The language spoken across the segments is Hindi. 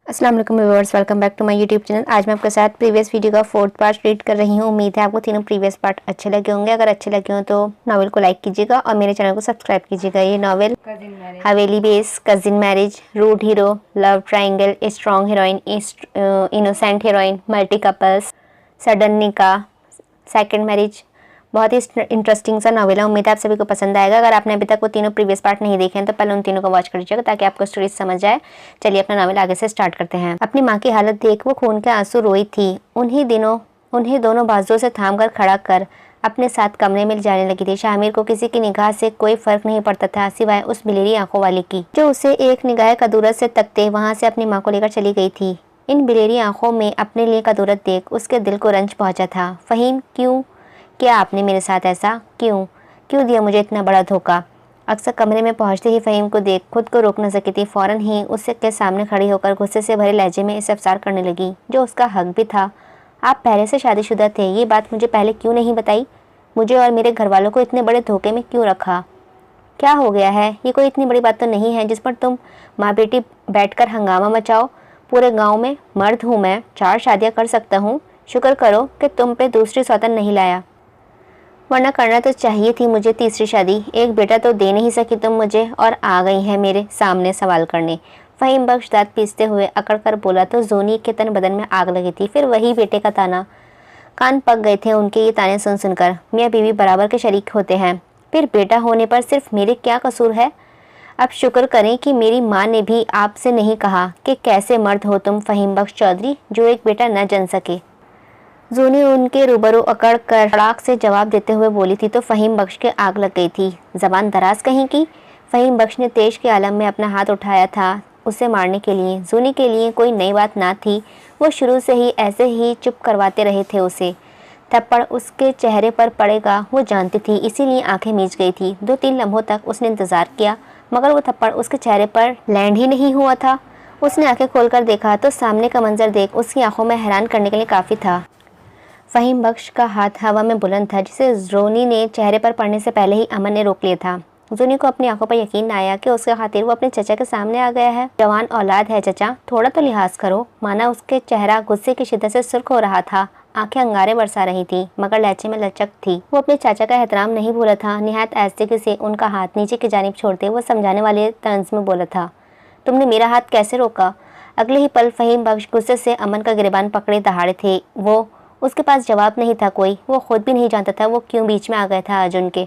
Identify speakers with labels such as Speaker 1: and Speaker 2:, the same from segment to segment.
Speaker 1: अस्सलाम वालेकुम viewers, welcome back to my YouTube channel. आज मैं आपके साथ प्रीवियस वीडियो का फोर्थ पार्ट रीड कर रही हूँ। उम्मीद है आपको तीनों प्रीवियस पार्ट अच्छे लगे होंगे। अगर अच्छे लगे हों तो नॉवेल को लाइक कीजिएगा और मेरे चैनल को सब्सक्राइब कीजिएगा। ये नॉवेल हवेली base, cousin marriage, rude hero, love triangle, a strong heroine, innocent heroine, multi couples, sudden निकाह, सेकेंड मैरिज, बहुत ही इंटरेस्टिंग सा नॉवेल है। उम्मीद है आप सभी को पसंद आएगा। अगर आपने अभी तक वो तीनों प्रीवियस पार्ट नहीं देखे हैं तो पहले उन तीनों को वॉच कर लीजिएगा ताकि आपको स्टोरी समझ जाए। चलिए अपना नॉवेल आगे से स्टार्ट करते हैं। अपनी माँ की हालत देख वो खून के आंसू रोई थी। उन्हें दोनों बाजुओं से थाम कर खड़ा कर अपने साथ कमरे में जाने लगी थी। शामिर को किसी की निगाह से कोई फर्क नहीं पड़ता था सिवाय उस बिलेरी आंखों वाली की, जो उसे एक निगाह कदूरत से तकते वहां से अपनी माँ को लेकर चली गई थी। इन बिलेरी आंखों में अपने लिए कदूरत देख उसके दिल को रंज पहुंचा था। फहीम, क्यों? क्या आपने मेरे साथ ऐसा क्यों दिया मुझे इतना बड़ा धोखा? अक्सर कमरे में पहुंचते ही फहीम को देख खुद को रोक न सकी थी। फौरन ही उसके के सामने खड़ी होकर गुस्से से भरे लहजे में इस्तफसार करने लगी, जो उसका हक भी था। आप पहले से शादीशुदा थे, ये बात मुझे पहले क्यों नहीं बताई? मुझे और मेरे घर वालों को इतने बड़े धोखे में क्यों रखा? क्या हो गया है? ये कोई इतनी बड़ी बात तो नहीं है जिस पर तुम माँ बेटी बैठकर हंगामा मचाओ। पूरे गाँव में मर्द हूँ मैं, 4 शादियाँ कर सकता हूँ। शुक्र करो कि तुम पे दूसरी सौतन नहीं लाया, वरना करना तो चाहिए थी मुझे तीसरी शादी। एक बेटा तो दे नहीं सकी तुम मुझे और आ गई है मेरे सामने सवाल करने। फहीम बख्श दांत पीसते हुए अकड़ कर बोला तो जोनी के तन बदन में आग लगी थी। फिर वही बेटे का ताना, कान पक गए थे उनके ये ताने सुन सुनकर। मियाँ बीवी बराबर के शरीक होते हैं, फिर बेटा होने पर सिर्फ मेरे क्या कसूर है? अब शुक्र करें कि मेरी माँ ने भी आपसे नहीं कहा कि कैसे मर्द हो तुम फहीम बख्श चौधरी, जो एक बेटा न जन सके। जूनी उनके रूबरू अकड़ कर तड़ाक से जवाब देते हुए बोली थी तो फहीम बख्श के आग लग गई थी। जबान दराज कहीं की। फहीम बख्श ने तेज के आलम में अपना हाथ उठाया था उसे मारने के लिए। जूनी के लिए कोई नई बात ना थी, वो शुरू से ही ऐसे ही चुप करवाते रहे थे उसे। थप्पड़ उसके चेहरे पर पड़ेगा वो जानती थी, इसीलिए आंखें मीच गई थी। 2-3 लम्हों तक उसने इंतजार किया मगर वो थप्पड़ उसके चेहरे पर लैंड ही नहीं हुआ था। उसने आंखें खोलकर देखा तो सामने का मंजर देख उसकी आंखों में हैरान करने के लिए काफ़ी था। फहीम बख्श का हाथ हवा में बुलंद था, जिसे जोनी ने चेहरे पर पड़ने से पहले ही अमन ने रोक लिया था। जोनी को अपनी आंखों पर यकीन न आया कि उसके खातिर वो अपने चचा के सामने आ गया है। जवान औलाद है चचा, थोड़ा तो लिहाज करो। माना उसके चेहरा गुस्से की शिद्दत से सुर्ख हो रहा था, आंखें अंगारे बरसा रही थी मगर लहजे में लचक थी। वो अपने चाचा का एहतराम नहीं भूला था। निहायत आहिस्ते से उनका हाथ नीचे की जानिब छोड़ते वो समझाने वाले तंज में बोला था, तुमने मेरा हाथ कैसे रोका? अगले ही पल फहीम बख्श गुस्से से अमन का गिरबान पकड़े दहाड़े थे। वो उसके पास जवाब नहीं था कोई। वो खुद भी नहीं जानता था वो क्यों बीच में आ गया था आज उनके।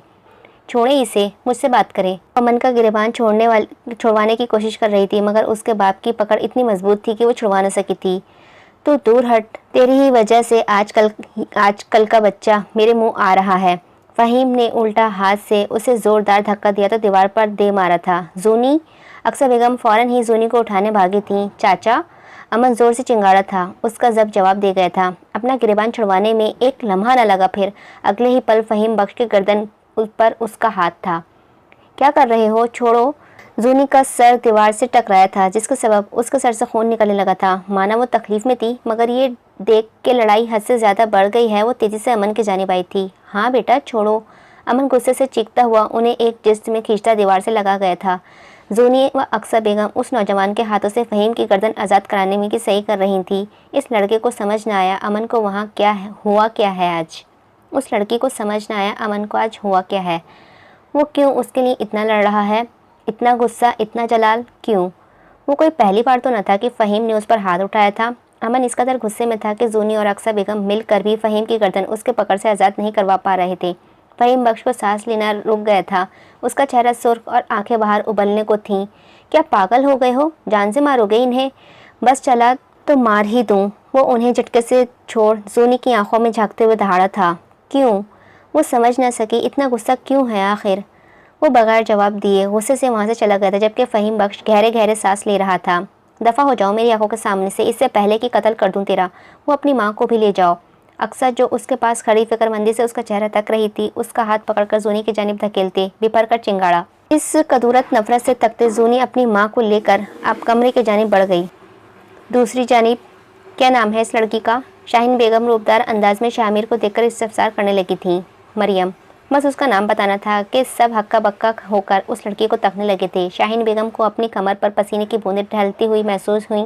Speaker 1: छोड़े इसे, मुझसे बात करें। अमन का गिरबान छुड़वाने की कोशिश कर रही थी मगर उसके बाप की पकड़ इतनी मजबूत थी कि वो छुड़वा न सकी थी। तो दूर हट, तेरी ही वजह से आजकल का बच्चा मेरे मुंह आ रहा है। फहीम ने उल्टा हाथ से उसे जोरदार धक्का दिया तो दीवार पर दे मारा था। जूनी, अक्सर बेगम फौरन ही जूनी को उठाने भागी थी। चाचा, अमन जोर से चिंगाड़ा था। उसका जब जवाब दे गया था। अपना गिरबान छुड़वाने में एक लम्हा न लगा, फिर अगले ही पल फहीम बख्श के गर्दन पर उसका हाथ था। क्या कर रहे हो? छोड़ो। जूनी का सर दीवार से टकराया था जिसके सबब उसके सर से खून निकलने लगा था। माना वो तकलीफ में थी मगर ये देख के लड़ाई हद से ज़्यादा बढ़ गई है। वो तेज़ी से अमन की जानिब आई थी। हाँ बेटा छोड़ो। अमन गुस्से से चीखता हुआ उन्हें एक जिस्म में खींचता दीवार से लगा गया था। जूनी व अक्सर बेगम उस नौजवान के हाथों से फहीम की गर्दन आज़ाद कराने में की सही कर रही थी। इस लड़के को समझ न आया अमन को वहाँ हुआ क्या है आज। उस लड़की को समझ न आया अमन को आज हुआ क्या है। वो क्यों उसके लिए इतना लड़ रहा है? इतना गुस्सा, इतना जलाल क्यों? वो कोई पहली बार तो न था कि फ़हीम ने उस पर हाथ उठाया था। अमन इस कदर गुस्से में था कि जूनी और अक्सर बेगम मिलकर भी फ़हीम की गर्दन उसके पकड़ से आज़ाद नहीं करवा पा रहे थे। फहीम बख्श को सांस लेना रुक गया था। उसका चेहरा सुर्ख और आंखें बाहर उबलने को थीं। क्या पागल हो गए हो? जान से मारोगे इन्हें? बस चला तो मार ही दूँ। वो उन्हें झटके से छोड़ जूनी की आंखों में झांकते हुए दहाड़ा था। क्यों? वो समझ न सकी इतना गुस्सा क्यों है आखिर। वो बगैर जवाब दिए गुस्से से वहाँ से चला गया था जबकि फ़हीम बख्श गहरे गहरे सांस ले रहा था। दफ़ा हो जाओ मेरी आंखों के सामने से, इससे पहले कि कत्ल कर दूँ तेरा। वो अपनी माँ को भी ले जाओ। अक्सर जो उसके पास खड़ी फिक्रमंदी से उसका चेहरा तक रही थी, उसका हाथ पकड़कर जूनी की जानिब धकेलते बिफर कर चिंगाड़ा। इस कदूरत नफरत से तकते जूनी अपनी माँ को लेकर अब कमरे की जानिब बढ़ गई। दूसरी जानिब, क्या नाम है इस लड़की का? शाहीन बेगम रूपदार अंदाज में शामिर को देखकर इस्तफसार करने लगी थी। मरियम। बस उसका नाम बताना था कि सब हक्का बक्का होकर उस लड़की को तकने लगे थे। शाहीन बेगम को अपनी कमर पर पसीने की बूंदें टहलती हुई महसूस हुई।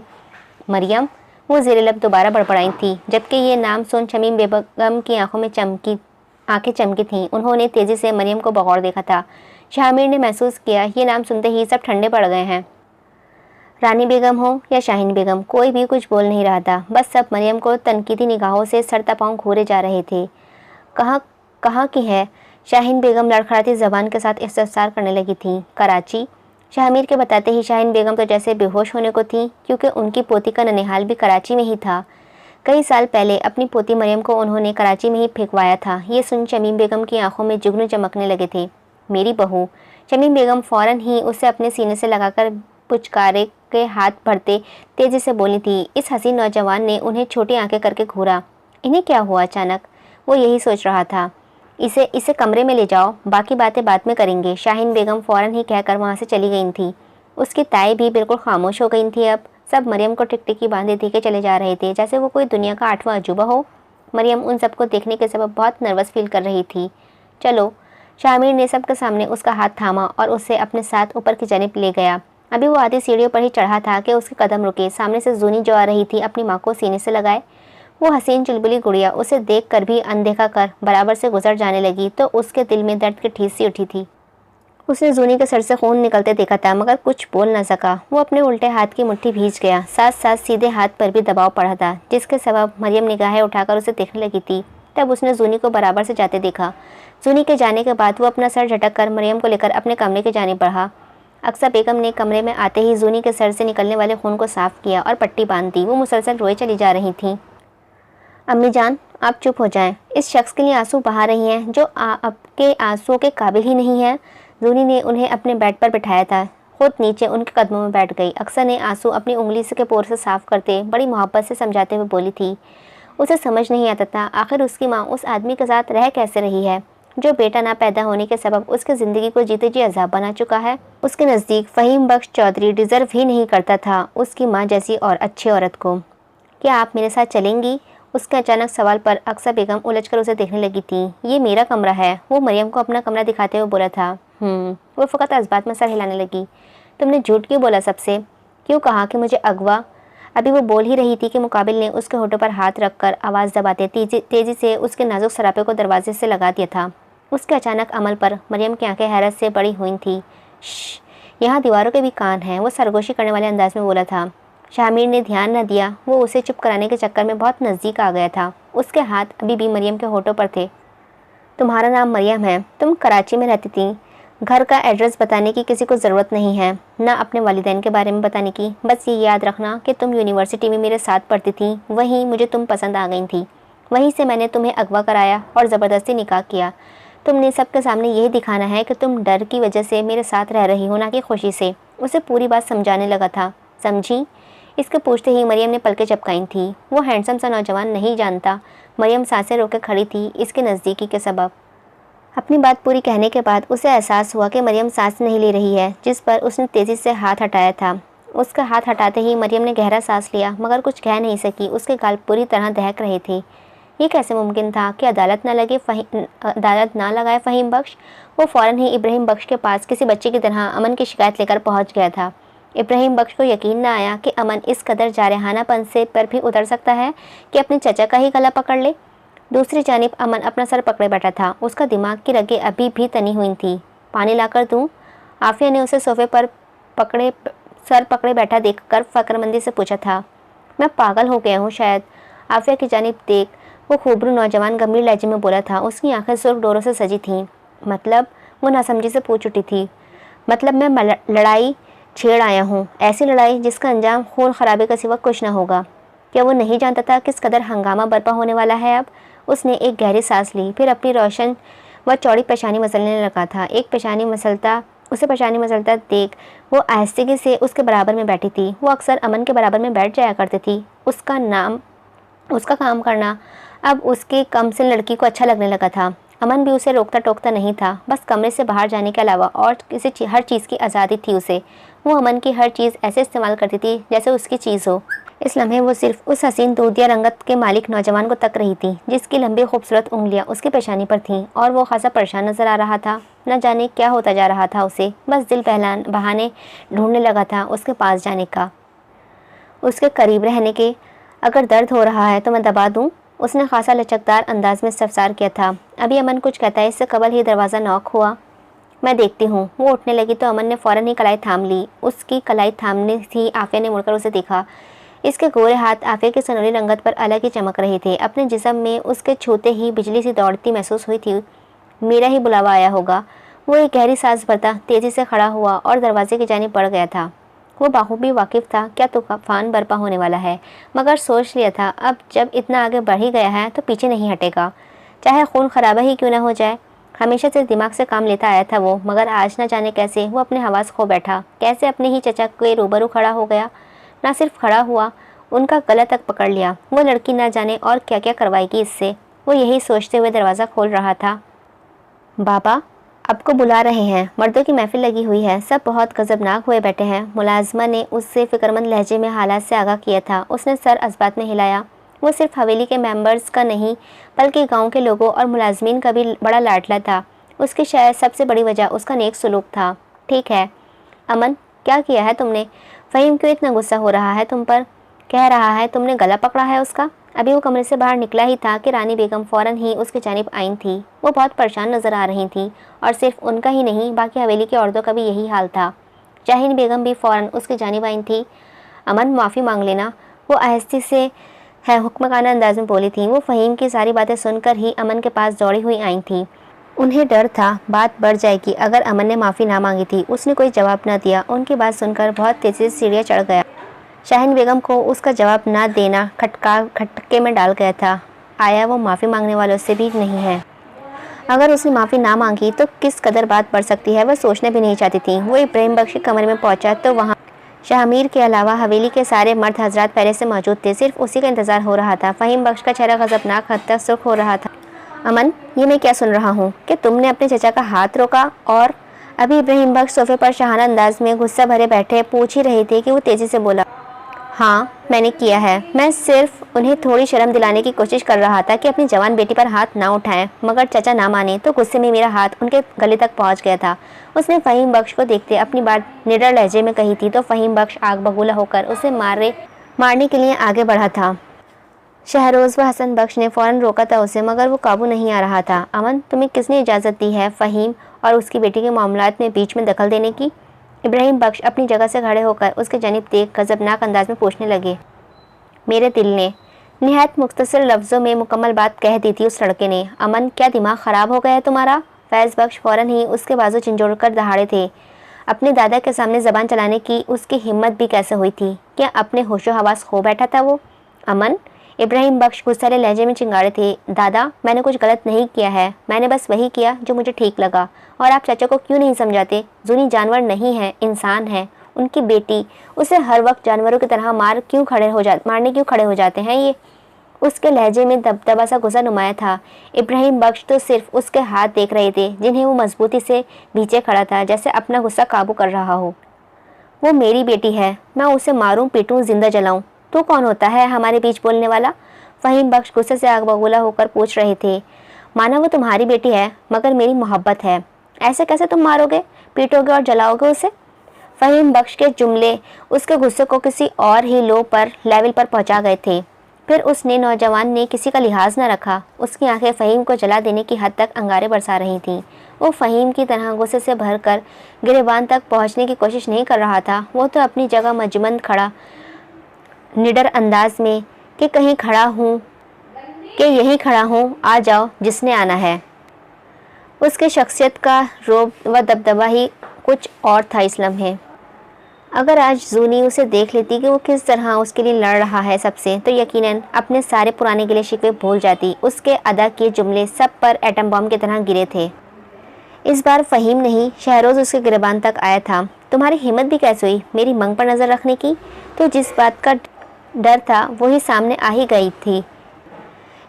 Speaker 1: मरियम, वो ज़ेरे लब दोबारा बड़बड़ाई थी, जबकि ये नाम सुन शमीम बेगम की आंखें चमकी थीं। उन्होंने तेज़ी से मरियम को बगौर देखा था। शामिर ने महसूस किया ये नाम सुनते ही सब ठंडे पड़ गए हैं। रानी बेगम हो या शाहीन बेगम, कोई भी कुछ बोल नहीं रहा था। बस सब मरियम को तनकीदी निगाहों से सर तपांव घूरे जा रहे थे। कहाँ की है? शाहीन बेगम लड़खड़ाती ज़बान के साथ इस्तफसार करने लगी थी। कराची। शामिर के बताते ही शाहीन बेगम तो जैसे बेहोश होने को थी, क्योंकि उनकी पोती का ननिहाल भी कराची में ही था। कई साल पहले अपनी पोती मरियम को उन्होंने कराची में ही फेंकवाया था। ये सुन शमीम बेगम की आंखों में जुगनू चमकने लगे थे। मेरी बहू। शमीम बेगम फौरन ही उसे अपने सीने से लगाकर पुचकारे के हाथ भरते तेजी से बोली थी। इस हसीन नौजवान ने उन्हें छोटी आंखें करके घूरा। इन्हें क्या हुआ अचानक? वो यही सोच रहा था। इसे कमरे में ले जाओ, बाकी बातें बाद में करेंगे। शाहीन बेगम फौरन ही कहकर वहाँ से चली गई थी। उसकी ताई भी बिल्कुल खामोश हो गई थी। अब सब मरियम को टिकटिकी बांधे देखे चले जा रहे थे, जैसे वो कोई दुनिया का 8वां अजूबा हो। मरियम उन सबको देखने के सबब बहुत नर्वस फील कर रही थी। चलो। शामिर ने सबके सामने उसका हाथ थामा और उसे अपने साथ ऊपर की जानिब ले गया। अभी वो आधी सीढ़ियों पर ही चढ़ा था कि उसके कदम रुके। सामने से जूनी जो आ रही थी अपनी माँ को सीने से लगाए। वो हसीन चुलबुली गुड़िया उसे देख कर भी अनदेखा कर बराबर से गुजर जाने लगी तो उसके दिल में दर्द की ठेस सी उठी थी। उसने जूनी के सर से खून निकलते देखा था, मगर कुछ बोल न सका। वो अपने उल्टे हाथ की मुट्ठी भींच गया। साथ साथ सीधे हाथ पर भी दबाव पड़ा था, जिसके सबब मरियम निगाहें उठाकर उसे देखने लगी थी। तब उसने जूनी को बराबर से जाते देखा। जूनी के जाने के बाद वो अपना सर झटक कर मरियम को लेकर अपने कमरे की जानिब बढ़ा। अक्सा बेगम ने कमरे में आते ही जूनी के सर से निकलने वाले खून को साफ किया और पट्टी बांध दी। वो मुसलसल रोए चली जा रही थी। अम्मी जान, आप चुप हो जाएं। इस शख्स के लिए आंसू बहा रही हैं जो आपके आंसुओं के काबिल ही नहीं है। जूनी ने उन्हें अपने बेड पर बिठाया था। खुद नीचे उनके कदमों में बैठ गई। अक्सर ने आंसू अपनी उंगली के पोर से साफ करते बड़ी मोहब्बत से समझाते हुए बोली थी। उसे समझ नहीं आता था आखिर उसकी माँ उस आदमी के साथ रह कैसे रही है जो बेटा ना पैदा होने के सबब उसके ज़िंदगी को जीते जी अजाब बना चुका है। उसके नज़दीक फ़हीम बख्श चौधरी डिज़र्व ही नहीं करता था उसकी माँ जैसी और अच्छी औरत को। क्या आप मेरे साथ चलेंगी? उसके अचानक सवाल पर अक्सा बेगम उलझकर उसे देखने लगी थी। ये मेरा कमरा है, वो मरियम को अपना कमरा दिखाते हुए बोला था। वो फ़कत इस बात में सर हिलाने लगी। तुमने झूठ क्यों बोला सबसे? क्यों कहा कि मुझे अगवा? अभी वो बोल ही रही थी कि मुकाबिल ने उसके होठों पर हाथ रखकर आवाज़ दबाते तेज़ी से उसके नाजुक सरापे को दरवाजे से लगा दिया था। उसके अचानक अमल पर मरियम की आंखें हैरत से बड़ी हुई थी। यहाँ दीवारों के भी कान हैं, वो सरगोशी करने वाले अंदाज में बोला था। शामिर ने ध्यान न दिया। वो उसे चुप कराने के चक्कर में बहुत नज़दीक आ गया था। उसके हाथ अभी भी मरियम के होठों पर थे। तुम्हारा नाम मरियम है, तुम कराची में रहती थी। घर का एड्रेस बताने की किसी को ज़रूरत नहीं है, ना अपने वालिदैन के बारे में बताने की। बस ये याद रखना कि तुम यूनिवर्सिटी में मेरे साथ पढ़ती थी, वहीं मुझे तुम पसंद आ गई थी। वहीं से मैंने तुम्हें अगवा कराया और ज़बरदस्ती निकाह किया। तुमने सबके सामने यही दिखाना है कि तुम डर की वजह से मेरे साथ रह रही हो, ना कि खुशी से। उसे पूरी बात समझाने लगा था। समझी? इसके पूछते ही मरियम ने पलकें झपकाई थी। वो हैंडसम सा नौजवान नहीं जानता। मरियम सांसें रोके खड़ी थी इसके नज़दीकी के सबब। अपनी बात पूरी कहने के बाद उसे एहसास हुआ कि मरियम सांस नहीं ले रही है, जिस पर उसने तेज़ी से हाथ हटाया था। उसका हाथ हटाते ही मरियम ने गहरा सांस लिया, मगर कुछ कह नहीं सकी। उसके गाल पूरी तरह दहक रहे थे। ये कैसे मुमकिन था कि अदालत ना लगाए फ़हीम बख्श? वो फ़ौरन ही इब्राहिम बख्श के पास किसी बच्चे की तरह अमन की शिकायत लेकर पहुंच गया था। इब्राहिम बख्श को यकीन न आया कि अमन इस कदर जारहानापन से पर भी उतर सकता है कि अपने चचा का ही गला पकड़ ले। दूसरी जानिब अमन अपना सर पकड़े बैठा था। उसका दिमाग की रगें अभी भी तनी हुई थी। पानी लाकर दूँ? आफिया ने उसे सोफे पर सर पकड़े बैठा देखकर फ़क्रमंदी से पूछा था। मैं पागल हो गया हूँ शायद। आफिया की जानिब देख वो खूबरू नौजवान गंभीर लहजे में बोला था। उसकी आंखें सुर्ख डोरों से सजी थीं। मतलब? वो नासमझी से पूछ उठी थी। मतलब मैं लड़ाई छेड़ आया हूँ, ऐसी लड़ाई जिसका अंजाम खून खराबे का सिवा कुछ न होगा। क्या वो नहीं जानता था किस कदर हंगामा बर्पा होने वाला है? अब उसने एक गहरी सांस ली, फिर अपनी रोशन व चौड़ी पेशानी मसलने लगा था। उसे पेशानी मसलता देख वो आहिस्तगी से उसके बराबर में बैठी थी। वो अक्सर अमन के बराबर में बैठ जाया करती थी। उसका काम करना अब उसके कमसिन लड़की को अच्छा लगने लगा था। अमन भी उसे रोकता टोकता नहीं था। बस कमरे से बाहर जाने के अलावा और हर चीज़ की आज़ादी थी उसे। वो अमन की हर चीज़ ऐसे इस्तेमाल करती थी जैसे उसकी चीज़ हो। इस लम्हे वो सिर्फ उस हसीन दूधिया रंगत के मालिक नौजवान को तक रही थी, जिसकी लंबी खूबसूरत उंगलियां उसकी पेशानी पर थीं, और वो खासा परेशान नजर आ रहा था। न जाने क्या होता जा रहा था उसे। बस दिल बहाने ढूंढने लगा था उसके पास जाने का। उसके करीब रहने के। अगर दर्द हो रहा है तो मैं दबा दूं? उसने खासा लचकदार अंदाज में इस्तफसार किया था। अभी अमन कुछ कहता है, इससे कबल ही दरवाज़ा नॉक हुआ। मैं देखती हूँ। वो उठने लगी तो अमन ने फ़ौरन ही कलाई थाम ली। उसकी कलाई थामने ही आफिया ने मुड़कर उसे देखा। इसके गोरे हाथ आफिया की सुनहरी रंगत पर अलग ही चमक रहे थे। अपने जिस्म में उसके छूते ही बिजली सी दौड़ती महसूस हुई थी। मेरा ही बुलावा आया होगा। वो एक गहरी सांस भरता तेज़ी से खड़ा हुआ और दरवाजे की जानिब बढ़ गया था। वो बाखूबी वाकिफ था क्या तूफान बर्पा होने वाला है, मगर सोच लिया था अब जब इतना आगे बढ़ ही गया है तो पीछे नहीं हटेगा, चाहे खून खराबा ही क्यों ना हो जाए। हमेशा से दिमाग से काम लेता आया था वो, मगर आज न जाने कैसे वो अपने हवास खो बैठा। कैसे अपने ही चचा के रूबरू खड़ा हो गया। ना सिर्फ खड़ा हुआ, उनका गला तक पकड़ लिया। वो लड़की ना जाने और क्या क्या करवाएगी इससे। वो यही सोचते हुए दरवाज़ा खोल रहा था। बाबा आपको बुला रहे हैं। मर्दों की महफिल लगी हुई है, सब बहुत गजबनाक हुए बैठे हैं। मुलाजमा ने उससे फिक्रमंद लहजे में हालात से आगाह किया था। उसने सर असबात में हिलाया। वो सिर्फ हवेली के मेंबर्स का नहीं बल्कि गांव के लोगों और मुलाजमीन का भी बड़ा लाडला था। उसकी शायद सबसे बड़ी वजह उसका नेक सलूक था। ठीक है अमन, क्या किया है तुमने? फ़हीम क्यों इतना गुस्सा हो रहा है तुम पर? कह रहा है तुमने गला पकड़ा है उसका। अभी वो कमरे से बाहर निकला ही था कि रानी बेगम फ़ौरन ही उसकी जानिब आई थी। वो बहुत परेशान नज़र आ रही थी और सिर्फ उनका ही नहीं बाकी हवेली की औरतों का भी यही हाल था। शाहीन बेगम भी फ़ौरन उसकी जानिब आई थी। अमन माफ़ी मांग लेना, वो आहिस्ते से है हुक्मखाना अंदाज में बोली थी। वो फ़हीम की सारी बातें सुनकर ही अमन के पास दौड़ी हुई आई थी। उन्हें डर था बात बढ़ जाएगी अगर अमन ने माफ़ी ना मांगी थी। उसने कोई जवाब न दिया। उनकी बात सुनकर बहुत तेज़ी से सीढ़ियाँ चढ़ गया। शाहीन बेगम को उसका जवाब ना देना खटके में डाल गया था। आया वो माफ़ी मांगने वालों से भी नहीं है। अगर उसने माफ़ी ना मांगी तो किस कदर बात बढ़ सकती है वह सोचना भी नहीं चाहती थी। वो इब्राहिम बख्श के कमरे में पहुंचा तो वहाँ शाहमीर के अलावा हवेली के सारे मर्द हजरात पहले से मौजूद थे। सिर्फ उसी का इंतज़ार हो रहा था। फ़हीम बख्श का चेहरा गजबनाक हद तक सुर्ख हो रहा था। अमन, ये मैं क्या सुन रहा हूँ कि तुमने अपने चचा का हाथ रोका? और अभी इब्राहिम बख्श सोफे पर शाहाना अंदाज में गुस्सा भरे बैठे पूछ ही रहे थे कि वो तेज़ी से बोला, हाँ मैंने किया है। मैं सिर्फ उन्हें थोड़ी शर्म दिलाने की कोशिश कर रहा था कि अपनी जवान बेटी पर हाथ ना उठाएं, मगर चचा ना माने तो गुस्से में मेरा हाथ उनके गले तक पहुंच गया था। उसने फ़हीम बख्श को देखते अपनी बात निडर लहजे में कही थी तो फ़हीम बख्श आग बबूला होकर उसे मारने के लिए आगे बढ़ा था। शहरोज़ व हसन बख्श ने फ़ौरन रोका था उसे, मगर वो काबू नहीं आ रहा था। अमन, तुम्हें किसने इजाज़त दी है फ़हीम और उसकी बेटी के मामलात में बीच में दखल देने की? इब्राहिम बख्श अपनी जगह से खड़े होकर उसके जानिब देख गजबनाक अंदाज में पूछने लगे। मेरे दिल ने, निहायत मुख्तसर लफ्ज़ों में मुकम्मल बात कह दी थी उस लड़के ने। अमन, क्या दिमाग ख़राब हो गया है तुम्हारा? फैज़ बख्श फ़ौरन ही उसके बाजू झंझोड़ कर दहाड़े थे। अपने दादा के सामने ज़बान चलाने की उसकी हिम्मत भी कैसे हुई थी? क्या अपने होशो हवास खो बैठा था वो? अमन, इब्राहिम बख्श गुस्सैले लहजे में चिंगाड़े थे। दादा, मैंने कुछ गलत नहीं किया है। मैंने बस वही किया जो मुझे ठीक लगा। और आप चाचा को क्यों नहीं समझाते? जूनी जानवर नहीं है, इंसान है। उनकी बेटी, उसे हर वक्त जानवरों की तरह मारने क्यों खड़े हो जाते हैं ये? उसके लहजे में दबदबा सा गुस्सा नुमाया था। इब्राहिम बख्श तो सिर्फ उसके हाथ देख रहे थे जिन्हें वो मजबूती से भींचे खड़ा था, जैसे अपना गुस्सा काबू कर रहा हो। वो मेरी बेटी है, मैं उसे मारूं, पीटूं, जिंदा जलाऊं। तू कौन होता है हमारे बीच बोलने वाला? फ़हीम बख्श गुस्से से आग बबूला होकर पूछ रहे थे। माना वो तुम्हारी बेटी है, मगर मेरी मोहब्बत है। ऐसे कैसे तुम मारोगे, पीटोगे और जलाओगे उसे? फ़हीम बख्श के जुमले उसके गुस्से को किसी और ही लेवल पर पहुंचा गए थे। फिर उसने नौजवान ने किसी का लिहाज न रखा। उसकी आंखें फ़हीम को जला देने की हद तक अंगारे बरसा रही थीं। वो फ़हीम की तरह गुस्से से भरकर गिरेबान तक पहुंचने की कोशिश नहीं कर रहा था। वो तो अपनी जगह मजमंद खड़ा निडर अंदाज में कि यहीं खड़ा हूँ, आ जाओ जिसने आना है। उसके शख्सियत का रोब व दबदबा ही कुछ और था इस लम्हे। अगर आज जूनी उसे देख लेती कि वो किस तरह उसके लिए लड़ रहा है सबसे, तो यकीनन अपने सारे पुराने गिले शिकवे भूल जाती। उसके अदा किए जुमले सब पर एटम बम की तरह गिरे थे। इस बार फ़हीम नहीं, शहरोज़ उसके गिरबान तक आया था। तुम्हारी हिम्मत भी कैसे हुई मेरी मंग पर नज़र रखने की? तो जिस बात का डर था वही सामने आ ही गई थी।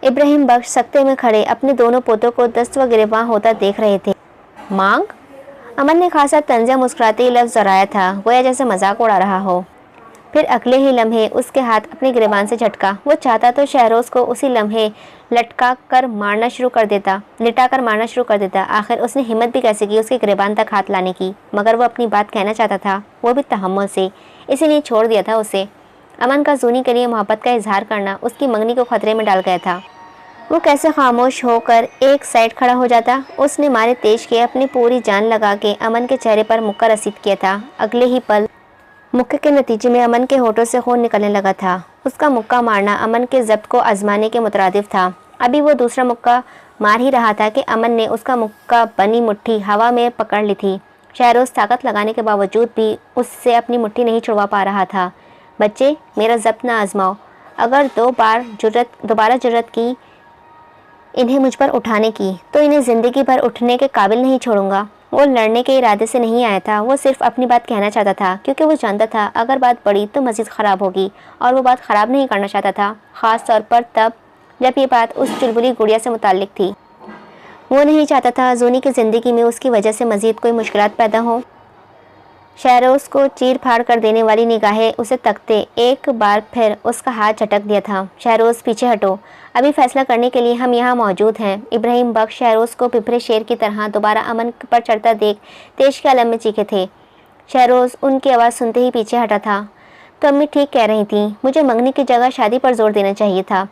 Speaker 1: इब्राहिम बख्श सख्ते में खड़े अपने दोनों पोतों को दस्त व गिरबान होता देख रहे थे। मांग? अमन ने खासा तंज़ा मुस्कुराते ही लफ्ज़ दोहराया था, गोया जैसे मजाक उड़ा रहा हो। फिर अगले ही लम्हे उसके हाथ अपने गिरबान से झटका। वो चाहता तो शहरोज़ को उसी लम्हे लिटा कर मारना शुरू कर देता। आखिर उसने हिम्मत भी कैसे की उसके गिरबान तक हाथ लाने की? मगर वो अपनी बात कहना चाहता था, वो भी तहम्मुल से, इसीलिए छोड़ दिया था उसे। अमन का जूनी के लिए मोहब्बत का इजहार करना उसकी मंगनी को खतरे में डाल गया था। वो कैसे खामोश होकर एक साइड खड़ा हो जाता। उसने मारे तेज के अपनी पूरी जान लगा के अमन के चेहरे पर मुक्का रसीद किया था। अगले ही पल मुक्के के नतीजे में अमन के होठों से खून निकलने लगा था। उसका मुक्का मारना अमन के जब्त को आजमाने के मुतरादिफ था। अभी वो दूसरा मुक्का मार ही रहा था कि अमन ने उसका मुक्का बनी मुट्ठी हवा में पकड़ ली थी। शहरोज़ ताकत लगाने के बावजूद भी उससे अपनी मुट्ठी नहीं छुड़वा पा रहा था। बच्चे, मेरा जब्त ना आजमाओ। अगर दोबारा जुर्रत की इन्हें मुझ पर उठाने की तो इन्हें ज़िंदगी भर उठने के काबिल नहीं छोड़ूंगा। वो लड़ने के इरादे से नहीं आया था। वो सिर्फ अपनी बात कहना चाहता था, क्योंकि वो जानता था अगर बात बढ़ी तो मज़ीद ख़राब होगी, और वो बात ख़राब नहीं करना चाहता था, ख़ास तौर पर तब जब ये बात उस चुलबुली गुड़िया से मुताल्लिक थी। वो नहीं चाहता था जूनी की ज़िंदगी में उसकी वजह से मज़ीद कोई मुश्किलात पैदा हो। शहरोज़ को चीर फाड़ कर देने वाली निगाहें उसे तकते एक बार फिर उसका हाथ झटक दिया था। शहरोज़, पीछे हटो, अभी फैसला करने के लिए हम यहाँ मौजूद हैं। इब्राहिम बख्श शहरोज़ को पिपरे शेर की तरह दोबारा अमन पर चढ़ता देख तेज के आलम में चीखे थे। शहरोज़ उनकी आवाज़ सुनते ही पीछे हटा था। तो अम्मी ठीक कह रही थी, मुझे मंगनी की जगह शादी पर जोर देना चाहिए था।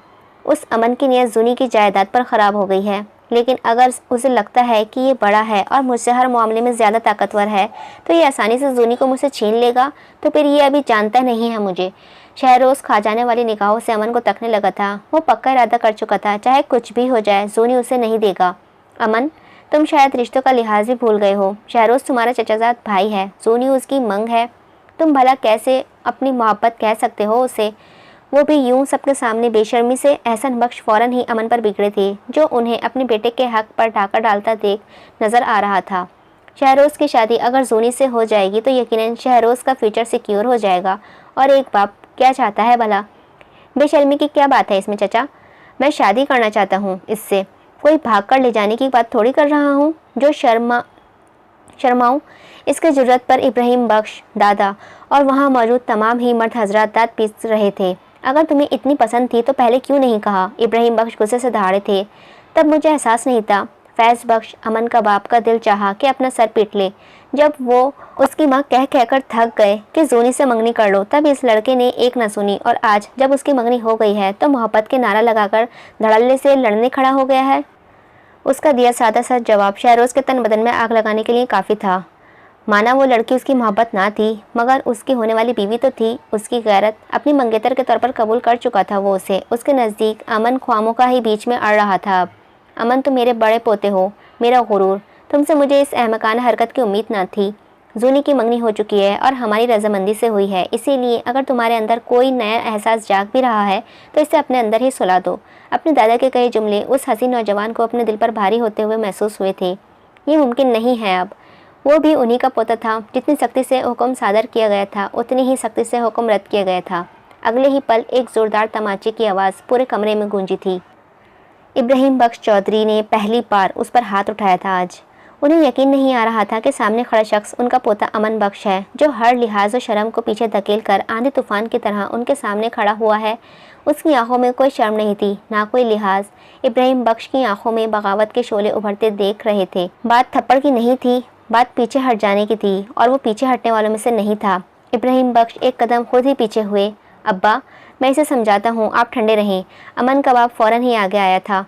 Speaker 1: उस अमन की नीयत जूनी की जायदाद पर ख़राब हो गई है, लेकिन अगर उसे लगता है कि ये बड़ा है और मुझसे हर मामले में ज़्यादा ताकतवर है तो ये आसानी से जूनी को मुझसे छीन लेगा, तो फिर ये अभी जानता नहीं है मुझे। शहरोज़ खा जाने वाली निगाहों से अमन को तकने लगा था। वो पक्का इरादा कर चुका था, चाहे कुछ भी हो जाए जूनी उसे नहीं देगा। अमन, तुम शायद रिश्तों का लिहाज भी भूल गए हो। शहरोज़ तुम्हारा चचाजाद भाई है, जूनी उसकी मंग है। तुम भला कैसे अपनी मोहब्बत कह सकते हो उसे, वो भी यूं सबके सामने बेशर्मी से। एहसन बख्श फ़ौरन ही अमन पर बिगड़े थे, जो उन्हें अपने बेटे के हक पर डाका डालता देख नज़र आ रहा था। शहरोज़ की शादी अगर जूनी से हो जाएगी तो यकीनन शहरोज़ का फ्यूचर सिक्योर हो जाएगा। और एक बाप क्या चाहता है भला? बेशर्मी की क्या बात है इसमें चचा? मैं शादी करना चाहता हूँ इससे, कोई भाग कर ले जाने की बात थोड़ी कर रहा हूँ जो शर्माऊँ। इसके जुर्रत पर इब्राहिम बख्श दादा और वहाँ मौजूद तमाम ही मर्द हजरात दांत पीस रहे थे। अगर तुम्हें इतनी पसंद थी तो पहले क्यों नहीं कहा? इब्राहिम बख्श गुस्से से दहाड़े थे। तब मुझे एहसास नहीं था। फैज़ बख्श, अमन का बाप का दिल चाहा कि अपना सर पीट ले। जब वो उसकी माँ कह कहकर थक गए कि जूनी से मंगनी कर लो, तब इस लड़के ने एक न सुनी, और आज जब उसकी मंगनी हो गई है तो मोहब्बत के नारा लगाकर धड़ल्ले से लड़ने खड़ा हो गया है। उसका दिया सादा सा जवाब शहरोज़ के तन बदन में आग लगाने के लिए काफ़ी था। माना वो लड़की उसकी मोहब्बत ना थी, मगर उसकी होने वाली बीवी तो थी। उसकी गैरत अपनी मंगेतर के तौर पर कबूल कर चुका था वो उसे। उसके नज़दीक अमन ख्वामों का ही बीच में अड़ रहा था। अब अमन, तुम मेरे बड़े पोते हो, मेरा गुरूर। तुमसे मुझे इस अहमकाना हरकत की उम्मीद ना थी। जूनी की मंगनी हो चुकी है और हमारी रजामंदी से हुई है, इसीलिए अगर तुम्हारे अंदर कोई नया एहसास जाग भी रहा है तो इसे अपने अंदर ही सुला दो। अपने दादा के कहे जुमले उस हसीन नौजवान को अपने दिल पर भारी होते हुए महसूस हुए थे। ये मुमकिन नहीं है अब। वो भी उन्हीं का पोता था। जितनी सख्ती से हुक्म सादर किया गया था उतनी ही सख्ती से हुक्म रद्द किया गया था। अगले ही पल एक ज़ोरदार तमाचे की आवाज़ पूरे कमरे में गूंजी थी। इब्राहिम बख्श चौधरी ने पहली बार उस पर हाथ उठाया था आज। उन्हें यकीन नहीं आ रहा था कि सामने खड़ा शख्स उनका पोता अमन बख्श है, जो हर लिहाज और शर्म को पीछे धकेल कर आंधी तूफान की तरह उनके सामने खड़ा हुआ है। उसकी आंखों में कोई शर्म नहीं थी, ना कोई लिहाज। इब्राहिम बख्श की आंखों में बगावत के शोले उभरते देख रहे थे। बात थप्पड़ की नहीं थी, बात पीछे हट जाने की थी, और वो पीछे हटने वालों में से नहीं था। इब्राहिम बख्श एक कदम खुद ही पीछे हुए। अब्बा, मैं इसे समझाता हूँ, आप ठंडे रहें। अमन का बाप फ़ौरन ही आगे आया था।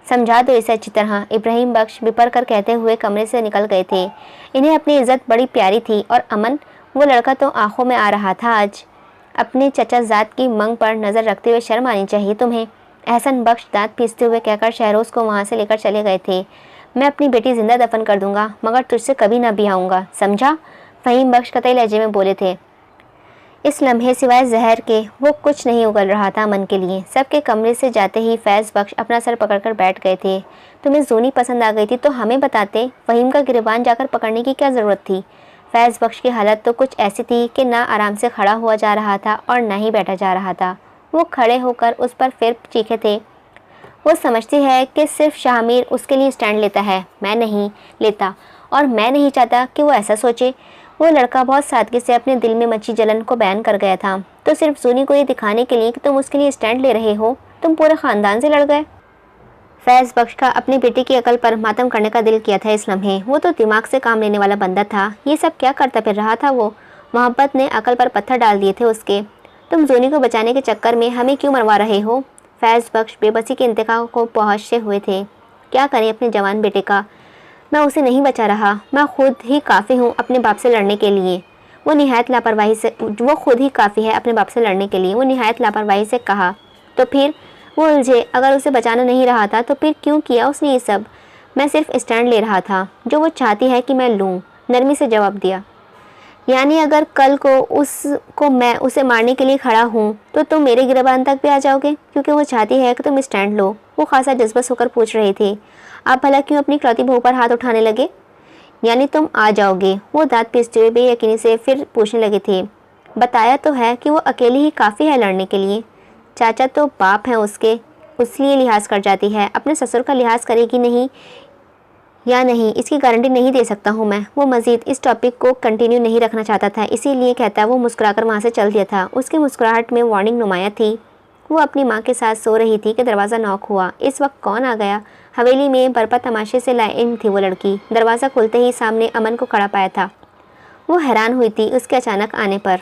Speaker 1: समझा दो इसे अच्छी तरह, इब्राहिम बख्श बिपर कर कहते हुए कमरे से निकल गए थे। इन्हें अपनी इज्जत बड़ी प्यारी थी, और अमन, वो लड़का तो आंखों में आ रहा था आज। अपने चचा ज़ात की मंग पर नज़र रखते हुए शर्म आनी चाहिए तुम्हें। एहसन बख्श दांत पीसते हुए कहकर शहरोज़ को वहाँ से लेकर चले गए थे। मैं अपनी बेटी जिंदा दफन कर दूंगा, मगर तुझसे कभी ना भी आऊँगा, समझा? फ़हीम बख्श कतई लहजे में बोले थे। इस लम्हे सिवाय जहर के वो कुछ नहीं उगल रहा था अमन के लिए। सबके कमरे से जाते ही फैज़ बख्श अपना सर पकड़कर बैठ गए थे। तुम्हें जूनी पसंद आ गई थी तो हमें बताते, फ़हीम का गिरबान जाकर पकड़ने की क्या ज़रूरत थी? फैज़ बख्श की हालत तो कुछ ऐसी थी कि ना आराम से खड़ा हुआ जा रहा था और ना ही बैठा जा रहा था। वो खड़े होकर उस पर फिर चीखे थे। वो समझती है कि सिर्फ शाहमीर उसके लिए स्टैंड लेता है, मैं नहीं लेता, और मैं नहीं चाहता कि वो ऐसा सोचे। वो लड़का बहुत सादगी से अपने दिल में मची जलन को बयान कर गया था। तो सिर्फ जूनी को ये दिखाने के लिए कि तुम उसके लिए स्टैंड ले रहे हो, तुम पूरे ख़ानदान से लड़ गए। फैज़ बख्श का अपनी बेटी की अकल पर मातम करने का दिल किया था इस लम्हे। वो तो दिमाग से काम लेने वाला बंदा था। ये सब क्या करता फिर रहा था वो? मोहब्बत ने अकल पर पत्थर डाल दिए थे उसके। तुम जोनी को बचाने के चक्कर में हमें क्यों मरवा रहे हो? फैज़ बख्श बेबसी के इंतहा को पहुँचे हुए थे। क्या करें अपने जवान बेटे का? मैं उसे नहीं बचा रहा, मैं खुद ही काफ़ी हूँ अपने बाप से लड़ने के लिए। वो खुद ही काफ़ी है अपने बाप से लड़ने के लिए, वो निहायत लापरवाही से कहा। तो फिर वो उलझे, अगर उसे बचाना नहीं रहा था तो फिर क्यों किया उसने ये सब? मैं सिर्फ स्टैंड ले रहा था, जो वो चाहती है कि मैं लूँ, नरमी से जवाब दिया। यानी अगर कल को मैं उसे मारने के लिए खड़ा हूँ तो तुम मेरे गिरबान तक भी आ जाओगे क्योंकि वो चाहती है कि तुम स्टैंड लो? वो खासा जज्बस होकर पूछ रहे थे। आप भला क्यों अपनी इकलौती बहू पर हाथ उठाने लगे? यानी तुम आ जाओगे? वो दांत पीसते हुए बेयकीनी से फिर पूछने लगे थे। बताया तो है कि वो अकेली ही काफ़ी है लड़ने के लिए। चाचा तो बाप हैं उसके, इसलिए लिहाज कर जाती है, अपने ससुर का लिहाज करेगी नहीं या नहीं इसकी गारंटी नहीं दे सकता हूँ मैं। वो मज़ीद इस टॉपिक को कंटिन्यू नहीं रखना चाहता था, इसीलिए कहता वो मुस्कुराकर वहाँ से चल दिया था। उसकी मुस्कुराहट में वार्निंग नुमाया थी। वो अपनी माँ के साथ सो रही थी कि दरवाज़ा नॉक हुआ। इस वक्त कौन आ गया? हवेली में बरपा तमाशे से लाइन थी वो लड़की। दरवाज़ा खुलते ही सामने अमन को खड़ा पाया था। वो हैरान हुई थी उसके अचानक आने पर।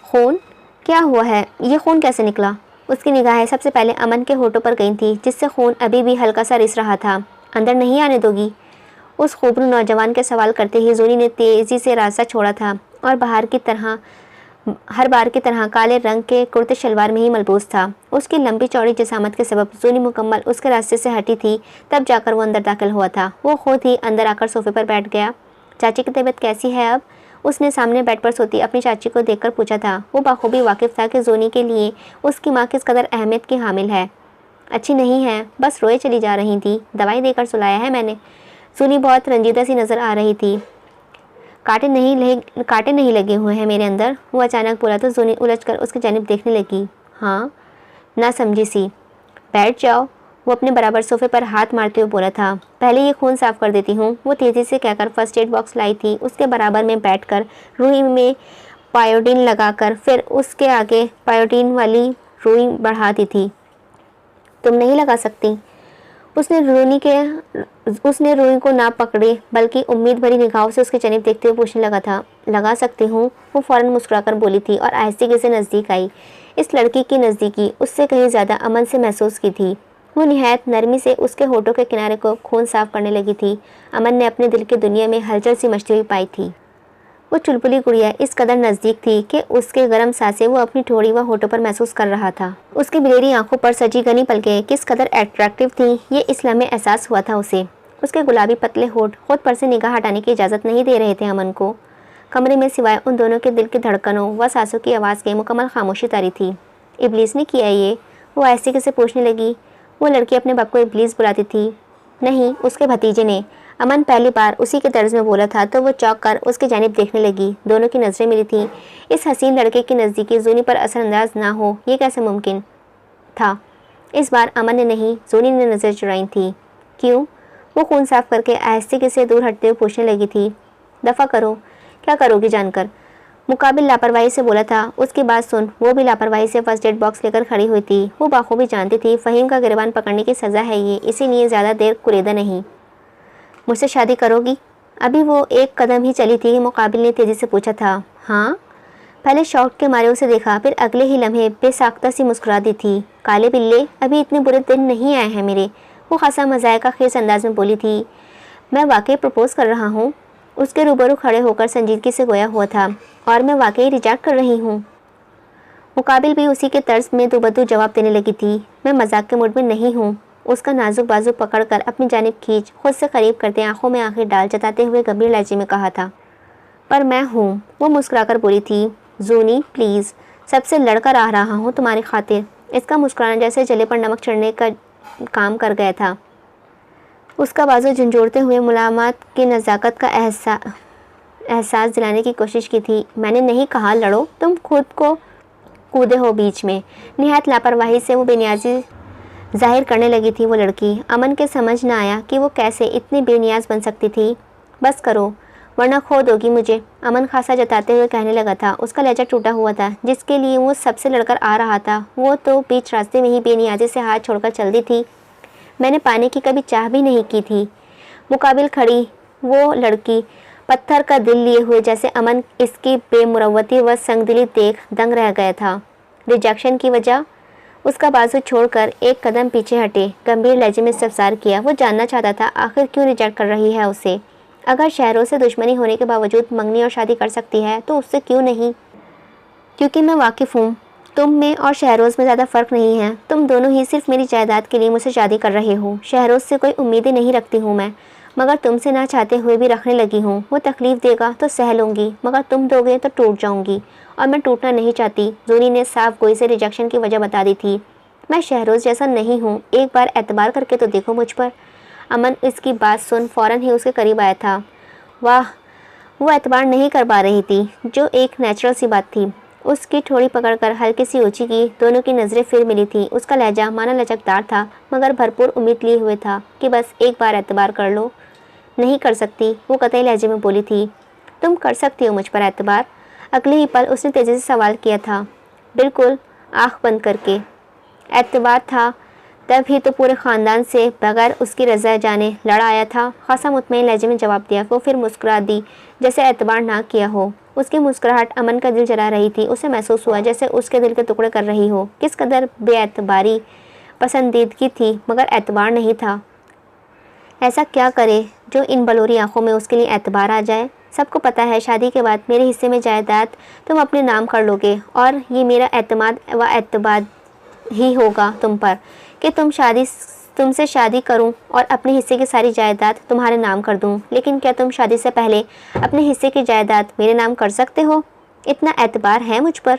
Speaker 1: खून? क्या हुआ है? ये खून कैसे निकला? उसकी निगाहें सबसे पहले अमन के होठों पर गई थी, जिससे खून अभी भी हल्का सा रिस रहा था। अंदर नहीं आने दोगी? उस खूबरू नौजवान के सवाल करते ही जोनी ने तेज़ी से रास्ता छोड़ा था और हर बार की तरह काले रंग के कुर्ते शलवार में ही मलबूस था। उसकी लंबी चौड़ी जिसामत के सबब जोनी मुकम्मल उसके रास्ते से हटी थी, तब जाकर वो अंदर दाखिल हुआ था। वो खुद ही अंदर आकर सोफे पर बैठ गया। चाची की तबीयत कैसी है अब? उसने सामने बेड पर सोती अपनी चाची को देखकर पूछा था। वो बाखूबी वाकिफ था कि जोनी के लिए उसकी माँ किस कदर अहमियत की हामिल है। अच्छी नहीं है, बस रोए चली जा रही थी, दवाई देकर सुलाया है मैंने। जोनी बहुत रंजीदा सी नज़र आ रही थी। कांटे नहीं लगे हुए हैं मेरे अंदर, वो अचानक बोला तो जोनी उलझकर उसकी जानिब देखने लगी। हाँ, ना समझी सी। बैठ जाओ, वो अपने बराबर सोफे पर हाथ मारते हुए बोला था। पहले ये खून साफ कर देती हूँ, वो तेज़ी से कहकर फर्स्ट एड बॉक्स लाई थी। उसके बराबर में बैठकर रुई में पायोडीन लगाकर फिर उसके आगे पायोडीन वाली रुई बढ़ाती थी। तुम नहीं लगा सकती? उसने रुई को ना पकड़े बल्कि उम्मीद भरी निगाहों से उसकी जानिब देखते हुए पूछने लगा था। लगा सकती हूँ, वो फ़ौरन मुस्कुराकर बोली थी और आहिस्ते से नज़दीक आई। इस लड़की की नज़दीकी उससे कहीं ज़्यादा अमन से महसूस की थी। वो निहायत नरमी से उसके होठों के किनारे को खून साफ करने लगी थी। अमन ने अपने दिल की दुनिया में हलचल सी मचती हुई पाई थी। वो चुलबुली गुड़िया इस कदर नज़दीक थी कि उसके गर्म सांसें वो अपनी ठोड़ी व होठों पर महसूस कर रहा था। उसकी बिलेरी आंखों पर सजी घनी पलकें किस कदर अट्रैक्टिव थीं, ये इस लम्हे एहसास हुआ था उसे। उसके गुलाबी पतले होठ खुद पर से निगाह हटाने की इजाज़त नहीं दे रहे थे अमन को। कमरे में सिवाय उन दोनों के दिल की धड़कनों व सांसों की आवाज़ के मुकम्मल खामोशी तारी थी। इब्लीस ने किया ये? वो ऐसे से पूछने लगी। वो लड़की अपने बाप को इब्लीस बुलाती थी? नहीं, उसके भतीजे ने। अमन पहली बार उसी के तर्ज में बोला था तो वो चौंक कर उसकी जानिब देखने लगी। दोनों की नज़रें मिली थीं। इस हसीन लड़के की नज़दीकी जोनी पर असरअंदाज ना हो, ये कैसे मुमकिन था? इस बार अमन ने नहीं, जोनी ने नज़र चुराई थी। क्यों? वो खून साफ करके आहिस्ते से दूर हटते हुए पूछने लगी थी। दफ़ा करो, क्या करोगी जानकर? मुकाबिल लापरवाही से बोला था। उसकी बात सुन, वो भी लापरवाही से फर्स्ट एड बॉक्स लेकर खड़ी हुई थी। वो बाखूबी जानती थी फ़हीम का गिरबान पकड़ने की सज़ा है ये, इसीलिए ज़्यादा देर कुरेदा नहीं। मुझसे शादी करोगी? अभी वो एक कदम ही चली थी, मुकाबिल ने तेज़ी से पूछा था। हाँ? पहले शौक के मारे उसे देखा, फिर अगले ही लम्हे बेसाख्ता सी मुस्कुरा दी थी। काले बिल्ले, अभी इतने बुरे दिन नहीं आए हैं मेरे, वो खासा मज़ायका खेज अंदाज में बोली थी। मैं वाकई प्रपोज़ कर रहा हूँ। उसके रूबरू खड़े होकर संजीदगी से गोया हुआ था। और मैं वाकई रिजेक्ट कर रही हूँ। मुकाबिल भी उसी के तर्ज में दुबदू जवाब देने लगी थी। मैं मजाक के मूड में नहीं हूँ। उसका नाजुक बाजू पकड़कर अपनी जानिब खींच खुद से करीब करते आंखों में आंखें डाल जताते हुए गंभीर लहजे में कहा था। पर मैं हूँ, वो मुस्कुराकर बोली थी। जोनी प्लीज़, सबसे लड़कर आ रहा हूँ तुम्हारी खातिर। इसका मुस्कुराना जैसे जले पर नमक चढ़ने का काम कर गया था। उसका बाजू झंझोड़ते हुए मुलाकात की नज़ाकत का एहसास दिलाने की कोशिश की थी। मैंने नहीं कहा लड़ो, तुम खुद को कूदे हो बीच में। निहायत लापरवाही से वो बेनियाजी जाहिर करने लगी थी वो लड़की। अमन के समझ न आया कि वो कैसे इतनी बेनियाज बन सकती थी। बस करो वरना खो दोगी मुझे, अमन खासा जताते हुए कहने लगा था। उसका लहजा टूटा हुआ था। जिसके लिए वो सबसे लड़कर आ रहा था वो तो बीच रास्ते में ही बेनियाजी से हाथ छोड़कर चल दी थी। मैंने पाने की कभी चाह भी नहीं की थी। मुकाबिल खड़ी वो लड़की पत्थर का दिल लिए हुए, जैसे अमन इसकी बेमुरवती व संगदिली देख दंग रह गया था। रिजेक्शन की वजह? उसका बाजू छोड़कर एक कदम पीछे हटे, गंभीर लहजे में इस्तफसार किया। वो जानना चाहता था आखिर क्यों रिजेक्ट कर रही है उसे। अगर शहरों से दुश्मनी होने के बावजूद मंगनी और शादी कर सकती है तो उससे क्यों नहीं? क्योंकि मैं वाकिफ़ हूँ, तुम में और शहरोज़ में ज़्यादा फ़र्क नहीं है। तुम दोनों ही सिर्फ मेरी जायदाद के लिए मुझसे शादी कर रहे हो। शहरोज़ से कोई उम्मीदें नहीं रखती हूँ मैं, मगर तुमसे ना चाहते हुए भी रखने लगी हूँ। वो तकलीफ़ देगा तो सह लूँगी, मगर तुम दोगे तो टूट जाऊँगी, और मैं टूटना नहीं चाहती। जूनी ने साफ गोई से रिजेक्शन की वजह बता दी थी। मैं शहरोज़ जैसा नहीं हूँ, एक बार एतबार करके तो देखो मुझ पर। अमन इसकी बात सुन फ़ौरन ही उसके करीब आया था। वाह, वो एतबार नहीं कर पा रही थी, जो एक नेचुरल सी बात थी। उसकी ठोड़ी पकड़कर हल्की सी ऊंची की, दोनों की नज़रें फिर मिली थी। उसका लहजा माना लचकदार था, मगर भरपूर उम्मीद लिए हुए था कि बस एक बार एतबार कर लो। नहीं कर सकती, वो कतई लहजे में बोली थी। तुम कर सकती हो मुझ पर एतबार? अगले ही पल उसने तेज़ी से सवाल किया था, बिल्कुल आँख बंद करके। एतबार था तब ही तो पूरे ख़ानदान से बगैर उसकी रज़ा जाने लड़ आया था। खासा मुतमईन लहजे में जवाब दिया। वो फिर मुस्कुरा दी जैसे एतबार ना किया हो। उसकी मुस्कुराहट अमन का दिल जला रही थी। उसे महसूस हुआ जैसे उसके दिल के टुकड़े कर रही हो। किस कदर बेएतबारी पसंदीदगी थी, मगर एतबार नहीं था। ऐसा क्या करे जो इन बलोरी आंखों में उसके लिए एतबार आ जाए? सबको पता है शादी के बाद मेरे हिस्से में जायदाद तुम अपने नाम कर लोगे, और ये मेरा एतमाद व एतबाद ही होगा तुम पर कि तुमसे शादी करूं और अपने हिस्से की सारी जायदाद तुम्हारे नाम कर दूं। लेकिन क्या तुम शादी से पहले अपने हिस्से की जायदाद मेरे नाम कर सकते हो? इतना एतबार है मुझ पर?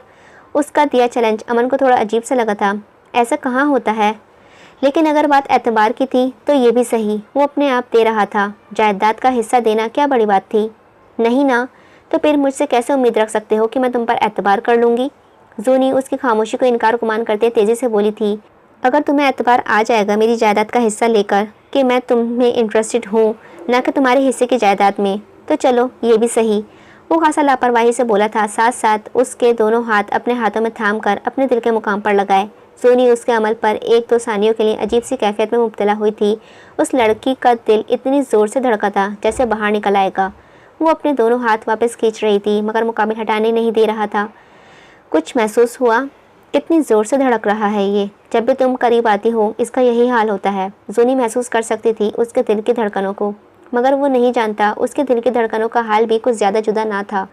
Speaker 1: उसका दिया चैलेंज अमन को थोड़ा अजीब सा लगा था। ऐसा कहाँ होता है? लेकिन अगर बात एतबार की थी तो ये भी सही, वो अपने आप दे रहा था। जायदाद का हिस्सा देना क्या बड़ी बात थी? नहीं ना, तो फिर मुझसे कैसे उम्मीद रख सकते हो कि मैं तुम पर एतबार कर लूँगी? जूनी उसकी खामोशी को इनकार गुमान करते तेज़ी से बोली थी। अगर तुम्हें एतबार आ जाएगा मेरी जायदाद का हिस्सा लेकर कि मैं तुम में इंटरेस्टेड हूँ, ना कि तुम्हारे हिस्से की जायदाद में, तो चलो ये भी सही। वो खासा लापरवाही से बोला था, साथ साथ उसके दोनों हाथ अपने हाथों में थाम कर अपने दिल के मुकाम पर लगाए। सोनी उसके अमल पर एक दो सानियों के लिए अजीब सी कैफियत में मुब्तला हुई थी। उस लड़की का दिल इतनी ज़ोर से धड़का था जैसे बाहर निकल आएगा। वो अपने दोनों हाथ वापस खींच रही थी, मगर मुकाबिल हटाने नहीं दे रहा था। कुछ महसूस हुआ? कितनी ज़ोर से धड़क रहा है ये। जब भी तुम करीब आती हो इसका यही हाल होता है। जोनी महसूस कर सकती थी उसके दिल की धड़कनों को, मगर वो नहीं जानता उसके दिल की धड़कनों का हाल भी कुछ ज़्यादा जुदा ना था।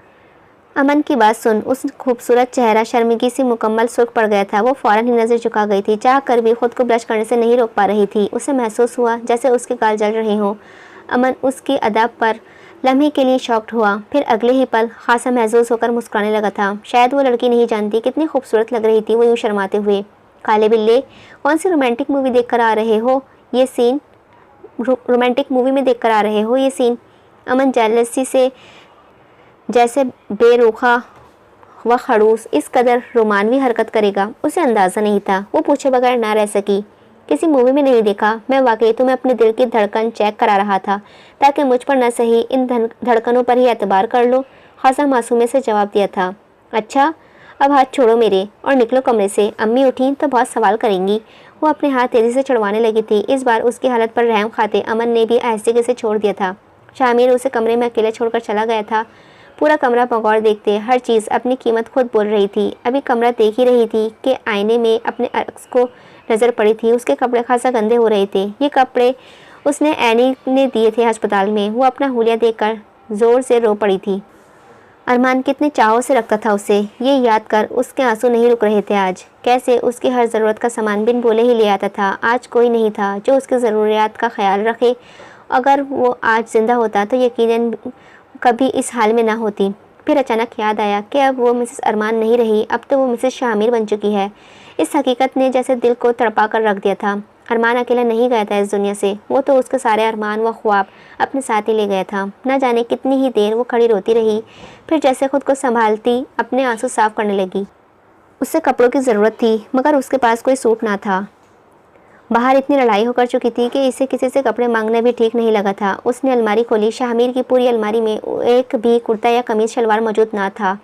Speaker 1: अमन की बात सुन उस खूबसूरत चेहरा शर्मिंदगी से मुकम्मल सुर्ख पड़ गया था। वो फ़ौरन ही नज़र झुका गई थी, चाह कर भी खुद को ब्लश करने से नहीं रोक पा रही थी। उसे महसूस हुआ जैसे उसके गाल जल रहे हों। अमन उसकी अदा पर लम्हे के लिए शॉक्ड हुआ, फिर अगले ही पल खासा महसूस होकर मुस्कुराने लगा था। शायद वो लड़की नहीं जानती कितनी खूबसूरत लग रही थी वो यूँ शर्माते हुए। काले बिल्ले, कौन सी रोमांटिक मूवी देख कर आ रहे हो ये सीन? रोमांटिक मूवी में देख कर आ रहे हो ये सीन? अमन जेलसी से जैसे बेरुखा व खड़ूस इस कदर रोमानवी हरकत करेगा उसे अंदाज़ा नहीं था। वो पूछे बगैर ना रह सकी। किसी मूवी में नहीं देखा, मैं वाकई तुम्हें अपने दिल की धड़कन चेक करा रहा था ताकि मुझ पर न सही इन धड़कनों पर ही एतबार कर लो। खासा मासूमे से जवाब दिया था। अच्छा, अब हाथ छोड़ो मेरे और निकलो कमरे से। अम्मी उठी तो बहुत सवाल करेंगी। वो अपने हाथ तेज़ी से छुड़वाने लगी थी। इस बार उसकी हालत पर रहम खाते अमन ने भी आहिस्ते से छोड़ दिया था। शामिर उसे कमरे में अकेले छोड़कर चला गया था। पूरा कमरा बगौर देखते हर चीज़ अपनी कीमत खुद बोल रही थी। अभी कमरा देख ही रही थी कि आईने में अपने अक्स को नज़र पड़ी थी। उसके कपड़े खासा गंदे हो रहे थे। ये कपड़े उसने एनी ने दिए थे अस्पताल में। वो अपना हुलिया देखकर ज़ोर से रो पड़ी थी। अरमान कितने चाहों से रखता था उसे, ये याद कर उसके आंसू नहीं रुक रहे थे। आज कैसे उसकी हर ज़रूरत का सामान बिन बोले ही ले आता था। आज कोई नहीं था जो उसकी ज़रूरियात का ख्याल रखे। अगर वो आज ज़िंदा होता तो यकीनन कभी इस हाल में ना होती। फिर अचानक याद आया कि अब वो मिसेस अरमान नहीं रही, अब तो वो मिसेस शामिर बन चुकी है। इस हकीकत ने जैसे दिल को तड़पा कर रख दिया था। अरमान अकेला नहीं गया था इस दुनिया से, वो तो उसके सारे अरमान व ख्वाब अपने साथ ही ले गया था। न जाने कितनी ही देर वो खड़ी रोती रही, फिर जैसे खुद को संभालती अपने आंसू साफ करने लगी। उससे कपड़ों की ज़रूरत थी, मगर उसके पास कोई सूट ना था। बाहर इतनी लड़ाई होकर चुकी थी कि इसे किसी से कपड़े मांगने भी ठीक नहीं लगा था। उसने अलमारी खोली। शामिर की पूरी अलमारी में एक भी कुर्ता या कमीज शलवार मौजूद ना था।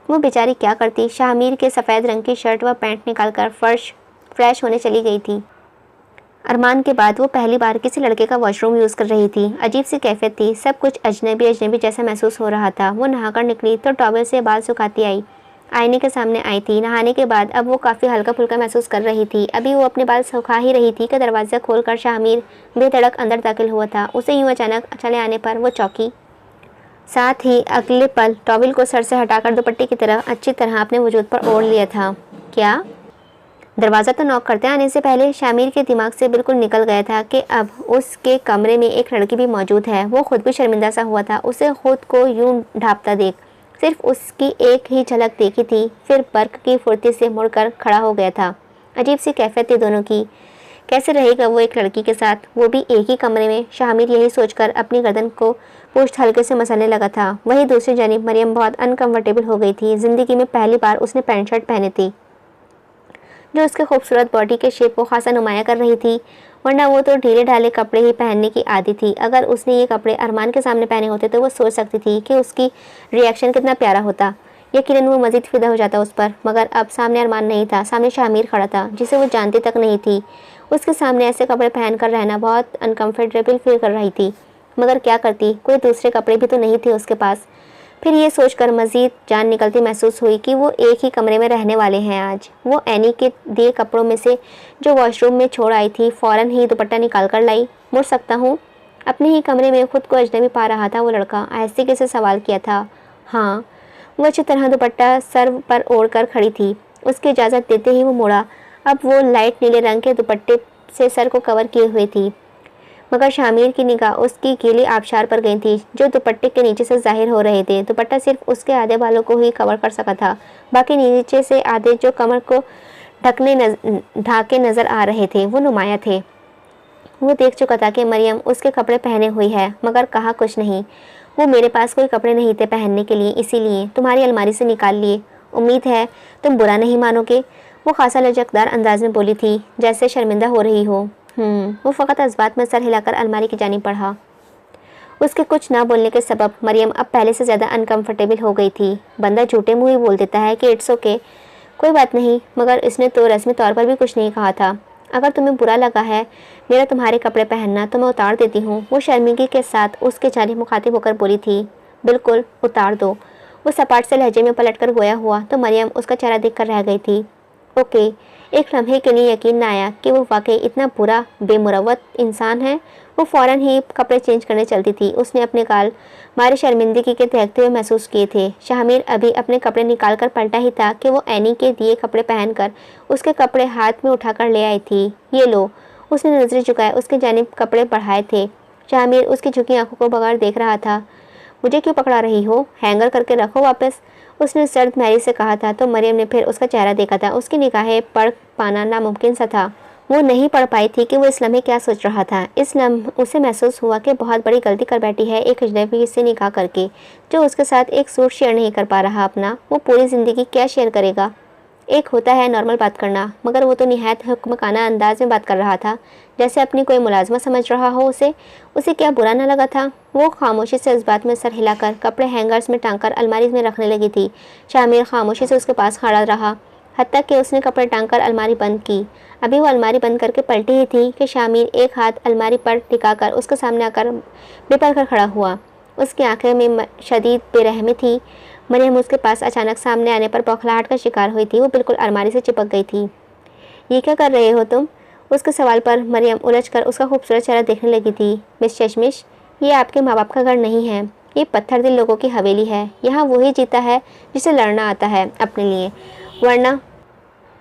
Speaker 1: वो बेचारी क्या करती? शामिर के सफ़ेद रंग की शर्ट व पैंट निकालकर फ्रेश होने चली गई थी। अरमान के बाद वो पहली बार किसी लड़के का वॉशरूम यूज़ कर रही थी। अजीब सी कैफियत थी, सब कुछ अजनबी अजनबी जैसा महसूस हो रहा था। वो नहाकर निकली तो टॉवेल से बाल सुखाती आई। आईने के सामने आई थी। नहाने के बाद अब वो काफ़ी हल्का फुल्का महसूस कर रही थी। अभी वो अपने बाल सुखा ही रही थी कि दरवाज़ा खोलकर शामिर बेधड़क अंदर दाखिल हुआ था। उसे यूं अचानक चले आने पर वो चौंकी। साथ ही अगले पल टॉवल को सर से हटाकर दुपट्टे की तरह अच्छी तरह अपने वजूद पर ओढ़ लिया था। क्या? दरवाज़ा तो नॉक करते आने से पहले शामिर के दिमाग से बिल्कुल निकल गया था कि अब उसके कमरे में एक लड़की भी मौजूद है। वो खुद भी शर्मिंदा सा हुआ था। उसे खुद को यूं ढांपता देख सिर्फ उसकी एक ही झलक देखी थी, फिर बर्क की फुर्ती से मुड़कर खड़ा हो गया था। अजीब सी कैफियत थी दोनों की। कैसे रहेगा वो एक लड़की के साथ, वो भी एक ही कमरे में? शामिर यही सोचकर अपनी गर्दन को पुष्ट हल्के से मसलने लगा था। वहीं दूसरी जानिब मरियम बहुत अनकंफर्टेबल हो गई थी। जिंदगी में पहली बार उसने पैंट शर्ट पहनी थी जो उसके खूबसूरत बॉडी के शेप को खासा नुमाया कर रही थी, वरना वो तो ढीले ढाले कपड़े ही पहनने की आदी थी। अगर उसने ये कपड़े अरमान के सामने पहने होते तो वो सोच सकती थी कि उसकी रिएक्शन कितना प्यारा होता। यकीनन वो मज़ीद फिदा हो जाता उस पर। मगर अब सामने अरमान नहीं था, सामने शामिर खड़ा था जिसे वो जानती तक नहीं थी। उसके सामने ऐसे कपड़े पहनकर रहना बहुत अनकम्फर्टेबल फील कर रही थी। मगर क्या करती, कोई दूसरे कपड़े भी तो नहीं थे उसके पास। फिर ये सोचकर मज़ीद जान निकलती महसूस हुई कि वो एक ही कमरे में रहने वाले हैं आज। वो एनी के दिए कपड़ों में से जो वॉशरूम में छोड़ आई थी फ़ौरन ही दुपट्टा निकाल कर लाई। मुड़ सकता हूँ? अपने ही कमरे में खुद को अजनबी पा रहा था वो लड़का। आहिस्ते से सवाल किया था। हाँ। वो अच्छी तरह दुपट्टा सर पर ओढ़ कर खड़ी थी। उसकी इजाज़त देते ही वो मुड़ा। अब वो लाइट नीले रंग के दुपट्टे से सर को कवर किए हुए थी, मगर शामिर की निगाह उसकी गीली आबशार पर गई थी जो दुपट्टे के नीचे से जाहिर हो रहे थे। दुपट्टा सिर्फ उसके आधे बालों को ही कवर कर सका था, बाकी नीचे से आधे जो कमर को ढाके नजर आ रहे थे वो नुमाया थे। वो देख चुका था कि मरियम उसके कपड़े पहने हुई है, मगर कहा कुछ नहीं। वो मेरे पास कोई कपड़े नहीं थे पहनने के लिए, इसीलिए तुम्हारी अलमारी से निकाल लिए। उम्मीद है तुम बुरा नहीं मानोगे। वो खासा लचकदार अंदाज में बोली थी, जैसे शर्मिंदा हो रही हो। वो फ़कत इस बात में सर हिलाकर अलमारी की जानिब बढ़ा। उसके कुछ ना बोलने के सबब मरियम अब पहले से ज़्यादा अनकंफर्टेबल हो गई थी। बंदा झूठे मुँह ही बोल देता है कि इट्स ओके, कोई बात नहीं, मगर इसने तो रस्मी तौर पर भी कुछ नहीं कहा था। अगर तुम्हें बुरा लगा है मेरा तुम्हारे कपड़े पहनना तो मैं उतार देती हूँ। वो शर्मिंदगी के साथ उसके जानिब मुखातिब होकर बोली थी। बिल्कुल उतार दो। वो सपाट से लहजे में पलट कर गोया हुआ तो मरियम उसका चेहरा देख कर रह गई थी। ओके। एक लम्हे के लिए यकीन न आया कि वो वाकई इतना बुरा बेमुरवत इंसान है। वो फ़ौरन ही कपड़े चेंज करने चलती थी। उसने अपने गाल मारे शर्मिंदगी के दहकते हुए महसूस किए थे। शामिर अभी अपने कपड़े निकाल कर पलटा ही था कि वो एनी के दिए कपड़े पहनकर उसके कपड़े हाथ में उठाकर ले आई थी। ये लो। उसने नजरें झुकाए उसके जानिब कपड़े बढ़ाए थे। शामिर उसकी झुकी आंखों को बगैर देख रहा था। मुझे क्यों पकड़ा रही हो? हैंगर करके रखो वापस, उसने सर्द मैरी से कहा था। तो मरियम ने फिर उसका चेहरा देखा था। उसकी निगाहें पढ़ पाना नामुमकिन सा था। वो नहीं पढ़ पाई थी कि वो इस लम्हे क्या सोच रहा था। इस लम्हे उसे महसूस हुआ कि बहुत बड़ी गलती कर बैठी है एक अजनबी से निकाह करके, जो उसके साथ एक सूट शेयर नहीं कर पा रहा अपना। वो पूरी ज़िंदगी क्या शेयर करेगा? एक होता है नॉर्मल बात करना, मगर वो तो निहायत हुक्मकाना अंदाज में बात कर रहा था, जैसे अपनी कोई मुलाजमा समझ रहा हो उसे क्या बुरा न लगा था? वो खामोशी से इस बात में सर हिलाकर कपड़े हैंगर्स में टांगकर अलमारी में रखने लगी थी। शामिर खामोशी से उसके पास खड़ा रहा, हत्ता कि उसने कपड़े टांगकर अलमारी बंद की। अभी वो अलमारी बंद करके पलटी ही थी कि शामिर एक हाथ अलमारी पर टिकाकर उसके सामने आकर बिपर कर खड़ा हुआ। उसकी आंखें में शदीद बेरहमी थी। मरियम उसके पास अचानक सामने आने पर बौखलाहट का शिकार हुई थी। वो बिल्कुल अलमारी से चिपक गई थी। ये क्या कर रहे हो तुम? उसके सवाल पर मरियम उलझकर उसका खूबसूरत चेहरा देखने लगी थी। मिस चश्मिश, ये आपके माँ बाप का घर नहीं है, ये पत्थर दिल लोगों की हवेली है। यहाँ वही जीता है जिसे लड़ना आता है अपने लिए, वरना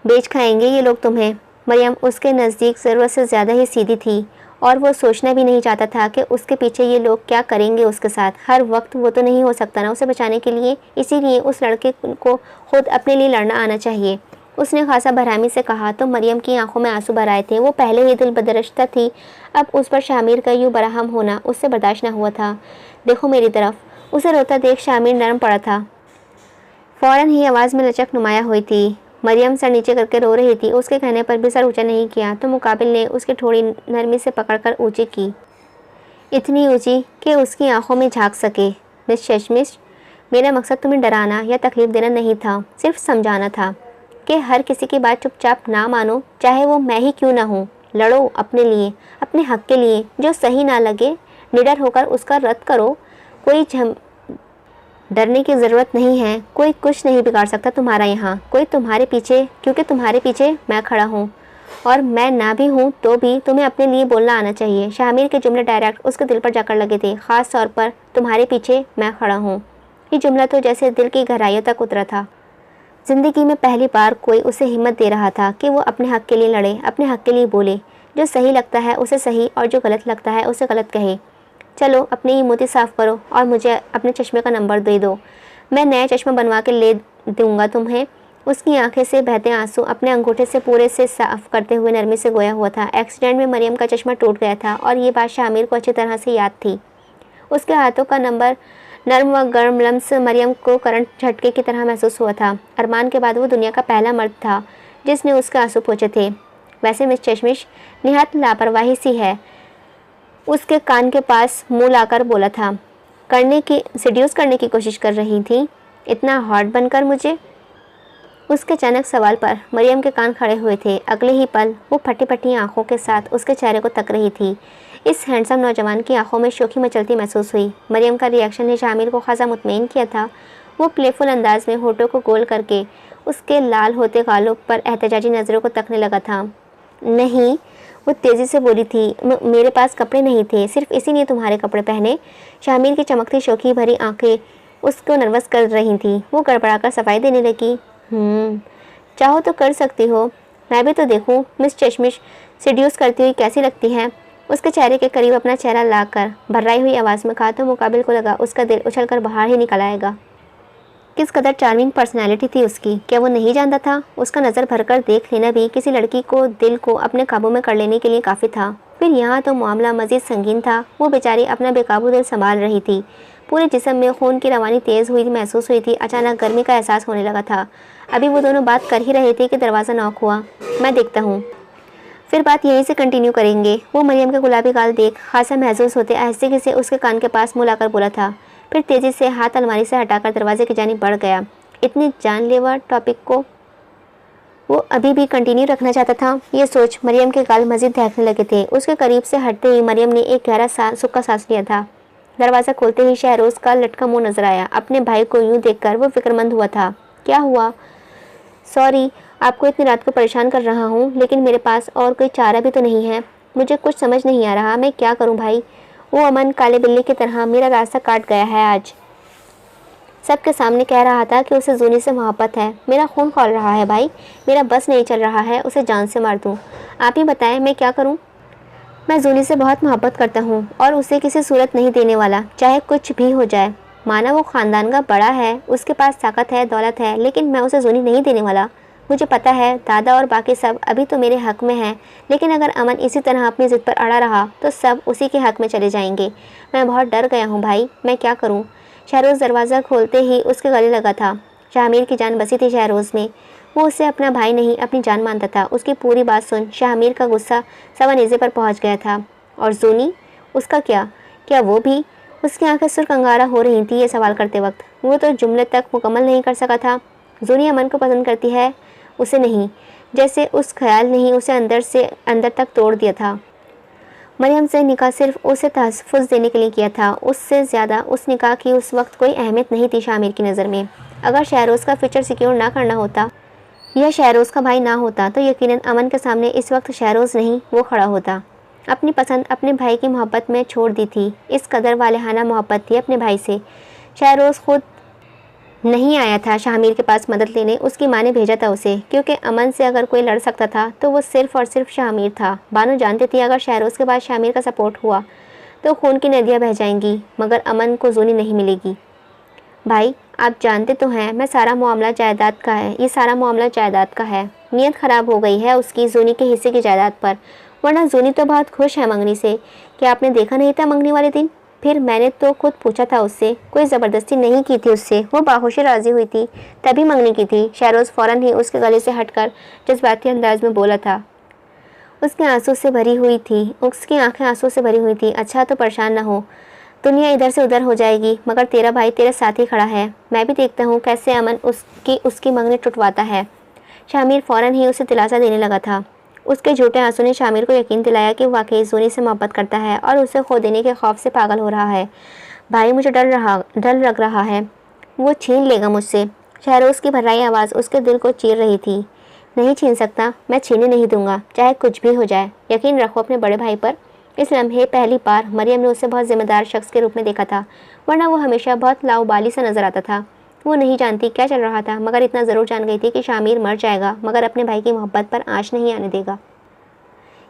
Speaker 1: बेच खाएंगे ये लोग तुम्हें। मरियम उसके नज़दीक ज़रूरत से ज़्यादा ही सीधी थी और वो सोचना भी नहीं चाहता था कि उसके पीछे ये लोग क्या करेंगे उसके साथ। हर वक्त वो तो नहीं हो सकता ना उसे बचाने के लिए, इसीलिए उस लड़के को खुद अपने लिए लड़ना आना चाहिए, उसने खासा भरामी से कहा। तो मरियम की आंखों में आंसू भर आए थे। वो पहले ही दिल बदरश्ता थी, अब उस पर शामिर का यूँ बराहम होना उससे बर्दाश्त न हुआ था। देखो मेरी तरफ। उसे रोता देख शामिर नरम पड़ा था। फ़ौरन ही आवाज़ में लचक नुमाया हुई थी। मरियम सर नीचे करके रो रही थी। उसके कहने पर भी सर ऊंचा नहीं किया तो मुकाबिल ने उसकी थोड़ी नरमी से पकड़कर ऊंची की, इतनी ऊंची कि उसकी आंखों में झांक सके। मिस चश्मिश, मेरा मकसद तुम्हें डराना या तकलीफ देना नहीं था, सिर्फ समझाना था कि हर किसी की बात चुपचाप ना मानो, चाहे वो मैं ही क्यों ना हूँ। लड़ो अपने लिए, अपने हक के लिए। जो सही ना लगे निडर होकर उसका रद्द करो। कोई डरने की ज़रूरत नहीं है, कोई कुछ नहीं बिगाड़ सकता तुम्हारा यहाँ, कोई तुम्हारे पीछे, क्योंकि तुम्हारे पीछे मैं खड़ा हूँ, और मैं ना भी हूँ तो भी तुम्हें अपने लिए बोलना आना चाहिए। शामिर के जुमले डायरेक्ट उसके दिल पर जाकर लगे थे, ख़ास तौर पर तुम्हारे पीछे मैं खड़ा हूँ। ये जुमला तो जैसे दिल की गहराइयों तक उतरा था। ज़िंदगी में पहली बार कोई उसे हिम्मत दे रहा था कि वो अपने हक़ के लिए लड़े, अपने हक़ के लिए बोले। जो सही लगता है उसे सही और जो गलत लगता है उसे गलत कहे। चलो अपनी ये मोती साफ़ करो और मुझे अपने चश्मे का नंबर दे दो, मैं नया चश्मा बनवा के ले दूँगा तुम्हें। उसकी आंखें से बहते आंसू अपने अंगूठे से पूरे से साफ करते हुए नरमी से गोया हुआ था। एक्सीडेंट में मरियम का चश्मा टूट गया था और ये बात शामिर को अच्छी तरह से याद थी। उसके हाथों का नंबर नर्म व गर्म लम्स मरियम को करंट झटके की तरह महसूस हुआ था। अरमान के बाद वो दुनिया का पहला मर्द था जिसने उसके आंसू पोंछे थे। वैसे मिस चश्मिश निहायत लापरवाही सी है, उसके कान के पास मुंह लाकर बोला था। सेड्यूस करने की कोशिश कर रही थी, इतना हॉट बनकर मुझे। उसके अचानक सवाल पर मरियम के कान खड़े हुए थे। अगले ही पल वो फटी फटी आंखों के साथ उसके चेहरे को तक रही थी। इस हैंडसम नौजवान की आंखों में शोखी मचलती महसूस हुई। मरियम का रिएक्शन ने शामिर को खासा मुतमईन किया था। वो प्लेफुल अंदाज में होठों को गोल करके उसके लाल होते गालों पर एहतजाजी नज़रों को तकने लगा था। नहीं, वो तेज़ी से बोली थी, मेरे पास कपड़े नहीं थे, सिर्फ इसीलिए तुम्हारे कपड़े पहने। शामिर की चमकती शोखी भरी आंखें उसको नर्वस कर रही थी। वो गड़बड़ाकर सफाई देने लगी, चाहो तो कर सकती हो, मैं भी तो देखूं मिस चश्मिश सेड्यूस करती हुई कैसी लगती है। उसके चेहरे के करीब अपना चेहरा लाकर भर्राई हुई आवाज़ में कहा तो मुकाबिल को लगा उसका दिल उछलकर बाहर ही निकल आएगा। किस कदर चार्मिंग पर्सनैलिटी थी उसकी, क्या वो नहीं जानता था? उसका नज़र भरकर देख लेना भी किसी लड़की को दिल को अपने काबू में कर लेने के लिए काफ़ी था। फिर यहाँ तो मामला मज़ीद संगीन था। वो बेचारी अपना बेकाबू दिल संभाल रही थी। पूरे जिस्म में खून की रवानी तेज़ हुई महसूस हुई थी। अचानक गर्मी का एहसास होने लगा था। अभी वो दोनों बात कर ही रहे थे कि दरवाज़ा नॉक हुआ। मैं देखता हूँ, फिर बात यहीं से कंटिन्यू करेंगे। वो मरियम के गुलाबी गाल देख खासा महसूस होते आहिस्ते से उसके कान के पास मुँह लाकर बोला था। फिर तेज़ी से हाथ अलमारी से हटाकर दरवाजे की जानिब बढ़ गया। इतनी जानलेवा टॉपिक को वो अभी भी कंटिन्यू रखना चाहता था। ये सोच मरियम के गाल मज़ीद दहकने लगे थे। उसके करीब से हटते ही मरियम ने एक गहरा सूखा सांस लिया था। दरवाज़ा खोलते ही शहरोज़ का लटका मुँह नजर आया। अपने भाई को यूँ देखकर वो फिक्रमंद हुआ था। क्या हुआ? सॉरी, आपको इतनी रात को परेशान कर रहा हूँ, लेकिन मेरे पास और कोई चारा भी तो नहीं है। मुझे कुछ समझ नहीं आ रहा, मैं क्या करूँ भाई। वो अमन काले बिल्ली की तरह मेरा रास्ता काट गया है। आज सबके सामने कह रहा था कि उसे जूनी से मोहब्बत है। मेरा खून खौल रहा है भाई, मेरा बस नहीं चल रहा है उसे जान से मार दूँ। आप ही बताएं मैं क्या करूँ। मैं जूनी से बहुत मोहब्बत करता हूँ और उसे किसी सूरत नहीं देने वाला, चाहे कुछ भी हो जाए। माना वो ख़ानदान का बड़ा है, उसके पास ताकत है, दौलत है, लेकिन मैं उसे जूनी नहीं देने वाला। मुझे पता है दादा और बाकी सब अभी तो मेरे हक़ में हैं, लेकिन अगर अमन इसी तरह अपनी ज़िद पर अड़ा रहा तो सब उसी के हक़ में चले जाएंगे। मैं बहुत डर गया हूँ भाई, मैं क्या करूँ। शहरोज़ दरवाज़ा खोलते ही उसके गले लगा था। शामिर की जान बसी थी शहरोज़ में। वो उसे अपना भाई नहीं अपनी जान मानता था। उसकी पूरी बात सुन शामिर का गुस्सा सवानेज़े पर पहुँच गया था। और जूनी, उसका क्या वो भी? उसकी आंखें सुर्ख अंगारा हो रही थी ये सवाल करते वक्त। वो तो जुमले तक मुकम्मल नहीं कर सका था। जूनी अमन को पसंद करती है, उसे नहीं। जैसे उस ख्याल नहीं उसे अंदर से अंदर तक तोड़ दिया था। मरियम से निकाह सिर्फ उसे तहफ़्फ़ुज़ देने के लिए किया था। उससे ज़्यादा उस निकाह की उस वक्त कोई अहमियत नहीं थी शामिर की नज़र में। अगर शहरोज़ का फ्यूचर सिक्योर ना करना होता या शहरोज़ का भाई ना होता तो यकीनन अमन के सामने इस वक्त शहरोज़ नहीं वो खड़ा होता। अपनी पसंद अपने भाई की मोहब्बत में छोड़ दी थी। इस कदर वालेहाना मोहब्बत थी अपने भाई से। शहरोज़ खुद नहीं आया था शामिर के पास मदद लेने, उसकी माँ ने भेजा था उसे, क्योंकि अमन से अगर कोई लड़ सकता था तो वो सिर्फ़ और सिर्फ शामिर था। बानो जानती थी अगर शहरोज़ के बाद शामिर का सपोर्ट हुआ तो खून की नदियाँ बह जाएंगी, मगर अमन को जूनी नहीं मिलेगी। भाई आप जानते तो हैं मैं सारा मामला जायदाद का है, ये सारा मामला जायदाद का है। नीयत ख़राब हो गई है उसकी जूनी के हिस्से की जायदाद पर, वरना जूनी तो बहुत खुश है मंगनी से। क्या आपने देखा नहीं था मंगनी वाले दिन? फिर मैंने तो खुद पूछा था उससे, कोई ज़बरदस्ती नहीं की थी उससे, वो बाखुशी राज़ी हुई थी तभी मंगनी की थी। शहरोज़ फ़ौरन ही उसके गले से हटकर जज्बाती अंदाज में बोला था। उसकी आंसू से भरी हुई थी, उसकी आंखें आंसू से भरी हुई थी। अच्छा तो परेशान ना हो, दुनिया इधर से उधर हो जाएगी, मगर तेरा भाई तेरे साथ ही खड़ा है। मैं भी देखता हूँ कैसे अमन उसकी मंगनी टुटवाता है। शामिर फ़ौरन ही उसे दिलासा देने लगा था। उसके झूठे आंसू ने शामिर को यकीन दिलाया कि वाकई जूनी से मोहब्बत करता है और उसे खो देने के खौफ से पागल हो रहा है। भाई मुझे डर लग रहा है। वो छीन लेगा मुझसे। शहरोज़ की भर्राई आवाज़ उसके दिल को चीर रही थी। नहीं छीन सकता, मैं छीने नहीं दूंगा, चाहे कुछ भी हो जाए। यकीन रखो अपने बड़े भाई पर। इस लम्हे पहली बार मरियम ने उसे बहुत जिम्मेदार शख्स के रूप में देखा था, वरना वो हमेशा बहुत लाउबाली सा नजर आता था। वो नहीं जानती क्या चल रहा था, मगर इतना ज़रूर जान गई थी कि शामिर मर जाएगा मगर अपने भाई की मोहब्बत पर आँच नहीं आने देगा।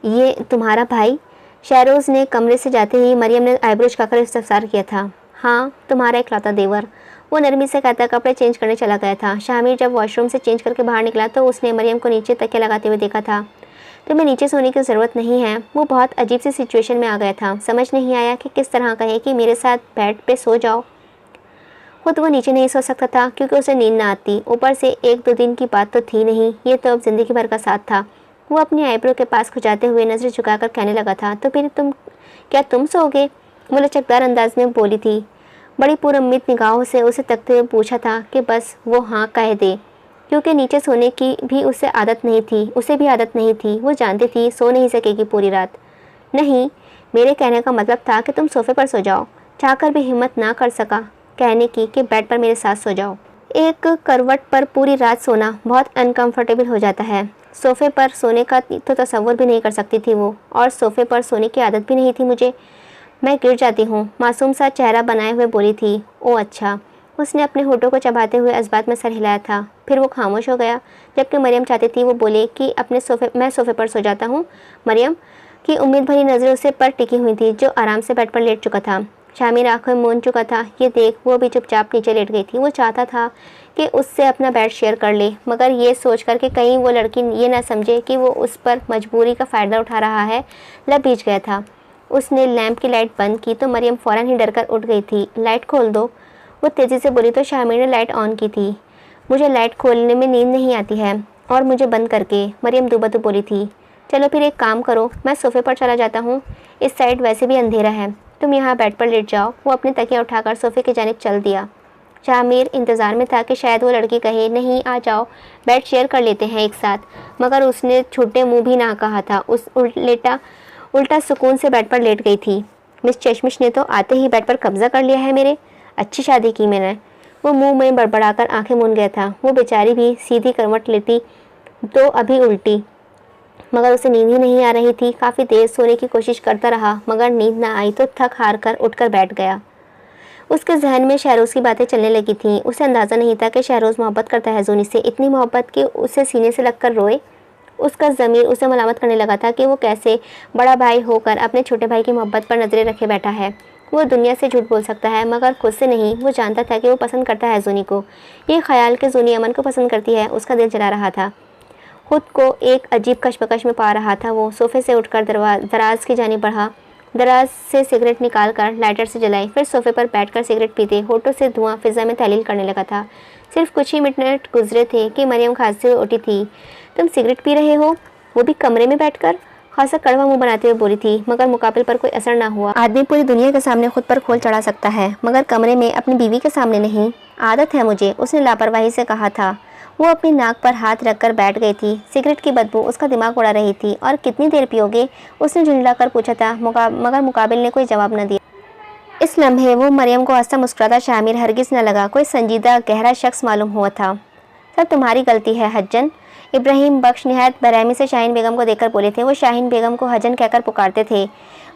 Speaker 1: ये तुम्हारा भाई? शहरोज़ ने कमरे से जाते ही मरियम ने आईब्रो झुकाकर इस्तफसार किया था। हाँ, तुम्हारा इकलौता देवर, वो नरमी से कहता कपड़े चेंज करने चला गया था। शामिर जब वॉशरूम से चेंज करके बाहर निकला तो उसने मरियम को नीचे तकिया लगाते हुए देखा था। तुम्हें नीचे सोने की ज़रूरत नहीं है। वो बहुत अजीब सी सिचुएशन में आ गया था, समझ नहीं आया कि किस तरह कहे कि मेरे साथ बेड पे सो जाओ। खुद वो नीचे नहीं सो सकता था क्योंकि उसे नींद ना आती, ऊपर से 1-2 दिन की बात तो थी नहीं, ये तो अब ज़िंदगी भर का साथ था। वो अपनी आईब्रो के पास खुजाते हुए नज़र झुकाकर कहने लगा था, तो फिर तुम सोओगे? वो लचकदार अंदाज में बोली थी। बड़ी पुरउम्मीद निगाहों से उसे तकते हुए पूछा था कि बस वो हाँ कह दे, क्योंकि नीचे सोने की भी उसे भी आदत नहीं थी। वो जानती थी सो नहीं सकेगी पूरी रात। नहीं, मेरे कहने का मतलब था कि तुम सोफे पर सो जाओ। चाहकर भी हिम्मत ना कर सका कहने की कि बेड पर मेरे साथ सो जाओ। एक करवट पर पूरी रात सोना बहुत अनकंफर्टेबल हो जाता है। सोफ़े पर सोने का तो तसव्वुर भी नहीं कर सकती थी वो, और सोफ़े पर सोने की आदत भी नहीं थी मुझे। मैं गिर जाती हूँ, मासूम सा चेहरा बनाए हुए बोली थी। ओ अच्छा। उसने अपने होठों को चबाते हुए इस्बात में सर हिलाया था, फिर वो खामोश हो गया। जबकि मरियम चाहती थी वो बोले कि मैं सोफ़े पर सो जाता हूँ। मरियम की उम्मीद भरी नज़रें उसे पर टिकी हुई थी, जो आराम से बेड पर लेट चुका था। शामिर आंखें मूंद चुका था। ये देख वो भी चुपचाप नीचे लेट गई थी। वो चाहता था कि उससे अपना बेड शेयर कर ले, मगर ये सोच कर कि कहीं वो लड़की ये ना समझे कि वो उस पर मजबूरी का फ़ायदा उठा रहा है, लब भीज गया था। उसने लैंप की लाइट बंद की तो मरियम फ़ौरन ही डरकर उठ गई थी। लाइट खोल दो, वो तेज़ी से बोली तो शामिर ने लाइट ऑन की थी। मुझे लाइट खोलने में नींद नहीं आती है, और मुझे बंद करके, मरियम दुबदुब बोली थी। चलो फिर एक काम करो, मैं सोफ़े पर चला जाता हूँ, इस साइड वैसे भी अंधेरा है, तुम यहाँ बेड पर लेट जाओ। वो अपने तकिया उठाकर सोफ़े की जानिब चल दिया। शामिर इंतज़ार में था कि शायद वो लड़की कहे, नहीं आ जाओ, बेड शेयर कर लेते हैं एक साथ, मगर उसने छोटे मुँह भी ना कहा था। उल्टा सुकून से बेड पर लेट गई थी। मिस चश्मिश ने तो आते ही बेड पर कब्जा कर लिया है मेरे, अच्छी शादी की मैंने। वो मुंह में बड़बड़ाकर आंखें मूंद गया था। वो बेचारी भी सीधी करवट लेती तो अभी उल्टी, मगर उसे नींद ही नहीं आ रही थी। काफ़ी देर सोने की कोशिश करता रहा, मगर नींद ना आई तो थक हार कर उठकर बैठ गया। उसके जहन में शहरोज़ की बातें चलने लगी थीं। उसे अंदाज़ा नहीं था कि शहरोज़ मोहब्बत करता है जूनी से, इतनी मोहब्बत कि उसे सीने से लगकर रोए। उसका ज़मीर उसे मलामत करने लगा था कि वो कैसे बड़ा भाई होकर अपने छोटे भाई की मोहब्बत पर नज़रें रखे बैठा है। वो दुनिया से झूठ बोल सकता है, मगर खुद से नहीं। वो जानता था कि वो पसंद करता है जूनी को। ये ख्याल कि जूनी अमन को पसंद करती है उसका दिल जला रहा था। खुद को एक अजीब कशमकश में पा रहा था। वो सोफ़े से उठकर दराज की जानिब बढ़ा, दराज से सिगरेट निकालकर लाइटर से जलाई, फिर सोफ़े पर बैठकर सिगरेट पीते होठों से धुआं फिज़ा में तहलील करने लगा था। सिर्फ कुछ ही मिनट गुजरे थे कि मरियम खांसते हुए उठी थी। तुम सिगरेट पी रहे हो, वो भी कमरे में बैठकर? खासा कड़वा मुंह बनाते हुए बोली थी, मगर मुकाबिल पर कोई असर ना हुआ। आदमी पूरी दुनिया के सामने खुद पर खोल चढ़ा सकता है, मगर कमरे में अपनी बीवी के सामने नहीं। आदत है मुझे, उसने लापरवाही से कहा था। वो अपनी नाक पर हाथ रखकर बैठ गई थी। सिगरेट की बदबू उसका दिमाग उड़ा रही थी। और कितनी देर पियोगे, उसने झुंझलाकर पूछा था, मगर मुकाबिल ने कोई जवाब न दिया। इस लम्हे वो मरियम को हंसता मुस्कुराता शामिर हरगिज़ न लगा। कोई संजीदा गहरा शख्स मालूम हुआ था। सब तुम्हारी गलती है हज्जन, इब्राहिम बख्श निहायत बेरहमी से शाहीन बेगम को देखकर बोले थे। वो शाहीन बेगम को हजन कहकर पुकारते थे।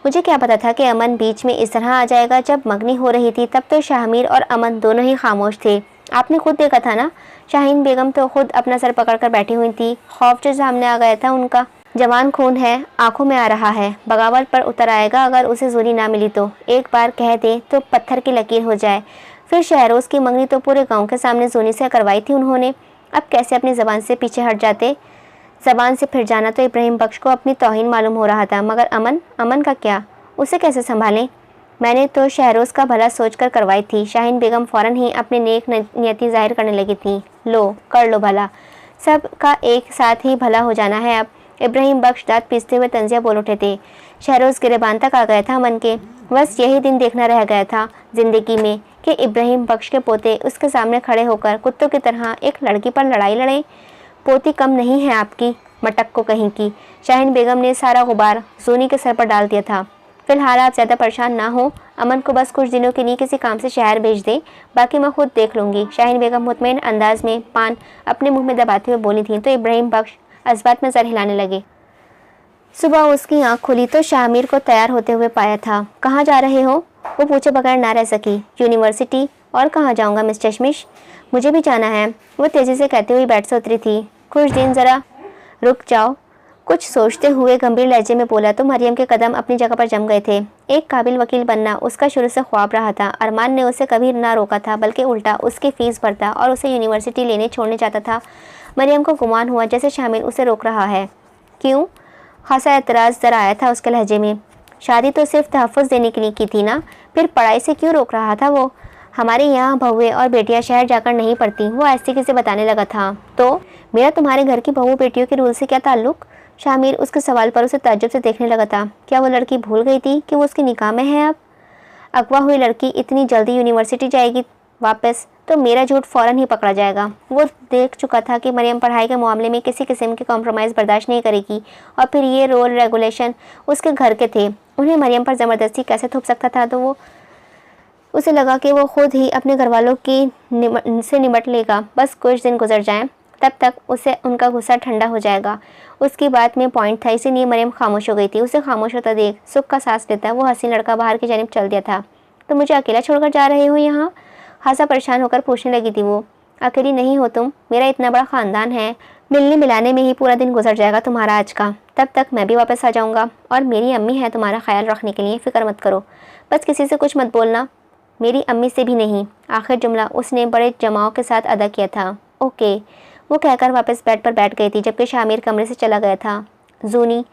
Speaker 1: मुझे क्या पता था कि अमन बीच में इस तरह आ जाएगा। जब मंगनी हो रही थी तब तो शामिर और अमन दोनों ही खामोश थे। आपने खुद देखा था ना, शाहीन बेगम तो खुद अपना सर पकड़कर बैठी हुई थी। खौफ जो सामने आ गया था उनका। जवान खून है, आंखों में आ रहा है, बगावत पर उतर आएगा अगर उसे जूनी ना मिली तो। एक बार कह दे तो पत्थर की लकीर हो जाए। फिर शहरोज़ की मंगनी तो पूरे गांव के सामने जूनी से करवाई थी उन्होंने। अब कैसे अपनी ज़बान से पीछे हट जाते। ज़बान से फिर जाना तो इब्राहिम बख्श को अपनी तौहीन मालूम हो रहा था, मगर अमन का क्या, उसे कैसे संभालें। मैंने तो शहरोज़ का भला सोचकर करवाई थी। शाहीन बेगम फ़ौरन ही अपने नेक नियति जाहिर करने लगी थी। लो कर लो भला, सब का एक साथ ही भला हो जाना है अब। इब्राहिम बख्श दांत पीसते हुए तंजिया बोल उठे थे। शहरोज़ गिरेबान तक आ गया था अमन के। बस यही दिन देखना रह गया था ज़िंदगी में कि इब्राहिम बख्श के पोते उसके सामने खड़े होकर कुत्तों की तरह एक लड़की पर लड़ाई लड़ें। पोती कम नहीं है आपकी, मटक को कहीं की। शाहीन बेगम ने सारा गुबार जूनी के सर पर डाल दिया था। फिलहाल आप ज़्यादा परेशान ना हो, अमन को बस कुछ दिनों के लिए किसी काम से शहर भेज दे, बाकी मैं खुद देख लूँगी। शाहीन बेगम मुतमईन अंदाज में पान अपने मुंह में दबाते हुए बोली थी तो इब्राहिम बख्श असबात में सर हिलाने लगे। सुबह उसकी आंख खुली तो शामिर को तैयार होते हुए पाया था। कहाँ जा रहे हो? वो पूछे बगैर ना रह सकी। यूनिवर्सिटी। और कहाँ जाऊँगा मिस चश्मिश, मुझे भी जाना है, वो तेज़ी से कहते हुए बेड से उतरी थी। कुछ दिन ज़रा रुक जाओ, कुछ सोचते हुए गंभीर लहजे में बोला तो मरियम के कदम अपनी जगह पर जम गए थे। एक काबिल वकील बनना उसका शुरू से ख्वाब रहा था। अरमान ने उसे कभी ना रोका था, बल्कि उल्टा उसकी फ़ीस भरता और उसे यूनिवर्सिटी लेने छोड़ने जाता था। मरियम को गुमान हुआ जैसे शामिर उसे रोक रहा है। क्यों? खासा एतराज़ ज़रा आया था उसके लहजे में। शादी तो सिर्फ तहफ़्फ़ुज़ देने के लिए की थी ना, फिर पढ़ाई से क्यों रोक रहा था वो? हमारे यहाँ बहुएं और बेटियाँ शहर जाकर नहीं पढ़ती, वो ऐसे किसे बताने लगा था। तो मेरा तुम्हारे घर की बहू बेटियों के रूल से क्या ताल्लुक़? शामिर उसके सवाल पर उसे ताज्जुब से देखने लगा था। क्या वो लड़की भूल गई थी कि वो उसकी निकाह में है अब? अगवा हुई लड़की इतनी जल्दी यूनिवर्सिटी जाएगी वापस तो मेरा झूठ फ़ौरन ही पकड़ा जाएगा। वो देख चुका था कि मरियम पढ़ाई के मामले में किसी किस्म के कॉम्प्रोमाइज़ बर्दाश्त नहीं करेगी, और फिर ये रूल रेगुलेशन उसके घर के थे, उन्हें मरियम पर ज़बरदस्ती कैसे थोप सकता था। तो वो उसे लगा कि वो खुद ही अपने घर वालों से निपट लेगा। बस कुछ दिन गुजर जाएं, तब तक उसे उनका गुस्सा ठंडा हो जाएगा। उसकी बात में पॉइंट था, इसीलिए मरियम खामोश हो गई थी। उसे खामोश होता देख सुख का सांस लेता वो हसीन लड़का बाहर की जानिब चल दिया था। तो मुझे अकेला छोड़कर जा रहे हो यहाँ? खासा परेशान होकर पूछने लगी थी वो। अकेली नहीं हो तुम, मेरा इतना बड़ा ख़ानदान है, मिलने मिलाने में ही पूरा दिन गुजर जाएगा तुम्हारा आज का। तब तक मैं भी वापस आ जाऊँगा, और मेरी अम्मी है तुम्हारा ख्याल रखने के लिए, फ़िक्र मत करो। बस किसी से कुछ मत बोलना, मेरी अम्मी से भी नहीं। आखिर जुमला उसने बड़े जमाव के साथ अदा किया था। ओके, वो कहकर वापस बेड पर बैठ गई थी, जबकि शामिर कमरे से चला गया था। जूनी।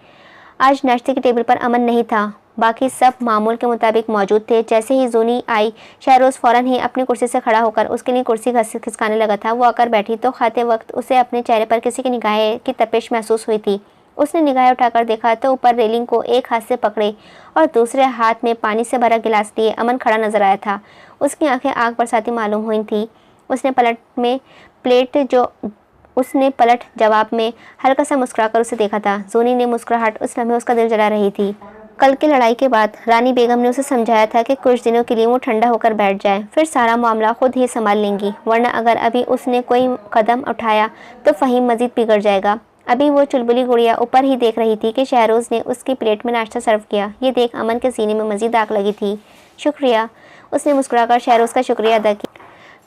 Speaker 1: आज नाश्ते की टेबल पर अमन नहीं था, बाकी सब मामूल के मुताबिक मौजूद थे। जैसे ही जूनी आई, शहरोज़ फ़ौरन ही अपनी कुर्सी से खड़ा होकर उसके लिए कुर्सी खिसकाने लगा था। वो आकर बैठी तो खाते वक्त उसे अपने चेहरे पर किसी की निगाहें की तपिश महसूस हुई थी। उसने निगाहें उठाकर देखा तो ऊपर रेलिंग को एक हाथ से पकड़े और दूसरे हाथ में पानी से भरा गिलास लिए अमन खड़ा नजर आया था। उसकी आंखें आग बरसाती मालूम हुई थी। उसने पलट जवाब में हल्का सा मुस्कुराकर उसे देखा था। जोनी ने मुस्कुराहट उस लम्हे उसका दिल जला रही थी। कल की लड़ाई के बाद रानी बेगम ने उसे समझाया था कि कुछ दिनों के लिए वो ठंडा होकर बैठ जाए, फिर सारा मामला खुद ही संभाल लेंगी, वरना अगर अभी उसने कोई कदम उठाया तो फ़हीम मज़ीद बिगड़ जाएगा। अभी वो चुलबुली गुड़िया ऊपर ही देख रही थी कि शहरोज़ ने उसकी प्लेट में नाश्ता सर्व किया। ये देख अमन के सीने में मज़ीद आग लगी थी। शुक्रिया, उसने मुस्कुराकर शहरोज़ का शुक्रिया अदा किया।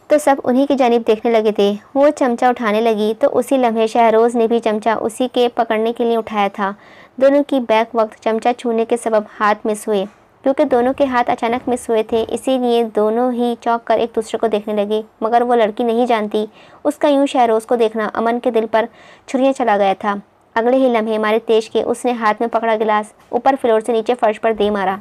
Speaker 1: तो सब उन्हीं की जानिब देखने लगे थे। वो चमचा उठाने लगी तो उसी लम्हे शहरोज़ ने भी चमचा उसी के पकड़ने के लिए उठाया था। दोनों की बैक वक्त चमचा छूने के सबब हाथ मिस हुए। क्योंकि दोनों के हाथ अचानक मिस हुए थे, इसीलिए दोनों ही चौंक कर एक दूसरे को देखने लगे। मगर वो लड़की नहीं जानती, उसका यूं शहरोज़ को देखना अमन के दिल पर छुरियां चला गया था। अगले ही लम्हे मारे तेज के उसने हाथ में पकड़ा गिलास ऊपर फ्लोर से नीचे फर्श पर दे मारा।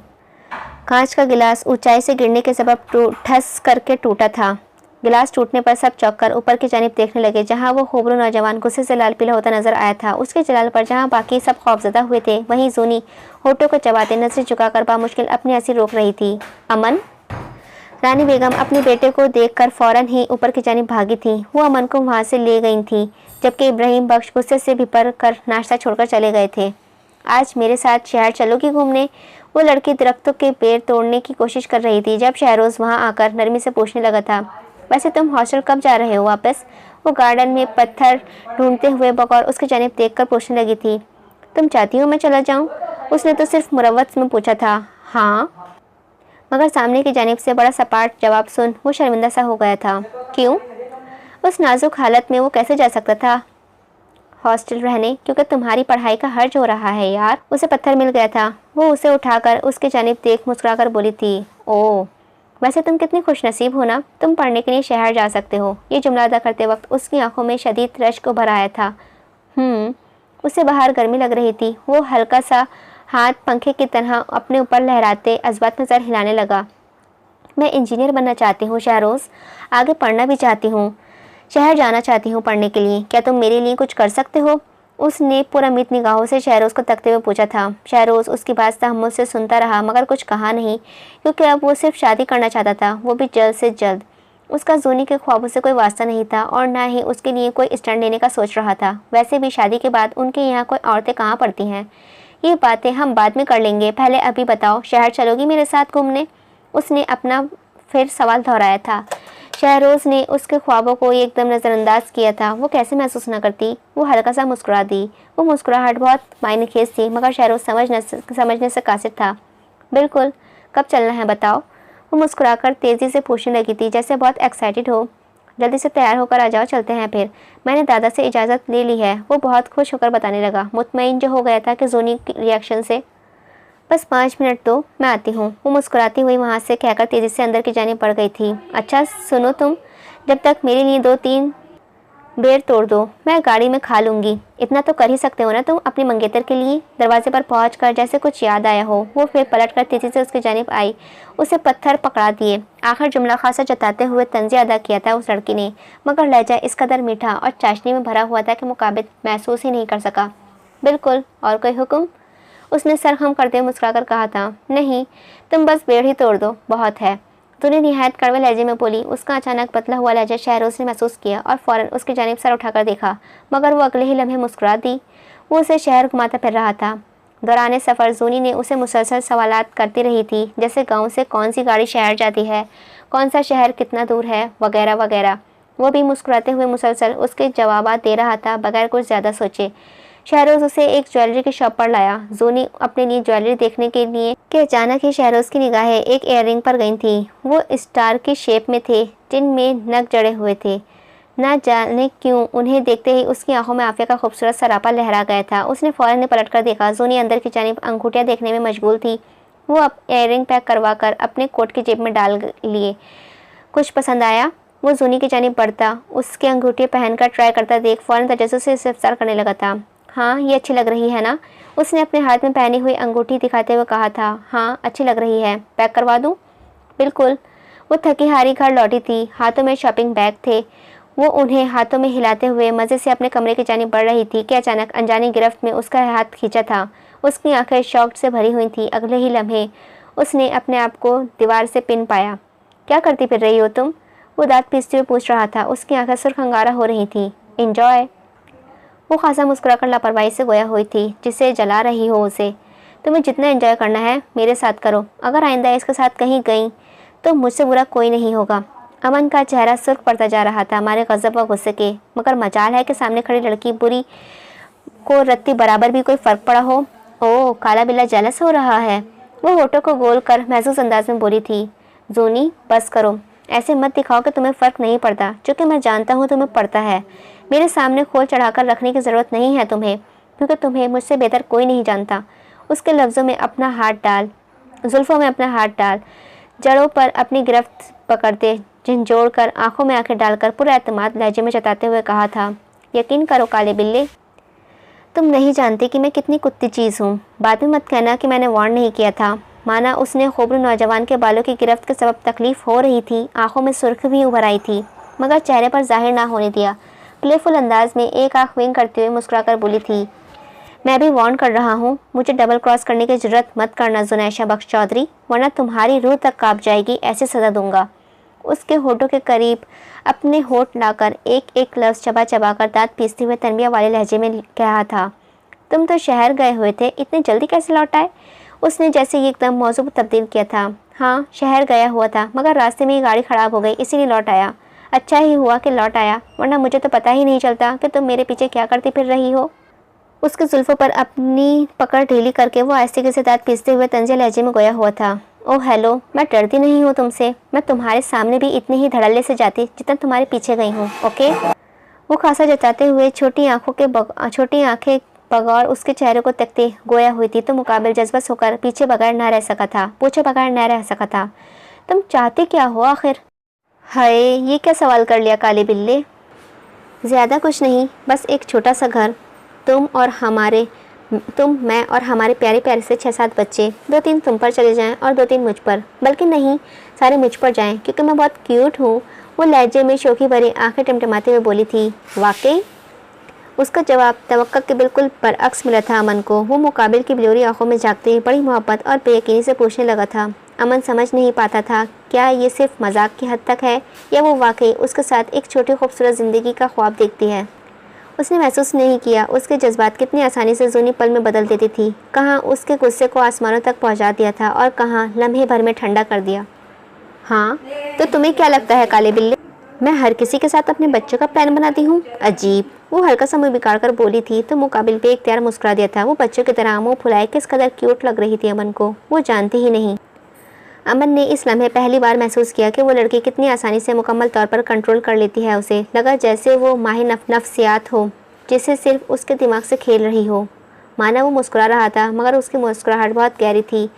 Speaker 1: कांच का गिलास ऊंचाई से गिरने के सबब ठस करके टूटा था। गिलास टूटने पर सब चौंककर ऊपर की जानिब देखने लगे, जहां वो खूबरू नौजवान गुस्से से लाल पीला होता नजर आया था। उसके जलाल पर जहां बाकी सब खौफजदा हुए थे, वहीं जूनी होठों को चबाते नजरें झुकाकर बामुश्किल अपनी हंसी रोक रही थी। अमन। रानी बेगम अपने बेटे को देखकर फौरन ही ऊपर की जानिब भागी थी। वो अमन को वहां से ले गई थी, जबकि इब्राहिम बख्श गुस्से से भिपर कर नाश्ता छोड़कर चले गए थे। आज मेरे साथ शहर चलोगी घूमने? वो लड़की दरख्तों के पेड़ तोड़ने की कोशिश कर रही थी जब शहरोज़ वहां आकर नरमी से पूछने लगा था। वैसे तुम हॉस्टल कब जा रहे हो वापस? वो गार्डन में पत्थर ढूंढते हुए बगौर उसकी जानिब देखकर पूछने लगी थी। तुम चाहती हो मैं चला जाऊं? उसने तो सिर्फ मुरव्वत में पूछा था। हाँ, मगर सामने की जानिब से बड़ा सपाट जवाब सुन वो शर्मिंदा सा हो गया था। क्यों? उस नाजुक हालत में वो कैसे जा सकता था हॉस्टल रहने? क्योंकि तुम्हारी पढ़ाई का हर्ज हो रहा है यार। उसे पत्थर मिल गया था। वो उसे उठाकर उसकी जानिब देख मुस्कुराकर बोली थी। ओह, वैसे तुम कितनी खुशनसीब हो ना, तुम पढ़ने के लिए शहर जा सकते हो। ये जुमला अदा करते वक्त उसकी आंखों में शदीद रश्क उभर आया था। उसे बाहर गर्मी लग रही थी। वो हल्का सा हाथ पंखे की तरह अपने ऊपर लहराते अज़बात में सर हिलाने लगा। मैं इंजीनियर बनना चाहती हूँ शहरोज़, आगे पढ़ना भी चाहती हूँ, शहर जाना चाहती हूँ पढ़ने के लिए। क्या तुम मेरे लिए कुछ कर सकते हो? उसने पुरउम्मीद निगाहों से शहरोज़ को तकते हुए पूछा था। शहरोज़ उसकी बात तहम्मुल से सुनता रहा, मगर कुछ कहा नहीं, क्योंकि अब वो सिर्फ शादी करना चाहता था, वो भी जल्द से जल्द। उसका जूनी के ख्वाबों से कोई वास्ता नहीं था और ना ही उसके लिए कोई स्टैंड लेने का सोच रहा था। वैसे भी शादी के बाद उनके यहाँ कोई औरतें कहाँ पड़ती हैं। ये बातें हम बाद में कर लेंगे, पहले अभी बताओ, शहर चलोगी मेरे साथ घूमने? उसने अपना फिर सवाल दोहराया था। शहरोज़ ने उसके ख्वाबों को एकदम नज़रअंदाज किया था। वो कैसे महसूस न करती? वो हल्का सा मुस्कुरा दी। वो मुस्कुराहट बहुत मायनेखेज थी, मगर शहरोज़ समझने से कासिर था। बिल्कुल, कब चलना है बताओ? वो मुस्कुराकर तेज़ी से पूछने लगी थी, जैसे बहुत एक्साइटेड हो। जल्दी से तैयार होकर आ जाओ, चलते हैं फिर। मैंने दादा से इजाज़त ले ली है। वो बहुत खुश होकर बताने लगा, मुतमईन जो हो गया था कि जोनी की रिएक्शन से। बस 5 मिनट दो, मैं आती हूँ। वो मुस्कुराती हुई वहाँ से कहकर तेज़ी से अंदर की जानिब बढ़ गई थी। अच्छा सुनो तुम, जब तक मेरे लिए 2-3 बेर तोड़ दो, मैं गाड़ी में खा लूँगी। इतना तो कर ही सकते हो ना तुम अपनी मंगेतर के लिए। दरवाजे पर पहुँचकर जैसे कुछ याद आया हो, वो फिर पलटकर तेज़ी से उसकी जानिब आई। उसे पत्थर पकड़ा दिए। आखिर जुमला खासा जताते हुए तंज़े अदा किया था उस लड़की ने, मगर लहजा इस कदर मीठा और चाशनी में भरा हुआ था कि मुकाबिल महसूस ही नहीं कर सका। बिल्कुल, और कोई हुक्म? उसने सर खम करते हुए मुस्कुराकर कहा था। नहीं, तुम बस बेड़ ही तोड़ दो, बहुत है। तूने निहायत कड़वे लहजे में बोली। उसका अचानक बदला हुआ लहजा शहरोज़ ने महसूस किया और फ़ौरन उसकी जानिब सर उठाकर देखा, मगर वो अगले ही लम्हे मुस्कुरा दी। वो उसे शहर घुमाता फिर रहा था। दौरान सफ़र जोनी ने उसे मुसलसल सवालात करती रही थी, जैसे गाँव से कौन सी गाड़ी शहर जाती है, कौन सा शहर कितना दूर है, वगैरह वगैरह। वो भी मुस्कुराते हुए मुसलसल उसके जवाबात दे रहा था, बगैर कुछ ज़्यादा सोचे। शहरोज़ उसे एक ज्वेलरी की शॉप पर लाया। जोनी अपने लिए ज्वेलरी देखने के लिए कि अचानक ही शहरोज़ की निगाहें एक इयररिंग पर गई थी। वो स्टार की शेप में थे, जिनमें नग जड़े हुए थे। ना जाने क्यों उन्हें देखते ही उसकी आंखों में आफिया का खूबसूरत सरापा लहरा गया था। उसने फ़ौरन पलटकर देखा। जोनी अंदर की जानिब अंगूठियाँ देखने में मशगूल थी। वो अब इयररिंग पैक करवा कर अपने कोट की जेब में डाल लिए। कुछ पसंद आया? वो जोनी की जानिब बढ़ता, उसके अंगूठियाँ पहनकर ट्राई करता देख फ़ौरन तजस्सुस से इस्तफसार करने लगा था। हाँ, ये अच्छी लग रही है ना? उसने अपने हाथ में पहनी हुई अंगूठी दिखाते हुए कहा था। हाँ, अच्छी लग रही है, पैक करवा दूँ? बिल्कुल। वो थकी हारी घर लौटी थी, हाथों में शॉपिंग बैग थे। वो उन्हें हाथों में हिलाते हुए मज़े से अपने कमरे की जानिब बढ़ रही थी कि अचानक अनजानी गिरफ्त में उसका हाथ खींचा था। उसकी आंखें शौक से भरी हुई थी। अगले ही लम्हे उसने अपने आप को दीवार से पिन पाया। क्या करती फिर रही हो तुम? वो दांत पीसते हुए पूछ रहा था। उसकी आंखें सुर्ख अंगारा हो रही थी। एंजॉय। वो खासा मुस्कुराकर लापरवाही से गोया हुई थी, जिसे जला रही हो उसे। तुम्हें जितना एंजॉय करना है मेरे साथ करो। अगर आइंदा इसके साथ कहीं गई तो मुझसे बुरा कोई नहीं होगा। अमन का चेहरा सुर्ख पड़ता जा रहा था हमारे गज़ब व गुस्से के, मगर मजाल है कि सामने खड़ी लड़की बुरी को रत्ती बराबर भी कोई फ़र्क पड़ा हो। ओह, काला बिल्ला जेलस हो रहा है। वो होठों को गोल कर महसूस अंदाज में बोली थी। जोनी, बस करो, ऐसे मत दिखाओ कि तुम्हें फ़र्क नहीं पड़ता, क्योंकि मैं जानता हूँ तुम्हें पड़ता है। मेरे सामने खोल चढ़ाकर रखने की ज़रूरत नहीं है तुम्हें, क्योंकि तुम्हें मुझसे बेहतर कोई नहीं जानता। उसके लफ्ज़ों में अपना हाथ डाल, जुल्फ़ों में अपना हाथ डाल, जड़ों पर अपनी गिरफ्त पकड़ते झंझोड़ कर आंखों में आंखें डालकर पूरा एतमाद लहजे में जताते हुए कहा था। यकीन करो काले बिल्ले, तुम नहीं जानते कि मैं कितनी कुत्ती चीज़ हूँ। बाद में मत कहना कि मैंने वार्न नहीं किया था। माना उसने खोबरू नौजवान के बालों की गिरफ्त के सबब तकलीफ़ हो रही थी। आंखों में सुर्ख भी उभर आई थी, मगर चेहरे पर जाहिर ना होने दिया। प्लेफुल अंदाज में एक आंख विंग करते हुए मुस्कुराकर बोली थी। मैं भी वार्न कर रहा हूँ, मुझे डबल क्रॉस करने की जरूरत मत करना जुनैशा बख्श चौधरी, वरना तुम्हारी रूह तक काँप जाएगी, ऐसे सज़ा दूंगा। उसके होठों के करीब अपने होठ लाकर एक एक लफ्ज़ चबा चबा कर दांत पीसते हुए तनबिया वाले लहजे में कहा था। तुम तो शहर गए हुए थे, इतनी जल्दी कैसे लौट आए? उसने जैसे ही एकदम मौजू तब्दील किया था। हाँ, शहर गया हुआ था, मगर रास्ते में ही गाड़ी ख़राब हो गई, इसीलिए लौट आया। अच्छा ही हुआ कि लौट आया, वरना मुझे तो पता ही नहीं चलता कि तुम मेरे पीछे क्या करती फिर रही हो। उसके जुल्फ़ों पर अपनी पकड़ ढीली करके वो आहिस्ते से दांत पीसते हुए तंजे लहजे में गोया हुआ था। ओह हेलो, मैं डरती नहीं हूँ तुमसे। मैं तुम्हारे सामने भी इतने ही धड़ल्ले से जाती जितना तुम्हारे पीछे गई हूँ, ओके? वो खासा जताते हुए छोटी आंखें बगौर उसके चेहरे को तकते गोया हुई थी, तो मुकाबिल जज्बस होकर पूछे बगैर न रह सका था। तुम चाहते क्या हो आखिर? हाय, ये क्या सवाल कर लिया काले बिल्ले? ज़्यादा कुछ नहीं, बस एक छोटा सा घर, तुम मैं और हमारे प्यारे प्यारे से 6-7 बच्चे। 2-3 तुम पर चले जाएं और 2-3 मुझ पर, बल्कि नहीं, सारे मुझ पर जाएं, क्योंकि मैं बहुत क्यूट हूँ। वो लहजे में शोखी भरी आंखें टिमटिमाते हुए बोली थी। वाकई? उसका जवाब तवक्का के बिल्कुल बरअक्स मिला था अमन को। वो मुकाबिल की बिलोरी आंखों में झांकते ही बड़ी मोहब्बत और बेयकीनी से पूछने लगा था। अमन समझ नहीं पाता था क्या ये सिर्फ मजाक की हद तक है या वो वाकई उसके साथ एक छोटी खूबसूरत ज़िंदगी का ख्वाब देखती है। उसने महसूस नहीं किया उसके जज्बात कितनी आसानी से जूनी पल में बदल देती थी। कहाँ उसके गुस्से को आसमानों तक पहुंचा दिया था और कहाँ लम्हे भर में ठंडा कर दिया। हाँ, तो तुम्हें क्या लगता है काले बिल्ले, मैं हर किसी के साथ अपने बच्चों का प्लान बनाती हूँ? अजीब, वो हल्का सा मुंह बिगाड़ कर बोली थी तो मुकाबिल पे इख्तियार मुस्कुरा दिया था। वो बच्चों की तरह मुंह फुलाए किस कदर क्यूट लग रही थी अमन को, वो जानती ही नहीं। अमन ने इस लम्हे पहली बार महसूस किया कि वो लड़की कितनी आसानी से मुकम्मल तौर पर कंट्रोल कर लेती है। उसे लगा जैसे वो माहिर नफ्सियात हो जिसे सिर्फ उसके दिमाग से खेल रही हो। माना वो मुस्कुरा रहा था मगर उसकी मुस्कुराहट बहुत गहरी थी।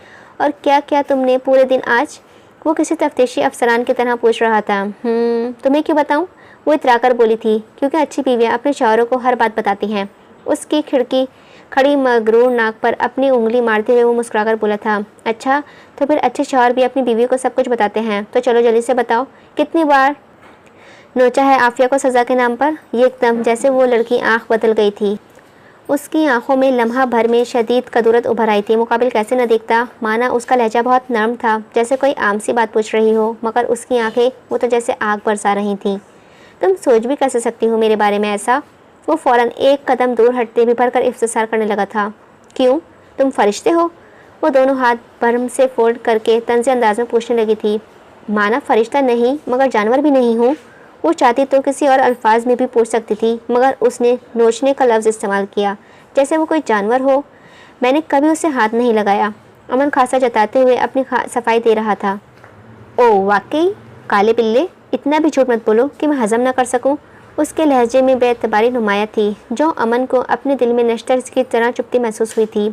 Speaker 1: और क्या क्या तुमने पूरे दिन आज, वो किसी तफ्तीशी अफसरान की तरह पूछ रहा था। तुम्हें क्यों बताऊं, वो इतराकर बोली थी, क्योंकि अच्छी बीवियां अपने शौहरों को हर बात बताती हैं। उसकी खिड़की खड़ी मगरूर नाक पर अपनी उंगली मारते हुए वो मुस्कुराकर बोला था, अच्छा तो फिर अच्छे शौहर भी अपनी बीवी को सब कुछ बताते हैं, तो चलो जल्दी से बताओ कितनी बार नोचा है आफिया को सज़ा के नाम पर। ये एकदम जैसे वो लड़की आंख बदल गई थी। उसकी आंखों में लम्हा भर में शदीद कदूरत उभर आई थी। मुकाबिल कैसे न देखता, माना उसका लहजा बहुत नरम था, जैसे कोई आम सी बात पूछ रही हो, मगर उसकी आंखें वो तो जैसे आग बरसा रही थीं। तुम सोच भी कैसे सकती हो मेरे बारे में ऐसा? वो फ़ौरन एक कदम दूर हटते भी भरकर इफ्तिसार करने लगा था। क्यों, तुम फरिश्ते हो? वो दोनों हाथ भरम से फोल्ड करके तंज़े अंदाज में पूछने लगी थी। माना फरिश्ता नहीं मगर जानवर भी नहीं हूँ। वो चाहती तो किसी और अल्फाज में भी पूछ सकती थी, मगर उसने नोचने का लफ्ज़ इस्तेमाल किया जैसे वो कोई जानवर हो। मैंने कभी उसे हाथ नहीं लगाया, अमन खासा जताते हुए अपनी सफाई दे रहा था। ओह वाकई काले बिल्ले, इतना भी झूठ मत बोलो कि मैं हजम न कर सकूं। उसके लहजे में बेएतबारी नुमाया थी जो अमन को अपने दिल में नश्तर की तरह चुप्ती महसूस हुई थी।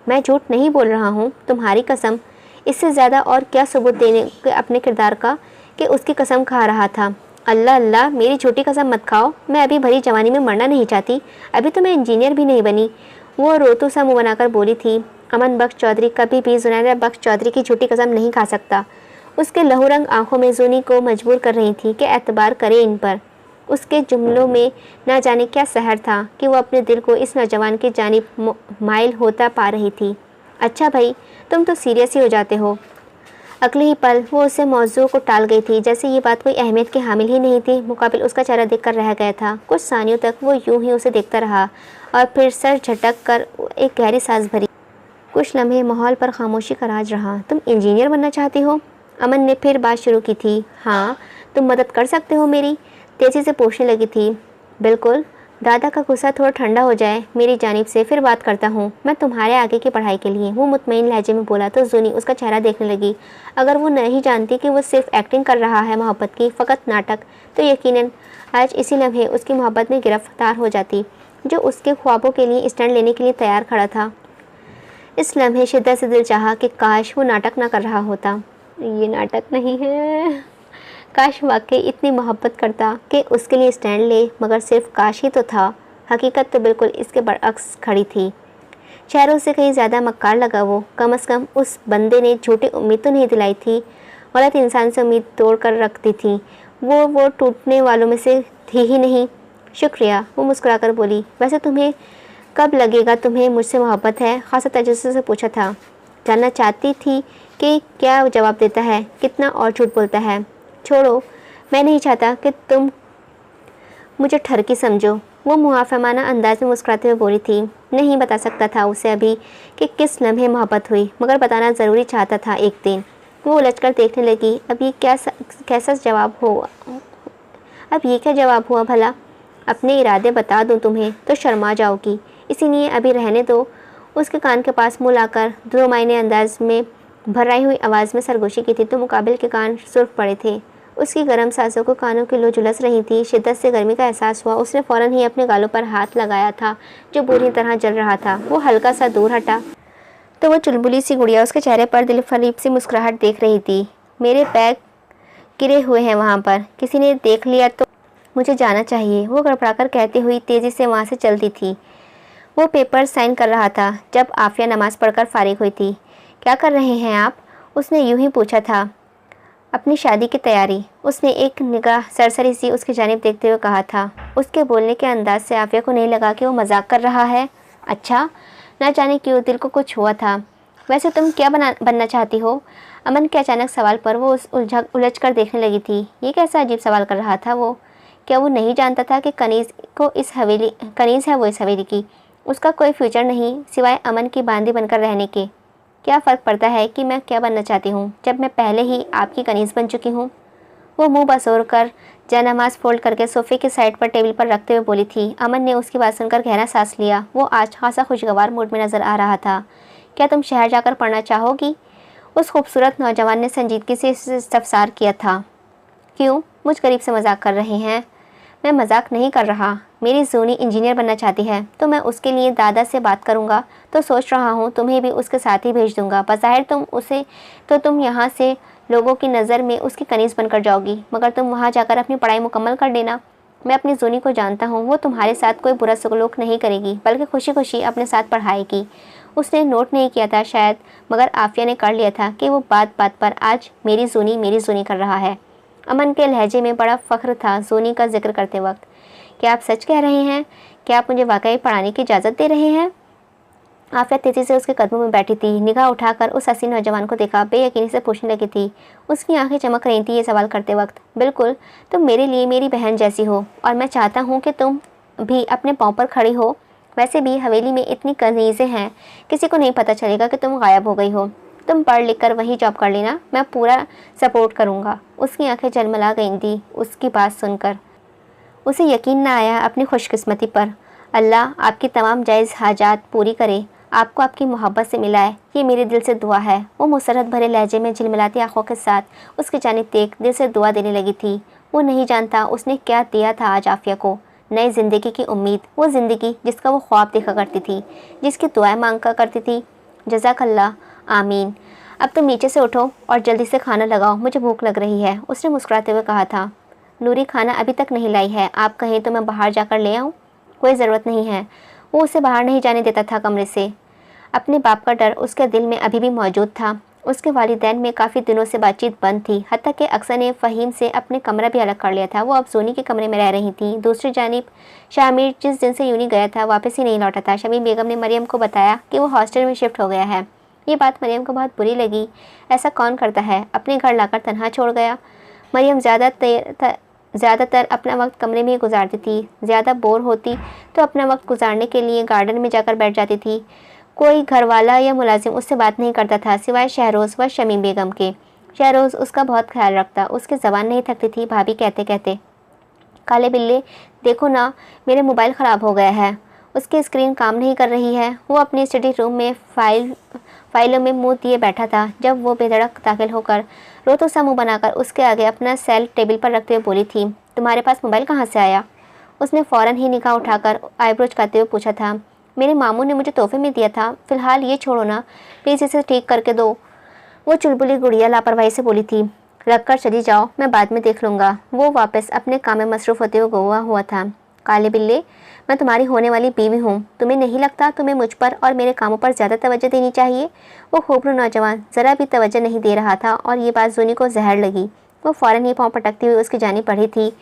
Speaker 1: मैं झूठ नहीं बोल रहा हूँ, तुम्हारी कसम। इससे ज़्यादा और क्या सबूत देने के अपने किरदार का कि उसकी कसम खा रहा था। अल्लाह अल्लाह, मेरी झूठी कसम मत खाओ, मैं अभी भरी जवानी में मरना नहीं चाहती, अभी तो मैं इंजीनियर भी नहीं बनी। वो रोतू सा मुँह बनाकर बोली थी। अमन बख्श चौधरी कभी भी जुनैरा बख्श चौधरी की झूठी कसम नहीं खा सकता। उसके लहूरंग आंखों में जूनी को मजबूर कर रही थी कि एतबार करे इन पर। उसके जुमलों में ना जाने क्या सहर था कि वो अपने दिल को इस नौजवान की जानिब माइल होता पा रही थी। अच्छा भाई, तुम तो सीरियस ही हो जाते हो। अगले ही पल वो उससे मौजू को टाल गई थी, जैसे ये बात कोई अहमियत की हामिल ही नहीं थी। मुकाबिल उसका चेहरा देखकर रह गया था। कुछ सानियों तक वो यूं ही उसे देखता रहा और फिर सर झटक कर एक गहरी सांस भरी। कुछ लम्हे माहौल पर खामोशी का राज रहा। तुम इंजीनियर बनना चाहती हो? अमन ने फिर बात शुरू की थी। हाँ, तुम मदद कर सकते हो मेरी, तेज़ी से पूछने लगी थी। बिल्कुल, दादा का गुस्सा थोड़ा ठंडा हो जाए मेरी जानिब से फिर बात करता हूँ मैं तुम्हारे आगे की पढ़ाई के लिए। वो मुतमईन लहजे में बोला तो जूनी उसका चेहरा देखने लगी। अगर वो नहीं जानती कि वो सिर्फ एक्टिंग कर रहा है मोहब्बत की, फ़कत नाटक, तो यकीनन आज इसी लम्हे उसकी मोहब्बत में गिरफ्तार हो जाती जो उसके ख्वाबों के लिए स्टैंड लेने के लिए तैयार खड़ा था। इस लम्हे शिद्दत से दिल चाहा कि काश वो नाटक ना कर रहा होता। ये नाटक नहीं है, काश वाकई इतनी मोहब्बत करता कि उसके लिए स्टैंड ले, मगर सिर्फ काश ही तो था। हकीकत तो बिल्कुल इसके बरअक्स खड़ी थी। शहरों से कहीं ज़्यादा मक्कार लगा वो। कम से कम उस बंदे ने झूठी उम्मीद तो नहीं दिलाई थी, गलत इंसान से उम्मीद तोड़ कर रखती थी। वो टूटने वालों में से थी ही नहीं। शुक्रिया, वो मुस्कुराकर बोली। वैसे तुम्हें कब लगेगा तुम्हें मुझसे मोहब्बत है? खासा तजुस्सुस से पूछा था। जानना चाहती थी कि क्या जवाब देता है, कितना और झूठ बोलता है। छोड़ो, मैं नहीं चाहता कि तुम मुझे ठरकी समझो। वो मुआफ़िमाना अंदाज में मुस्कुराते हुए बोली थी। नहीं बता सकता था उसे अभी कि किस लम्हे मोहब्बत हुई, मगर बताना ज़रूरी चाहता था एक दिन। वो उलझकर देखने लगी। अब ये कैसा जवाब हुआ? अब ये क्या जवाब हुआ भला? अपने इरादे बता दूं तुम्हें तो शर्मा जाओगी, इसीलिए अभी रहने दो। उसके कान के पास मुँह लाकर दो मायने अंदाज में भर्राई हुई आवाज़ में सरगोशी की थी तो मुकाबिल के कान सुर्ख पड़े थे। उसकी गर्म सांसों को कानों की लो झुलस रही थी। शिद्दत से गर्मी का एहसास हुआ। उसने फ़ौरन ही अपने गालों पर हाथ लगाया था जो बुरी तरह जल रहा था। वो हल्का सा दूर हटा तो वो चुलबुली सी गुड़िया उसके चेहरे पर दिलफरीब सी मुस्कुराहट देख रही थी। मेरे बैग गिरे हुए हैं वहाँ पर, किसी ने देख लिया तो मुझे जाना चाहिए, वो गड़बड़ाकर कहती हुई तेज़ी से वहाँ से चलती थी। वो पेपर साइन कर रहा था जब आफिया नमाज़ पढ़कर फारिग हुई थी। क्या कर रहे हैं आप? उसने यूं ही पूछा था। अपनी शादी की तैयारी, उसने एक निगाह सरसरी सी उसकी जानिब देखते हुए कहा था। उसके बोलने के अंदाज से आफिया को नहीं लगा कि वो मजाक कर रहा है। अच्छा, ना जाने क्यों दिल को कुछ हुआ था। वैसे तुम क्या बनना चाहती हो? अमन के अचानक सवाल पर वो उलझ कर देखने लगी थी। ये कैसा अजीब सवाल कर रहा था वो। क्या वो नहीं जानता था कि कनीज़ है वो इस हवेली की। उसका कोई फ्यूचर नहीं सिवाय अमन की बांदी बनकर रहने के। क्या फ़र्क पड़ता है कि मैं क्या बनना चाहती हूँ जब मैं पहले ही आपकी कनीज़ बन चुकी हूँ। वो मुंह बसोर कर जयनमाज़ फोल्ड करके सोफ़े की साइड पर टेबल पर रखते हुए बोली थी। अमन ने उसकी बात सुनकर गहरा सांस लिया। वो आज खासा खुशगवार मूड में नज़र आ रहा था। क्या तुम शहर जाकर पढ़ना चाहोगी? उस खूबसूरत नौजवान ने संजीदगी से इस्तफसार किया था। क्यों, मुझ गरीब से मजाक कर रहे हैं? मैं मजाक नहीं कर रहा। मेरी जूनी इंजीनियर बनना चाहती है तो मैं उसके लिए दादा से बात करूंगा। तो सोच रहा हूँ तुम्हें भी उसके साथ ही भेज दूंगा। बज़ाहिर तुम यहाँ से लोगों की नज़र में उसकी कनीज़ बनकर जाओगी, मगर तुम वहाँ जाकर अपनी पढ़ाई मुकम्मल कर लेना। मैं अपनी जूनी को जानता हूँ, वो तुम्हारे साथ कोई बुरा सलूक नहीं करेगी, बल्कि खुशी खुशी अपने साथ पढ़ाएगी। उसने नोट नहीं किया था शायद, मगर आफिया ने कर लिया था कि वो बात बात पर आज मेरी जूनी कर रहा है। अमन के लहजे में बड़ा फ़ख्र था जूनी का जिक्र करते वक्त। क्या आप सच कह रहे हैं? क्या आप मुझे वाकई पढ़ाने की इजाज़त दे रहे हैं? आफिया तेज़ी से उसके कदमों में बैठी थी। निगाह उठाकर उस हसीन नौजवान को देखा। बेयकीनी से पूछने लगी थी। उसकी आंखें चमक रही थी ये सवाल करते वक्त। बिल्कुल, तुम मेरे लिए मेरी बहन जैसी हो और मैं चाहता हूँ कि तुम भी अपने पाँव पर खड़ी हो। वैसे भी हवेली में इतनी कनीज़ें हैं, किसी को नहीं पता चलेगा कि तुम गायब हो गई हो। तुम पढ़ लिख कर वही जॉब कर लेना, मैं पूरा सपोर्ट करूँगा। उसकी आंखें जलमला गई थी उसकी बात सुनकर। उसे यकीन न आया अपनी खुशकिस्मती पर। अल्लाह आपकी तमाम जायज़ हाजात पूरी करे, आपको आपकी मोहब्बत से मिलाए, ये मेरे दिल से दुआ है। वो मुसरत भरे लहजे में झिलमिलाती आंखों के साथ उसकी जानिब देख दिल से दुआ देने लगी थी। वो नहीं जानता उसने क्या दिया था आज आफिया को। नई ज़िंदगी की उम्मीद, वो ज़िंदगी जिसका वो ख्वाब देखा करती थी, जिसकी दुआएं मांगा करती थी। जज़ाकल्लाह, आमीन। अब तुम नीचे से उठो और जल्दी से खाना लगाओ, मुझे भूख लग रही है, उसने मुस्कुराते हुए कहा था। नूरी खाना अभी तक नहीं लाई है, आप कहें तो मैं बाहर जाकर ले आऊँ? कोई ज़रूरत नहीं है। वो उसे बाहर नहीं जाने देता था कमरे से। अपने बाप का डर उसके दिल में अभी भी मौजूद था। उसके वालिदैन में काफ़ी दिनों से बातचीत बंद थी, हत्ता कि अक्सर ने फ़हीम से अपने कमरा भी अलग कर लिया था। वो अब सोनी के कमरे में रह रही थी। दूसरी जानिब शामिर जिस दिन से यूनी गया था वापस ही नहीं लौटा था। शमी बेगम ने मरियम को बताया कि वो हॉस्टल में शिफ्ट हो गया है। ये बात मरियम को बहुत बुरी लगी। ऐसा कौन करता है, अपने घर लाकर तनहा छोड़ गया। मरियम ज़्यादातर अपना वक्त कमरे में ही गुजारती थी। ज़्यादा बोर होती तो अपना वक्त गुजारने के लिए गार्डन में जाकर बैठ जाती थी। कोई घरवाला या मुलाजिम उससे बात नहीं करता था सिवाय शहरोज़ व शमी बेगम के। शहरोज़ उसका बहुत ख्याल रखता, उसकी ज़बान नहीं थकती थी भाभी कहते कहते। काले बिल्ले, देखो ना, मेरे मोबाइल ख़राब हो गया है। उसकी स्क्रीन काम नहीं कर रही है। वो अपने स्टडी रूम में फाइलों में मुंह दिए बैठा था जब वो बेधड़क दाखिल होकर रोतो सा मुँह बनाकर उसके आगे अपना सेल टेबल पर रखते हुए बोली थी, तुम्हारे पास मोबाइल कहाँ से आया? उसने फ़ौरन ही निगाह उठाकर आईब्रोज करते हुए पूछा था, मेरे मामू ने मुझे तोहफे में दिया था। फ़िलहाल ये छोड़ो ना, प्लीज़ इसे ठीक करके दो। वो चुलबुली गुड़िया लापरवाही से बोली थी। रख कर चली जाओ, मैं बाद में देख लूँगा। वो वापस अपने काम में मसरूफ़ होते हुए गोवा हुआ था। काले बिल्ले, मैं तुम्हारी होने वाली बीवी हूँ। तुम्हें नहीं लगता तुम्हें मुझ पर और मेरे कामों पर ज़्यादा तवज्जो देनी चाहिए? वो खूबरू नौजवान ज़रा भी तवज्जो नहीं दे रहा था और ये बात जूनी को जहर लगी। वो फ़ौरन ही पाँव पटकती हुई उसकी जानिब बढ़ी थी।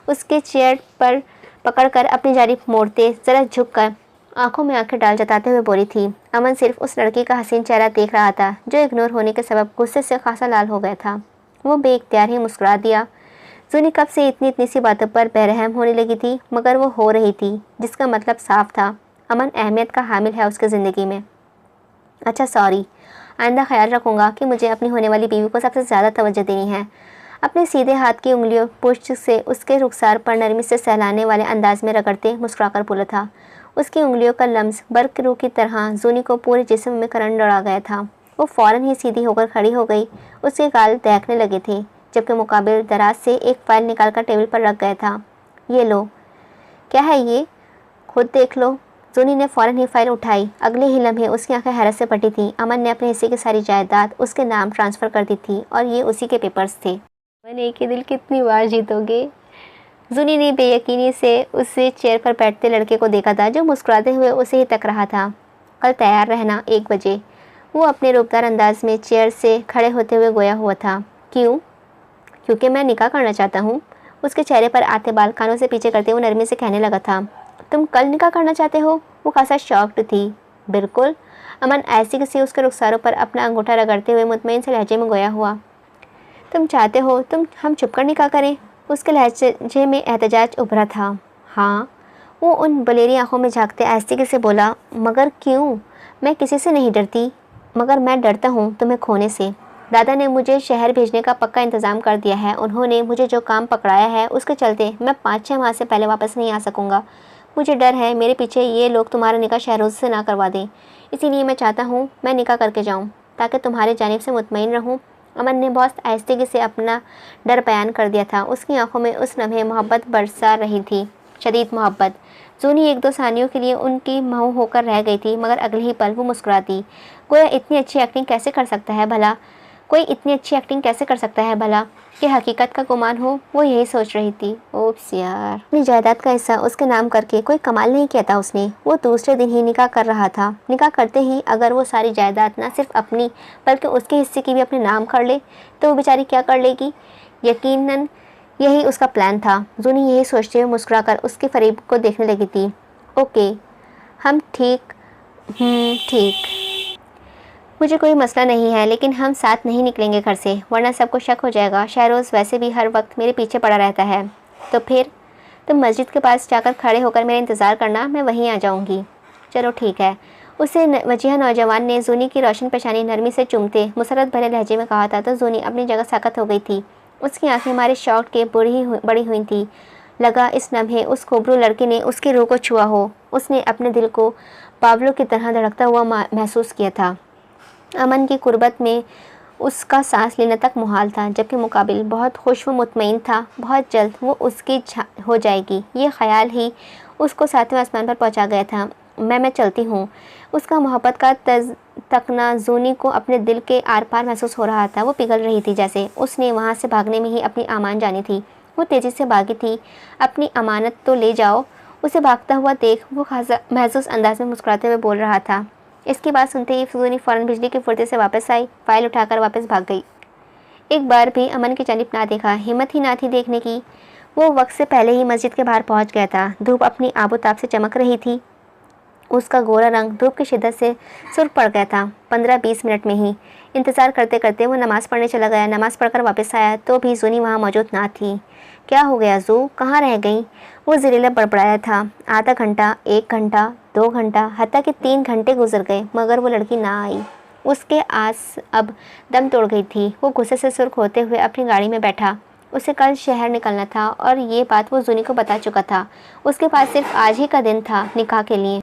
Speaker 1: उसके चेयर पर पकड़कर अपनी जानिब मोड़ते ज़रा झुक कर आंखों में आंखें डाल जताते हुए बोली थी। अमन सिर्फ उस लड़की का हसीन चेहरा देख रहा था जो इग्नोर होने के सबब गुस्से से खासा लाल हो गया था। वो बेइख्तियार ही मुस्कुरा दिया। जूनी कब से इतनी सी बातों पर बेरहम होने लगी थी, मगर वो हो रही थी, जिसका मतलब साफ था, अमन अहमियत का हामिल है उसके ज़िंदगी में। अच्छा सॉरी, आइंदा ख्याल रखूँगा कि मुझे अपनी होने वाली बीवी को सबसे ज़्यादा तवज्जो देनी है। अपने सीधे हाथ की उंगलियों पुष्ट से उसके रुखसार पर नरमी से सहलाने वाले अंदाज में रगड़ते मुस्कुराकर बोला था। उसकी उंगलियों का लम्स बर्क रूह की तरह जूनी को पूरे जिस्म में करंट दौड़ा गया था। वो फ़ौरन ही सीधी होकर खड़ी हो गई। उसके गाल दहकने लगे थे, जबकि मुकाबिल दराज से एक फ़ाइल निकालकर टेबल पर रख गया था। ये लो। क्या है ये? खुद देख लो। जूनी ने फ़ौरन ही फ़ाइल उठाई। अगले ही लम्हे उसकी आंखें हैरत से फटी थीं। अमन ने अपने हिस्से की सारी जायदाद उसके नाम ट्रांसफ़र कर दी थी और ये उसी के पेपर्स थे। अमन, एक ही दिल कितनी बार जीतोगे? जूनी ने बेयकीनी से उसे चेयर पर बैठते लड़के को देखा था जो मुस्कुराते हुए उसे ही तक रहा था। कल तैयार रहना 1 बजे। वो अपने रूपदार अंदाज में चेयर से खड़े होते हुए गोया हुआ था। क्यों? क्योंकि मैं निकाह करना चाहता हूँ। उसके चेहरे पर आते बाल कानों से पीछे करते हुए नरमी से कहने लगा था। तुम कल निकाह करना चाहते हो? वो खासा शॉक्ड थी। बिल्कुल। अमन ऐसी किसी उसके रुखसारों पर अपना अंगूठा रगड़ते हुए मुतमईन से लहजे में गोया हुआ। तुम चाहते हो हम छुपकर निकाह करें? उसके लहजे में एहतजाज उभरा था। हाँ, वो उन बलेरी आंखों में झांकते आस्तिक से बोला, मगर क्यों? मैं किसी से नहीं डरती, मगर मैं डरता हूँ तुम्हें खोने से। दादा ने मुझे शहर भेजने का पक्का इंतज़ाम कर दिया है। उन्होंने मुझे जो काम पकड़ाया है उसके चलते मैं 5-6 माह से पहले वापस नहीं आ सकूँगा। मुझे डर है मेरे पीछे ये लोग तुम्हारा निकाह शहरोज़ से ना करवा दें। इसीलिए मैं चाहता हूँ मैं निकाह करके जाऊँ ताकि तुम्हारी जानिब से मुतमईन रहूँ। अमन ने बहुत आहिस्तगी से अपना डर बयान कर दिया था। उसकी आंखों में उस लम्हे मोहब्बत बरसा रही थी, शदीद मोहब्बत। जूनी 1-2 सानियों के लिए उनकी महू होकर रह गई थी, मगर अगले ही पल वो मुस्कुराती। गोया इतनी अच्छी एक्टिंग कैसे कर सकता है भला? कोई इतनी अच्छी एक्टिंग कैसे कर सकता है भला कि हकीकत का गुमान हो? वो यही सोच रही थी। ओप्स यार, अपनी जायदाद का हिस्सा उसके नाम करके कोई कमाल नहीं किया था उसने। वो दूसरे दिन ही निकाह कर रहा था। निकाह करते ही अगर वो सारी जायदाद ना सिर्फ अपनी बल्कि उसके हिस्से की भी अपने नाम कर ले तो वो बेचारी क्या कर लेगी? यकीनन यही उसका प्लान था। जूनी यही सोचते हुए मुस्कुराकर उसके फरीब को देखने लगी थी। ओके, हम ठीक मुझे कोई मसला नहीं है, लेकिन हम साथ नहीं निकलेंगे घर से, वरना सबको शक हो जाएगा। शहरोज़ वैसे भी हर वक्त मेरे पीछे पड़ा रहता है। तो फिर तुम मस्जिद के पास जाकर खड़े होकर मेरा इंतज़ार करना, मैं वहीं आ जाऊंगी। चलो ठीक है। उसे वजीहा नौजवान ने जूनी की रोशन पेशानी नरमी से चूमते मुसरत भरे लहजे में कहा था तो जूनी अपनी जगह साकत हो गई थी। उसकी आंखें हमारे शौक के बड़ी हुई थी। लगा इस लम्हे उस खूबरू लड़के ने उसकी रूह को छुआ हो। उसने अपने दिल को बावलों की तरह धड़कता हुआ महसूस किया था। अमन की कुर्बत में उसका सांस लेना तक मुहाल था, जबकि मुकाबिल बहुत खुश व मुतमईन था। बहुत जल्द वो उसकी हो जाएगी, ये ख्याल ही उसको 7वें आसमान पर पहुंचा गया था। मैं चलती हूँ। उसका मोहब्बत का तकना जूनी को अपने दिल के आर पार महसूस हो रहा था। वो पिघल रही थी जैसे उसने वहाँ से भागने में ही अपनी आमान जानी थी। वो तेज़ी से भागी थी। अपनी अमानत तो ले जाओ। उसे भागता हुआ देख वो महसूस अंदाज में मुस्कुराते हुए बोल रहा था। इसकी बात सुनते ही जूनी फ़ौरन बिजली के फुर्ते से वापस आई, फाइल उठाकर वापस भाग गई। एक बार भी अमन की जानिब ना देखा, हिम्मत ही ना थी देखने की। वो वक्त से पहले ही मस्जिद के बाहर पहुंच गया था। धूप अपनी आबोताब से चमक रही थी। उसका गोरा रंग धूप की शिद्दत से सुर्ख पड़ गया था। 15-20 मिनट में ही इंतज़ार करते करते वो नमाज़ पढ़ने चला गया। नमाज़ पढ़कर वापस आया तो भी जूनी वहाँ मौजूद ना थी। क्या हो गया जू, कहाँ रह गई? वो ज़हरीला बड़बड़ाया था। आधा घंटा, 1 घंटा, 2 घंटा, हत्ता कि 3 घंटे गुजर गए, मगर वो लड़की ना आई। उसके आस अब दम तोड़ गई थी। वो गुस्से से सुर्ख होते हुए अपनी गाड़ी में बैठा। उसे कल शहर निकलना था और ये बात वो जूनी को बता चुका था। उसके पास सिर्फ आज ही का दिन था निकाह के लिए।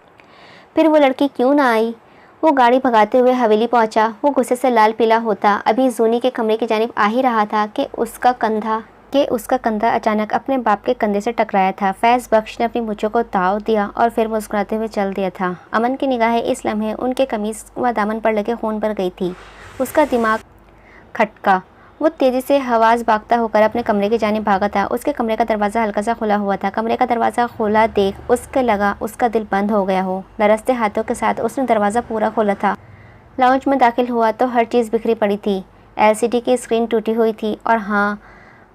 Speaker 1: फिर वो लड़की क्यों ना आई? वो गाड़ी भगाते हुए हवेली पहुंचा। वो गुस्से से लाल पीला होता अभी जूनी के कमरे की जानिब आ ही रहा था कि उसका कंधा अचानक अपने बाप के कंधे से टकराया था। फैज़ बख्श ने अपनी मूंछों को ताव दिया और फिर मुस्कुराते हुए चल दिया था। अमन की निगाहें इस लम्हे उनके कमीज़ व दामन पर लगे खून पर गई थी। उसका दिमाग खटका। वो तेज़ी से हवास भागता होकर अपने कमरे की जानिब भागा था। उसके कमरे का दरवाज़ा हल्का सा खुला हुआ था। कमरे का दरवाज़ा खुला देख उसके लगा उसका दिल बंद हो गया हो। लरसते हाथों के साथ उसने दरवाज़ा पूरा खोला था। लाउंज में दाखिल हुआ तो हर चीज़ बिखरी पड़ी थी। LCD की स्क्रीन टूटी हुई थी और हाँ,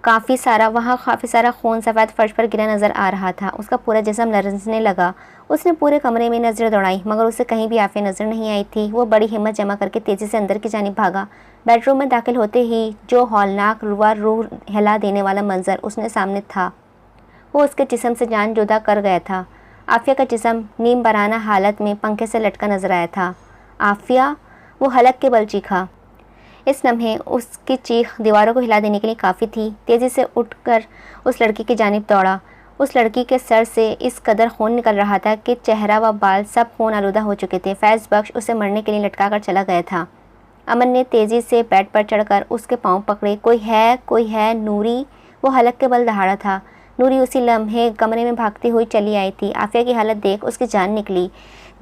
Speaker 1: काफ़ी सारा खून सफ़ेद फर्श पर गिरा नज़र आ रहा था। उसका पूरा जिस्म लरजने लगा। उसने पूरे कमरे में नज़र दौड़ाई, मगर उसे कहीं भी आफिया नज़र नहीं आई थी। वो बड़ी हिम्मत जमा करके तेज़ी से अंदर की जानिब भागा। बेडरूम में दाखिल होते ही जो हौलनाक रूह हिला देने वाला मंजर उसने सामने था, वो उसके जिस्म से जान जुदा कर गया था। आफिया का जिस्म नीम बराना हालत में पंखे से लटका नजर आया था। आफिया! वो हलक के बल चीखा। इस लम्हे उसकी चीख दीवारों को हिला देने के लिए काफ़ी थी। तेज़ी से उठकर उस लड़की की जानिब दौड़ा। उस लड़की के सर से इस कदर खून निकल रहा था कि चेहरा व बाल सब खून आलूदा हो चुके थे। फैज़ बख्श उसे मरने के लिए लटका कर चला गया था। अमन ने तेज़ी से बेड पर चढ़कर उसके पाँव पकड़े। कोई है नूरी! वो हलक के बल दहाड़ा था। नूरी उसी लम्हे कमरे में भागती हुई चली आई थी। आफिया की हालत देख उसकी जान निकली।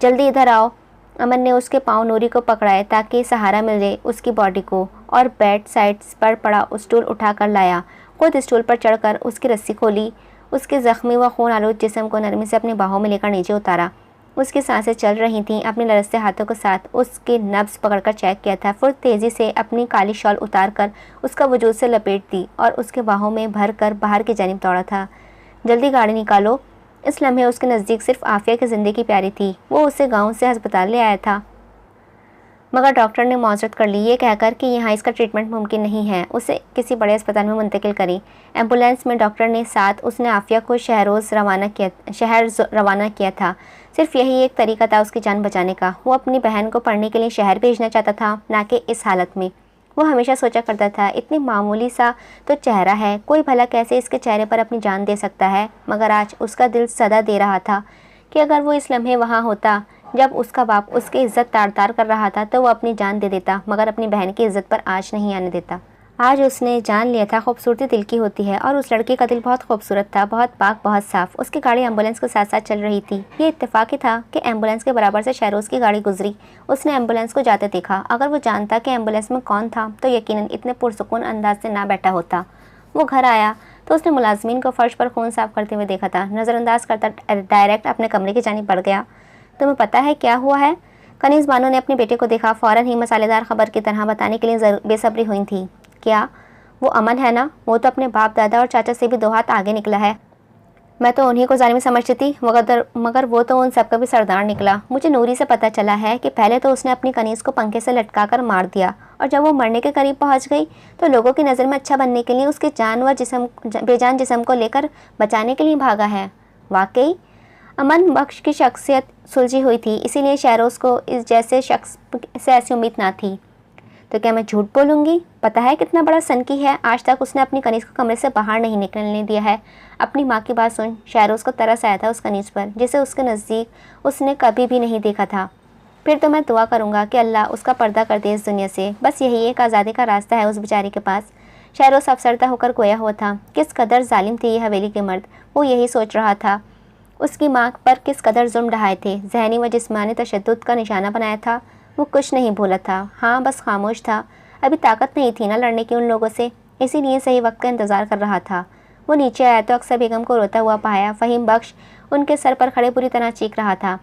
Speaker 1: जल्दी इधर आओ। अमन ने उसके पाँव नूरी को पकड़ाए ताकि सहारा मिल जाए उसकी बॉडी को, और बेड साइड्स पर पड़ा स्टूल उठाकर लाया। खुद स्टूल पर चढ़कर उसकी रस्सी खोली। उसके ज़ख्मी व खून आलूद जिस्म को नरमी से अपनी बाहों में लेकर नीचे उतारा। उसकी सांसें चल रही थीं। अपने लरसते हाथों के साथ उसके नब्ज़ पकड़कर चेक किया था। फिर तेज़ी से अपनी काली शॉल उतार कर उसका वजूद से लपेट दी और उसके बाहों में भर कर बाहर की जानिब दौड़ा था। जल्दी गाड़ी निकालो। इस लम्हे उसके नज़दीक सिर्फ आफिया की ज़िंदगी प्यारी थी। वो उसे गांव से अस्पताल ले आया था। मगर डॉक्टर ने मौजरत कर ली, ये कहकर कि यहाँ इसका ट्रीटमेंट मुमकिन नहीं है, उसे किसी बड़े अस्पताल में मुंतकिल करें। एम्बुलेंस में डॉक्टर ने साथ उसने आफिया को शहर रवाना किया था। सिर्फ यही एक तरीका था उसकी जान बचाने का। वो अपनी बहन को पढ़ने के लिए शहर भेजना चाहता था, ना कि इस हालत में। वो हमेशा सोचा करता था, इतनी मामूली सा तो चेहरा है, कोई भला कैसे इसके चेहरे पर अपनी जान दे सकता है। मगर आज उसका दिल सदा दे रहा था कि अगर वो इस लम्हे वहाँ होता जब उसका बाप उसकी इज्जत तार तार कर रहा था, तो वो अपनी जान दे देता, मगर अपनी बहन की इज्जत पर आँच नहीं आने देता। आज उसने जान लिया था खूबसूरती दिल की होती है, और उस लड़की का दिल बहुत खूबसूरत था, बहुत पाक, बहुत साफ। उसकी गाड़ी एम्बुलेंस के साथ साथ चल रही थी। ये इत्तेफाक ही था कि एम्बुलेंस के बराबर से शहरोज़ की गाड़ी गुजरी। उसने एम्बुलेंस को जाते देखा। अगर वो जानता कि एम्बुलेंस में कौन था तो यकीनन इतने पुरसुकून अंदाज से ना बैठा होता। वो घर आया तो उसने मुलाजमीन को फर्श पर खून साफ करते हुए देखा था। नज़रअंदाज करता डायरेक्ट अपने कमरे की जानिब बढ़ गया। तुम्हें पता है क्या हुआ है? कनीज़ बानो ने अपने बेटे को देखा। फ़ौरन ही मसालेदार खबर की तरह बताने के लिए बेसब्री हुई थी। क्या वो अमन है ना? वो तो अपने बाप दादा और चाचा से भी 2 हाथ आगे निकला है। मैं तो उन्हीं को जालिम समझती थी, मगर वो तो उन सब का भी सरदार निकला। मुझे नूरी से पता चला है कि पहले तो उसने अपनी कनीज़ को पंखे से लटका कर मार दिया, और जब वो मरने के करीब पहुंच गई तो लोगों की नज़र में अच्छा बनने के लिए उसके बेजान जिस्म को लेकर बचाने के लिए भागा है। वाकई अमन बख्श की शख्सियत सुलझी हुई थी, इसीलिए शहरोज़ को इस जैसे शख्स से ऐसी उम्मीद ना थी। तो क्या मैं झूठ बोलूँगी? पता है कितना बड़ा सनकी है, आज तक उसने अपनी कनीज़ को कमरे से बाहर नहीं निकलने दिया है। अपनी माँ की बात सुन शहरोज़ को तरस आया था उस कनीज़ पर, जिसे उसके नज़दीक उसने कभी भी नहीं देखा था। फिर तो मैं दुआ करूँगा कि अल्लाह उसका पर्दा कर दे इस दुनिया से। बस यही एक आज़ादी का रास्ता है उस बेचारी के पास। शहरोज़ अफसरदा होकर गोया हुआ था। किस कदर जालिम थे ये हवेली के मर्द, वो यही सोच रहा था। उसकी माँ पर किस कदर जुल्म ढाए थे, ज़हनी व जिस्मानी तशद्दुद का निशाना बनाया था। वो कुछ नहीं भूला था, हाँ बस खामोश था। अभी ताकत नहीं थी ना लड़ने की उन लोगों से, इसीलिए सही वक्त का इंतज़ार कर रहा था। वो नीचे आया तो अक्सर बेगम को रोता हुआ पाया। फ़हीम बख्श उनके सर पर खड़े बुरी तरह चीख रहा था।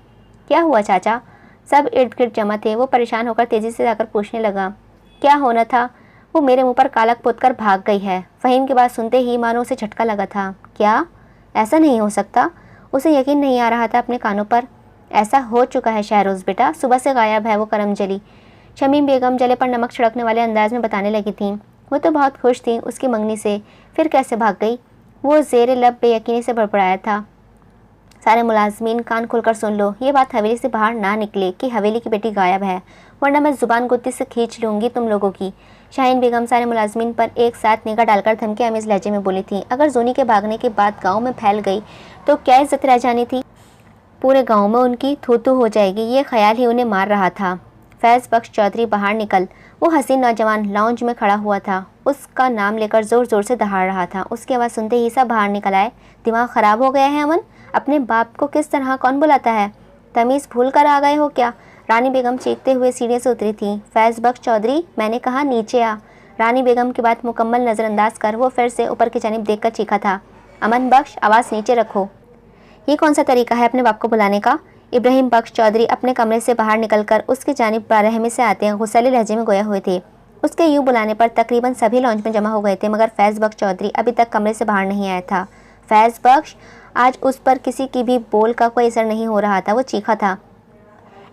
Speaker 1: क्या हुआ चाचा? सब इर्द गिर्द जमा थे। वो परेशान होकर तेज़ी से जाकर पूछने लगा। क्या होना था? वो मेरे मुँह पर कालक पोत कर भाग गई है। फ़हीम की बात सुनते ही मानो उसे झटका लगा था। क्या? ऐसा नहीं हो सकता। उसे यकीन नहीं आ रहा था अपने कानों पर। ऐसा हो चुका है शहरोज़ बेटा, सुबह से गायब है वो करमजली। शमीम बेगम जले पर नमक छिड़कने वाले अंदाज में बताने लगी थी। वो तो बहुत खुश थी उसकी मंगनी से, फिर कैसे भाग गई? वो ज़ेरे लब बेयकीनी से बड़बड़ाया था। सारे मुलाजमीन कान खोलकर सुन लो, ये बात हवेली से बाहर ना निकले कि हवेली की बेटी गायब है, वरना मैं ज़ुबान गुत्ती से खींच लूँगी तुम लोगों की। शाहीन बेगम सारे मुलाजमीन पर एक साथ निगाह डालकर धमकी आमेज़ लहजे में बोली थी। अगर जोनी के भागने की बात गाँव में फैल गई तो क्या इज्जत रह जानी थी? पूरे गांव में उनकी थू-थू हो जाएगी, ये ख्याल ही उन्हें मार रहा था। फैज़ बख्श चौधरी बाहर निकल। वो हसीन नौजवान लाउंज में खड़ा हुआ था, उसका नाम लेकर ज़ोर ज़ोर से दहाड़ रहा था। उसकी आवाज़ सुनते ही सब बाहर निकल आए। दिमाग ख़राब हो गया है अमन? अपने बाप को किस तरह कौन बुलाता है? तमीज़ भूल कर आ गए हो क्या? रानी बेगम चीखते हुए सीढ़ी से उतरी थी। फैज़ बख्श चौधरी, मैंने कहा नीचे आ। रानी बेगम की बात मुकम्मल नज़रअंदाज कर वो फिर से ऊपर की जानिब देखकर चीखा था। अमन बख्श, आवाज़ नीचे रखो। ये कौन सा तरीका है अपने बाप को बुलाने का? इब्राहिम बख्श चौधरी अपने कमरे से बाहर निकलकर उसकी जानिब बारहमी से आते गुस्सैले लहजे में गोया हुए थे। उसके यूँ बुलाने पर तकरीबन सभी लॉन्च में जमा हो गए थे, मगर फैज़ बख्श चौधरी अभी तक कमरे से बाहर नहीं आया था। फैज़ बख्श, आज उस पर किसी की भी बोल का कोई असर नहीं हो रहा था। वो चीखा था।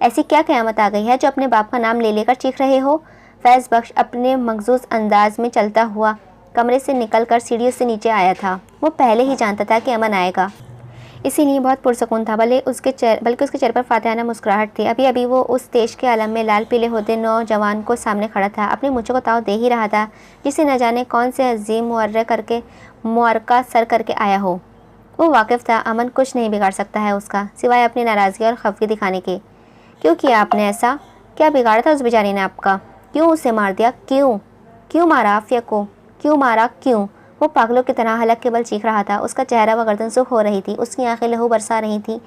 Speaker 1: ऐसी क्या क़यामत आ गई है जो अपने बाप का नाम ले लेकर चीख रहे हो? फैज़ बख्श अपने मखजूज़ अंदाज में चलता हुआ कमरे से निकलकर सीढ़ियों से नीचे आया था। वो पहले ही जानता था कि अमन आएगा, इसीलिए बहुत पुरसकून था। बल्कि उसके चेहरे पर फातिहाना मुस्कुराहट थी। अभी अभी वो उस देश के आलम में लाल पीले होते नौजवान को सामने खड़ा था, अपने मुँछों को ताव दे ही रहा था, जिसे न जाने कौन से अजीम मुअर्रका सर करके आया हो। वो वाकिफ़ था अमन कुछ नहीं बिगाड़ सकता है उसका, सिवाय अपनी नाराज़गी और खफगी दिखाने के। क्यों किया आपने ऐसा? क्या बिगाड़ा था उस बेचारी ने आपका? क्यों उसे मार दिया? क्यों मारा आफिया को? क्यों मारा? क्यों? वो पागलों की तरह हलक के बल चीख रहा था। उसका चेहरा व गर्दन सुख हो रही थी, उसकी आंखें लहू बरसा रही थी।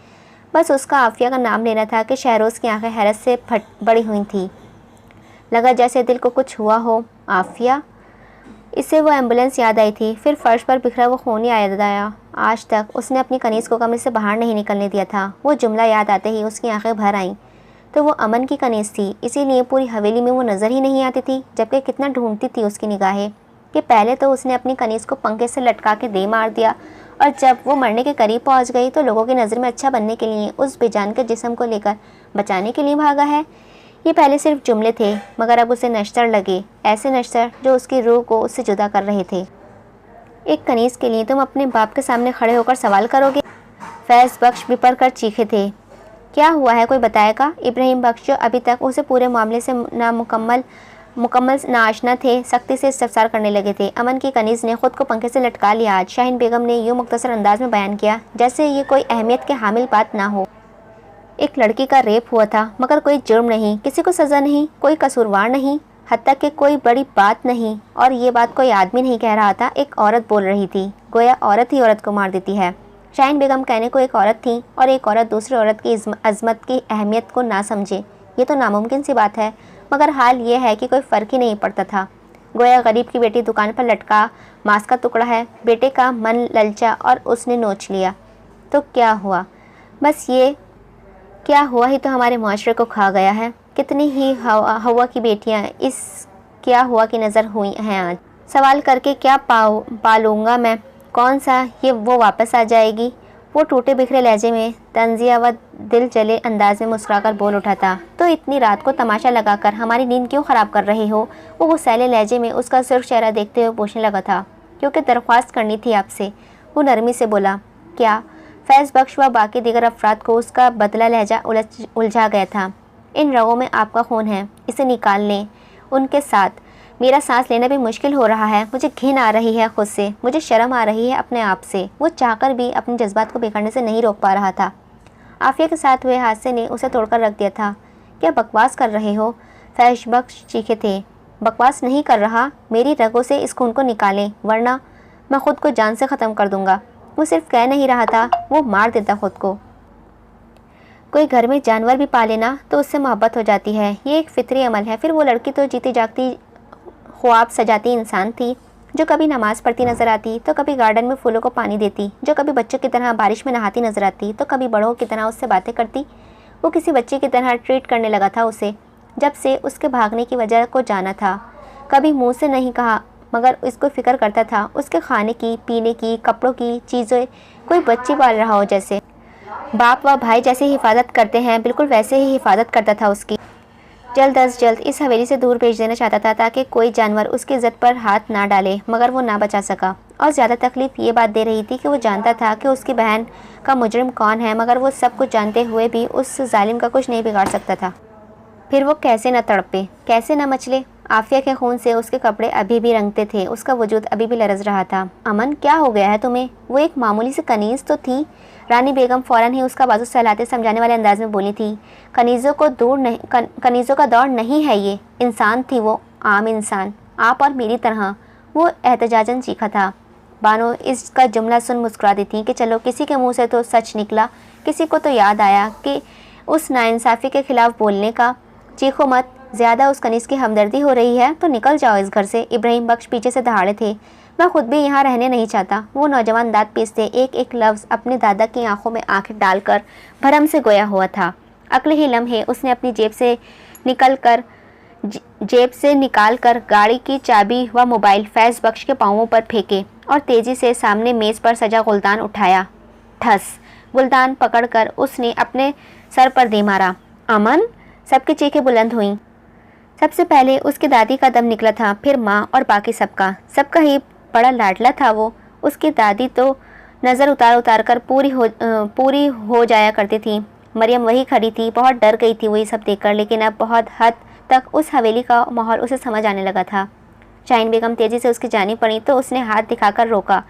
Speaker 1: बस उसका आफिया का नाम लेना था कि शहरोज़ की आंखें हैरत से फट बड़ी हुई थी। लगा जैसे दिल को कुछ हुआ हो। आफिया? इससे वो एम्बुलेंस याद आई थी, फिर फर्श पर बिखरा वो खून याद आया। आज तक उसने अपनी कनीज़ को कमरे से बाहर नहीं निकलने दिया था। वो जुमला याद आते ही उसकी आंखें भर आईं। तो वो अमन की कनीज़ थी, इसीलिए पूरी हवेली में वो नज़र ही नहीं आती थी, जबकि कितना ढूंढती थी उसकी निगाहें कि पहले तो उसने अपनी कनीज़ को पंखे से लटका के दे मार दिया, और जब वो मरने के करीब पहुंच गई तो लोगों की नज़र में अच्छा बनने के लिए उस बेजान के जिस्म को लेकर बचाने के लिए भागा है। ये पहले सिर्फ जुमले थे, मगर अब उसे नश्तर लगे, ऐसे नश्तर जो उसकी रूह को उससे जुदा कर रहे थे। एक कनीज़ के लिए तुम अपने बाप के सामने खड़े होकर सवाल करोगे? फैज़ बख्श बिपर कर चीखे थे। क्या हुआ है, कोई बताएगा? इब्राहिम बख्श जो अभी तक उसे पूरे मामले से मुकम्मल नाआशना थे, सख्ती से इस्तफसार करने लगे थे। अमन की कनीज़ ने खुद को पंखे से लटका लिया। आज शाहीन बेगम ने यूँ मुख्तसर अंदाज में बयान किया जैसे ये कोई अहमियत के हामिल बात ना हो। एक लड़की का रेप हुआ था, मगर कोई जुर्म नहीं, किसी को सज़ा नहीं, कोई कसूरवार नहीं, हत्ता कि कोई बड़ी बात नहीं। और ये बात कोई आदमी नहीं कह रहा था, एक औरत बोल रही थी। गोया औरत ही औरत को मार देती है। शाहीन बेगम कहने को एक औरत थी और एक औरत दूसरी औरत की अज़मत की अहमियत को ना समझे, ये तो नामुमकिन सी बात है। मगर हाल ये है कि कोई फ़र्क ही नहीं पड़ता था। गोया गरीब की बेटी दुकान पर लटका मांस का टुकड़ा है, बेटे का मन ललचा और उसने नोच लिया तो क्या हुआ? बस ये क्या हुआ ही तो हमारे माशरे को खा गया है। कितनी ही हवा की बेटियां इस क्या हुआ की नज़र हुई हैं आज। सवाल करके क्या पालूंगा मैं? कौन सा ये वो वापस आ जाएगी? वो टूटे बिखरे लहजे में तंजिया व दिल जले अंदाज में मुस्कुराकर बोल उठा था। तो इतनी रात को तमाशा लगाकर हमारी नींद क्यों ख़राब कर रहे हो? वो गुस्सैले लहजे में उसका सुर्ख चेहरा देखते हुए पूछने लगा था। क्योंकि दरख्वास्त करनी थी आपसे, वो नरमी से बोला। क्या? फैज़ बख्श व बाकी दीगर अफराद को उसका बदला लहजा उलझा गया था। इन रगों में आपका खून है, इसे निकाल लें। उनके साथ मेरा सांस लेना भी मुश्किल हो रहा है। मुझे घिन आ रही है खुद से, मुझे शर्म आ रही है अपने आप से। वो चाहकर भी अपने जज्बात को बिखरने से नहीं रोक पा रहा था। आफिया के साथ हुए हादसे ने उसे तोड़कर रख दिया था। क्या बकवास कर रहे हो? फैज़ बख्श चीखे थे। बकवास नहीं कर रहा, मेरी रगों से इस खून को निकालें, वरना मैं खुद को जान से ख़त्म कर दूंगा। वो सिर्फ कह नहीं रहा था, वो मार देता खुद को। कोई घर में जानवर भी पाले ना तो उससे मोहब्बत हो जाती है, ये एक फितरी अमल है। फिर वो लड़की तो जीती जागती ख्वाब सजाती इंसान थी, जो कभी नमाज़ पढ़ती नज़र आती तो कभी गार्डन में फूलों को पानी देती, जो कभी बच्चों की तरह बारिश में नहाती नज़र आती तो कभी बड़ों की तरह उससे बातें करती। वो किसी बच्चे की तरह ट्रीट करने लगा था उसे, जब से उसके भागने की वजह को जाना था। कभी मुँह से नहीं कहा, मगर इसको फ़िक्र करता था उसके खाने की, पीने की, कपड़ों की चीज़ें कोई बच्ची पाल रहा हो जैसे। बाप व भाई जैसे हिफाजत करते हैं, बिल्कुल वैसे ही हिफाजत करता था उसकी। जल्द अज जल्द इस हवेली से दूर भेज देना चाहता था ताकि कोई जानवर उसकी इज़्ज़त पर हाथ ना डाले, मगर वो ना बचा सका। और ज़्यादा तकलीफ़ ये बात दे रही थी कि वो जानता था कि उसकी बहन का मुजरिम कौन है, मगर वो सब कुछ जानते हुए भी उस जालिम का कुछ नहीं बिगाड़ सकता था। फिर वो कैसे न तड़पे, कैसे न मचले। आफिया के खून से उसके कपड़े अभी भी रंगते थे, उसका वजूद अभी भी लरज़ रहा था। अमन, क्या हो गया है तुम्हें? वो एक मामूली सी कनीज़ तो थी। रानी बेगम फ़ौरन ही उसका बाजू सहलाते समझाने वाले अंदाज में बोली थी। कनीज़ों का दौर नहीं है ये, इंसान थी वो, आम इंसान, आप और मेरी तरह। वो एहतजाजन चीखा था। बानो इसका जुमला सुन मुस्कुरा दी थी कि चलो किसी के मुँह से तो सच निकला। किसी को तो याद आया कि उस नाइंसाफ़ी के ख़िलाफ़ बोलने का। चीखो मत, ज़्यादा उस कनीज़ की हमदर्दी हो रही है तो निकल जाओ इस घर से। इब्राहिम बख्श पीछे से दहाड़े थे। मैं खुद भी यहाँ रहने नहीं चाहता। वो नौजवान दांत पीसते एक एक लफ्ज़ अपने दादा की आंखों में आंखें डालकर भरम से गोया हुआ था। अगले ही लम्हे उसने अपनी जेब से निकाल कर गाड़ी की चाबी व मोबाइल फैज़ बख्श के पाँवों पर फेंके और तेज़ी से सामने मेज़ पर सजा गुलदान उठाया। ठस, गुलदान पकड़कर उसने अपने सर पर दे मारा। अमन, सबकी चीखें बुलंद हुईं। सबसे पहले उसकी दादी का दम निकला था, फिर माँ और बाकी सबका ही बड़ा लाडला था वो। उसकी दादी तो नज़र उतार कर पूरी हो जाया करती थी। मरियम वही खड़ी थी, बहुत डर गई थी वही सब देखकर, लेकिन अब बहुत हद तक उस हवेली का माहौल उसे समझ आने लगा था। शाहीन बेगम तेज़ी से उसकी जानी पड़ी तो उसने हाथ दिखाकर रोका।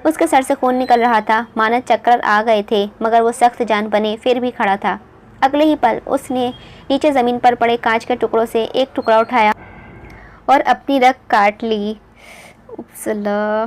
Speaker 1: उसके सर से खून निकल रहा था, मानो चक्कर आ गए थे, मगर वो सख्त जान बने फिर भी खड़ा था। अगले ही पल उसने नीचे ज़मीन पर पड़े कांच के टुकड़ों से एक टुकड़ा उठाया और अपनी रग काट ली। उपसला।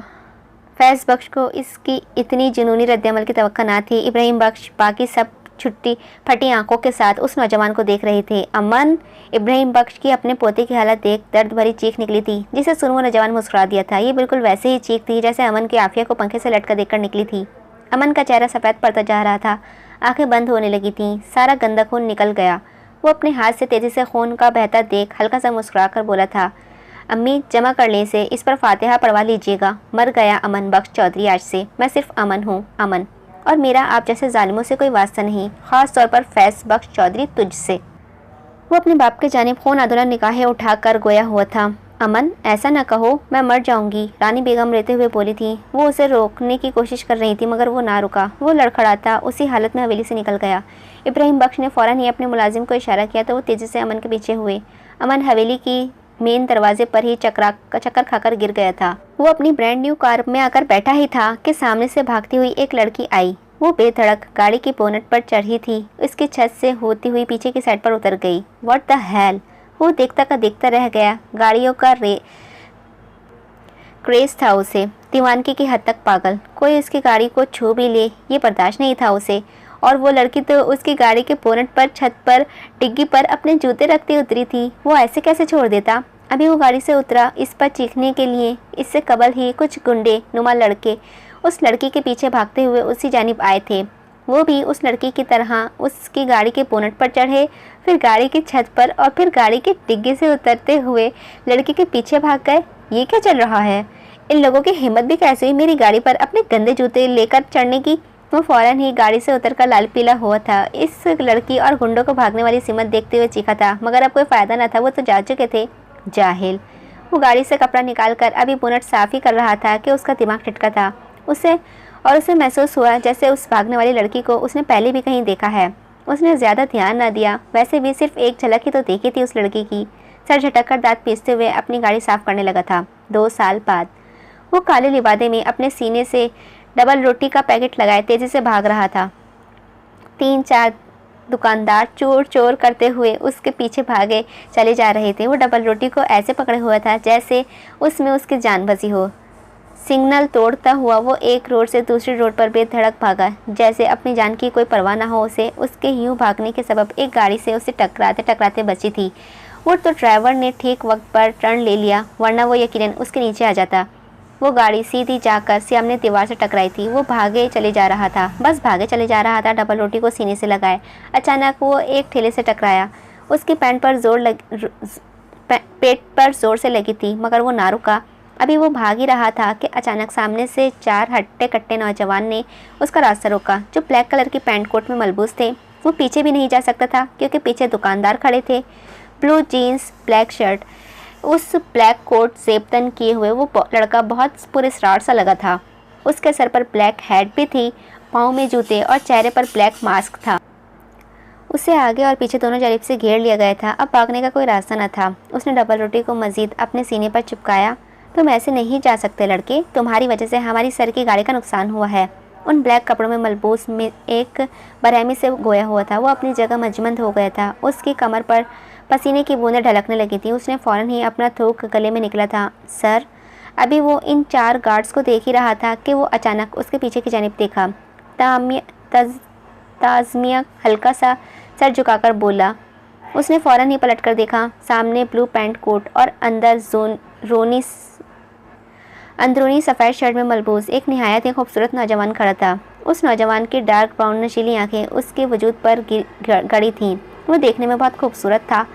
Speaker 1: फैज़ बख्श को इसकी इतनी जुनूनी रद्दअमल की तवक्को ना थी। इब्राहिम बख्श बाकी सब छुट्टी फटी आंखों के साथ उस नौजवान को देख रहे थे। अमन, इब्राहिम बख्श की अपने पोते की हालत देख दर्द भरी चीख निकली थी, जिसे सुन वो नौजवान मुस्कुरा दिया था। ये बिल्कुल वैसे ही चीख थी जैसे अमन की आफिया को पंखे से लटकर देखकर निकली थी। अमन का चेहरा सफ़ेद पड़ता जा रहा था, आंखें बंद होने लगी थीं, सारा गंदा खून निकल गया। वो अपने हाथ से तेज़ी से खून का बहता देख हल्का सा मुस्कुरा कर बोला था, अम्मी जमा कर लें इसे, इस पर फातिहा पढ़वा लीजिएगा। मर गया अमन बख्श चौधरी आज से। मैं सिर्फ अमन हूँ, अमन, और मेरा आप जैसे जालिमों से कोई वास्ता नहीं, ख़ास तौर पर फैज़ बख्श चौधरी तुझसे। वो अपने बाप के जानिब खून आंदोलन निगाहें उठाकर गोया हुआ था। अमन, ऐसा न कहो, मैं मर जाऊंगी, रानी बेगम रोते हुए बोली थी। वो उसे रोकने की कोशिश कर रही थी मगर वो ना रुका। वो लड़खड़ाता उसी हालत में हवेली से निकल गया। इब्राहिम बख्श ने फौरन ही अपने मुलाजिम को इशारा किया तो वो तेजी से अमन के पीछे हुए। अमन हवेली की मेन दरवाजे पर ही चक्कर खाकर गिर गया था। वो अपनी ब्रांड न्यू कार में आकर बैठा ही था कि सामने से भागती हुई एक लड़की आई। वो बेधड़क गाड़ी की बोनट पर चढ़ी थी, इसकी छत से होती हुई पीछे की साइड पर उतर गई। What the hell! वो देखता का देखता रह गया। गाड़ियों का क्रेज था उसे, दीवानगी की हद तक पागल। कोई उसकी गाड़ी को छू भी ले ये बर्दाश्त नहीं था उसे। और वो लड़की तो उसकी गाड़ी के बोनट पर छत पर डिग्गी पर अपने जूते रखती उतरी थी। वो ऐसे कैसे छोड़ देता? अभी वो गाड़ी से उतरा इस पर चीखने के लिए। इससे कबल ही कुछ गुंडे नुमा लड़के उस लड़की के पीछे भागते हुए उसी जानिब आए थे। वो भी उस लड़की की तरह उसकी गाड़ी के बोनट पर चढ़े, फिर गाड़ी की छत पर और फिर गाड़ी की डिग्गी से उतरते हुए लड़की के पीछे भाग गए। ये क्या चल रहा है? इन लोगों की हिम्मत भी कैसे हुई मेरी गाड़ी पर अपने गंदे जूते लेकर चढ़ने की? वो फौरन ही गाड़ी से उतरकर लाल पीला हुआ था। इस लड़की और गुंडों को भागने वाली सिमत देखते हुए चीखा था मगर अब कोई फायदा न था, वो तो जा चुके थे। जाहिल! वो गाड़ी से कपड़ा निकालकर अभी बोनट साफ ही कर रहा था कि उसका दिमाग ठिठका था। उसे महसूस हुआ जैसे उस भागने वाली लड़की को उसने पहले भी कहीं देखा है। उसने ज़्यादा ध्यान न दिया, वैसे भी सिर्फ एक झलक ही तो देखी थी उस लड़की की। सर झटक कर दांत पीसते हुए अपनी गाड़ी साफ करने लगा था। 2 साल बाद वो काले लिबादे में अपने सीने से डबल रोटी का पैकेट लगाए तेजी से भाग रहा था। 3-4 दुकानदार चोर चोर करते हुए उसके पीछे भागे चले जा रहे थे। वो डबल रोटी को ऐसे पकड़े हुआ था जैसे उसमें उसकी जान बसी हो। सिग्नल तोड़ता हुआ वो एक रोड से दूसरी रोड पर बेधड़क भागा, जैसे अपनी जान की कोई परवाह न हो उसे। उसके यूं भागने के सबब एक गाड़ी से उसे टकराते टकराते बची थी। वो तो ड्राइवर ने ठीक वक्त पर टर्न ले लिया, वरना वो यकीनन उसके नीचे आ जाता। वो गाड़ी सीधी जाकर सामने दीवार से टकराई थी। वो भागे चले जा रहा था, बस भागे चले जा रहा था, डबल रोटी को सीने से लगाए। अचानक वो एक ठेले से टकराया। उसकी पेट पर जोर से लगी थी मगर वो ना रुका। अभी वो भाग ही रहा था कि अचानक सामने से 4 हट्टे कट्टे नौजवान ने उसका रास्ता रोका, जो ब्लैक कलर की पैंट कोट में मलबूस थे। वो पीछे भी नहीं जा सकता था क्योंकि पीछे दुकानदार खड़े थे। ब्लू जीन्स, ब्लैक शर्ट, उस ब्लैक कोट सेबतन किए हुए वो लड़का बहुत पुरस्कार सा लगा था। उसके सर पर ब्लैक हैट भी थी, पाँव में जूते और चेहरे पर ब्लैक मास्क था। उसे आगे और पीछे दोनों जानिब से घेर लिया गया था। अब भागने का कोई रास्ता न था। उसने डबल रोटी को मजीद अपने सीने पर चिपकाया। तुम ऐसे नहीं जा सकते लड़के, तुम्हारी वजह से हमारी सर की गाड़ी का नुकसान हुआ है। उन ब्लैक कपड़ों में मलबूस में एक बरहमी से गोया हुआ था। वो अपनी जगह मजमंद हो गया था। उसकी कमर पर पसीने की बूंदें ढलकने लगी थी। उसने फ़ौरन ही अपना थूक गले में निकला था। सर! अभी वो इन 4 गार्ड्स को देख ही रहा था कि वो अचानक उसके पीछे की जानिब देखा। ताज़मिया हल्का सा सर झुकाकर बोला। उसने फ़ौरन ही पलटकर देखा। सामने ब्लू पैंट कोट और अंदरूनी सफ़ेद शर्ट में मलबूस एक निहायत ही खूबसूरत नौजवान खड़ा था। उस नौजवान की डार्क ब्राउन नशीली आंखें उसके वजूद पर गड़ी थीं। वो देखने में बहुत खूबसूरत था,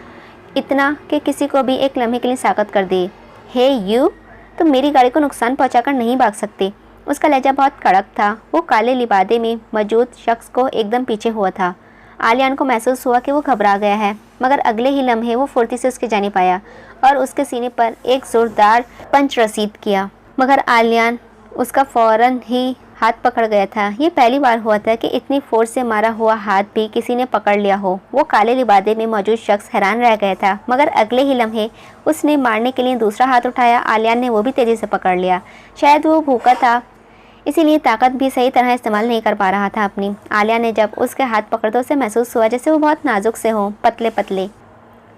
Speaker 1: इतना कि किसी को भी एक लम्हे के लिए साकत कर दे। हे यू, तुम मेरी गाड़ी को नुकसान पहुंचाकर नहीं भाग सकते। उसका लहजा बहुत कड़क था। वो काले लिबादे में मौजूद शख्स को एकदम पीछे हुआ था। आलियान को महसूस हुआ कि वो घबरा गया है, मगर अगले ही लम्हे वो फुर्ती से उसके जानिब आया और उसके सीने पर एक ज़ोरदार पंच रसीद किया। मगर आलियान उसका फ़ौरन ही हाथ पकड़ गया था। ये पहली बार हुआ था कि इतनी फोर्स से मारा हुआ हाथ भी किसी ने पकड़ लिया हो। वो काले लिबादे में मौजूद शख्स हैरान रह गया था, मगर अगले ही लम्हे उसने मारने के लिए दूसरा हाथ उठाया। आलियान ने वो भी तेज़ी से पकड़ लिया। शायद वो भूखा था, इसीलिए ताकत भी सही तरह इस्तेमाल नहीं कर पा रहा था अपनी। आलिया ने जब उसके हाथ पकड़े तो उसे महसूस हुआ जैसे वो बहुत नाजुक से हों, पतले पतले।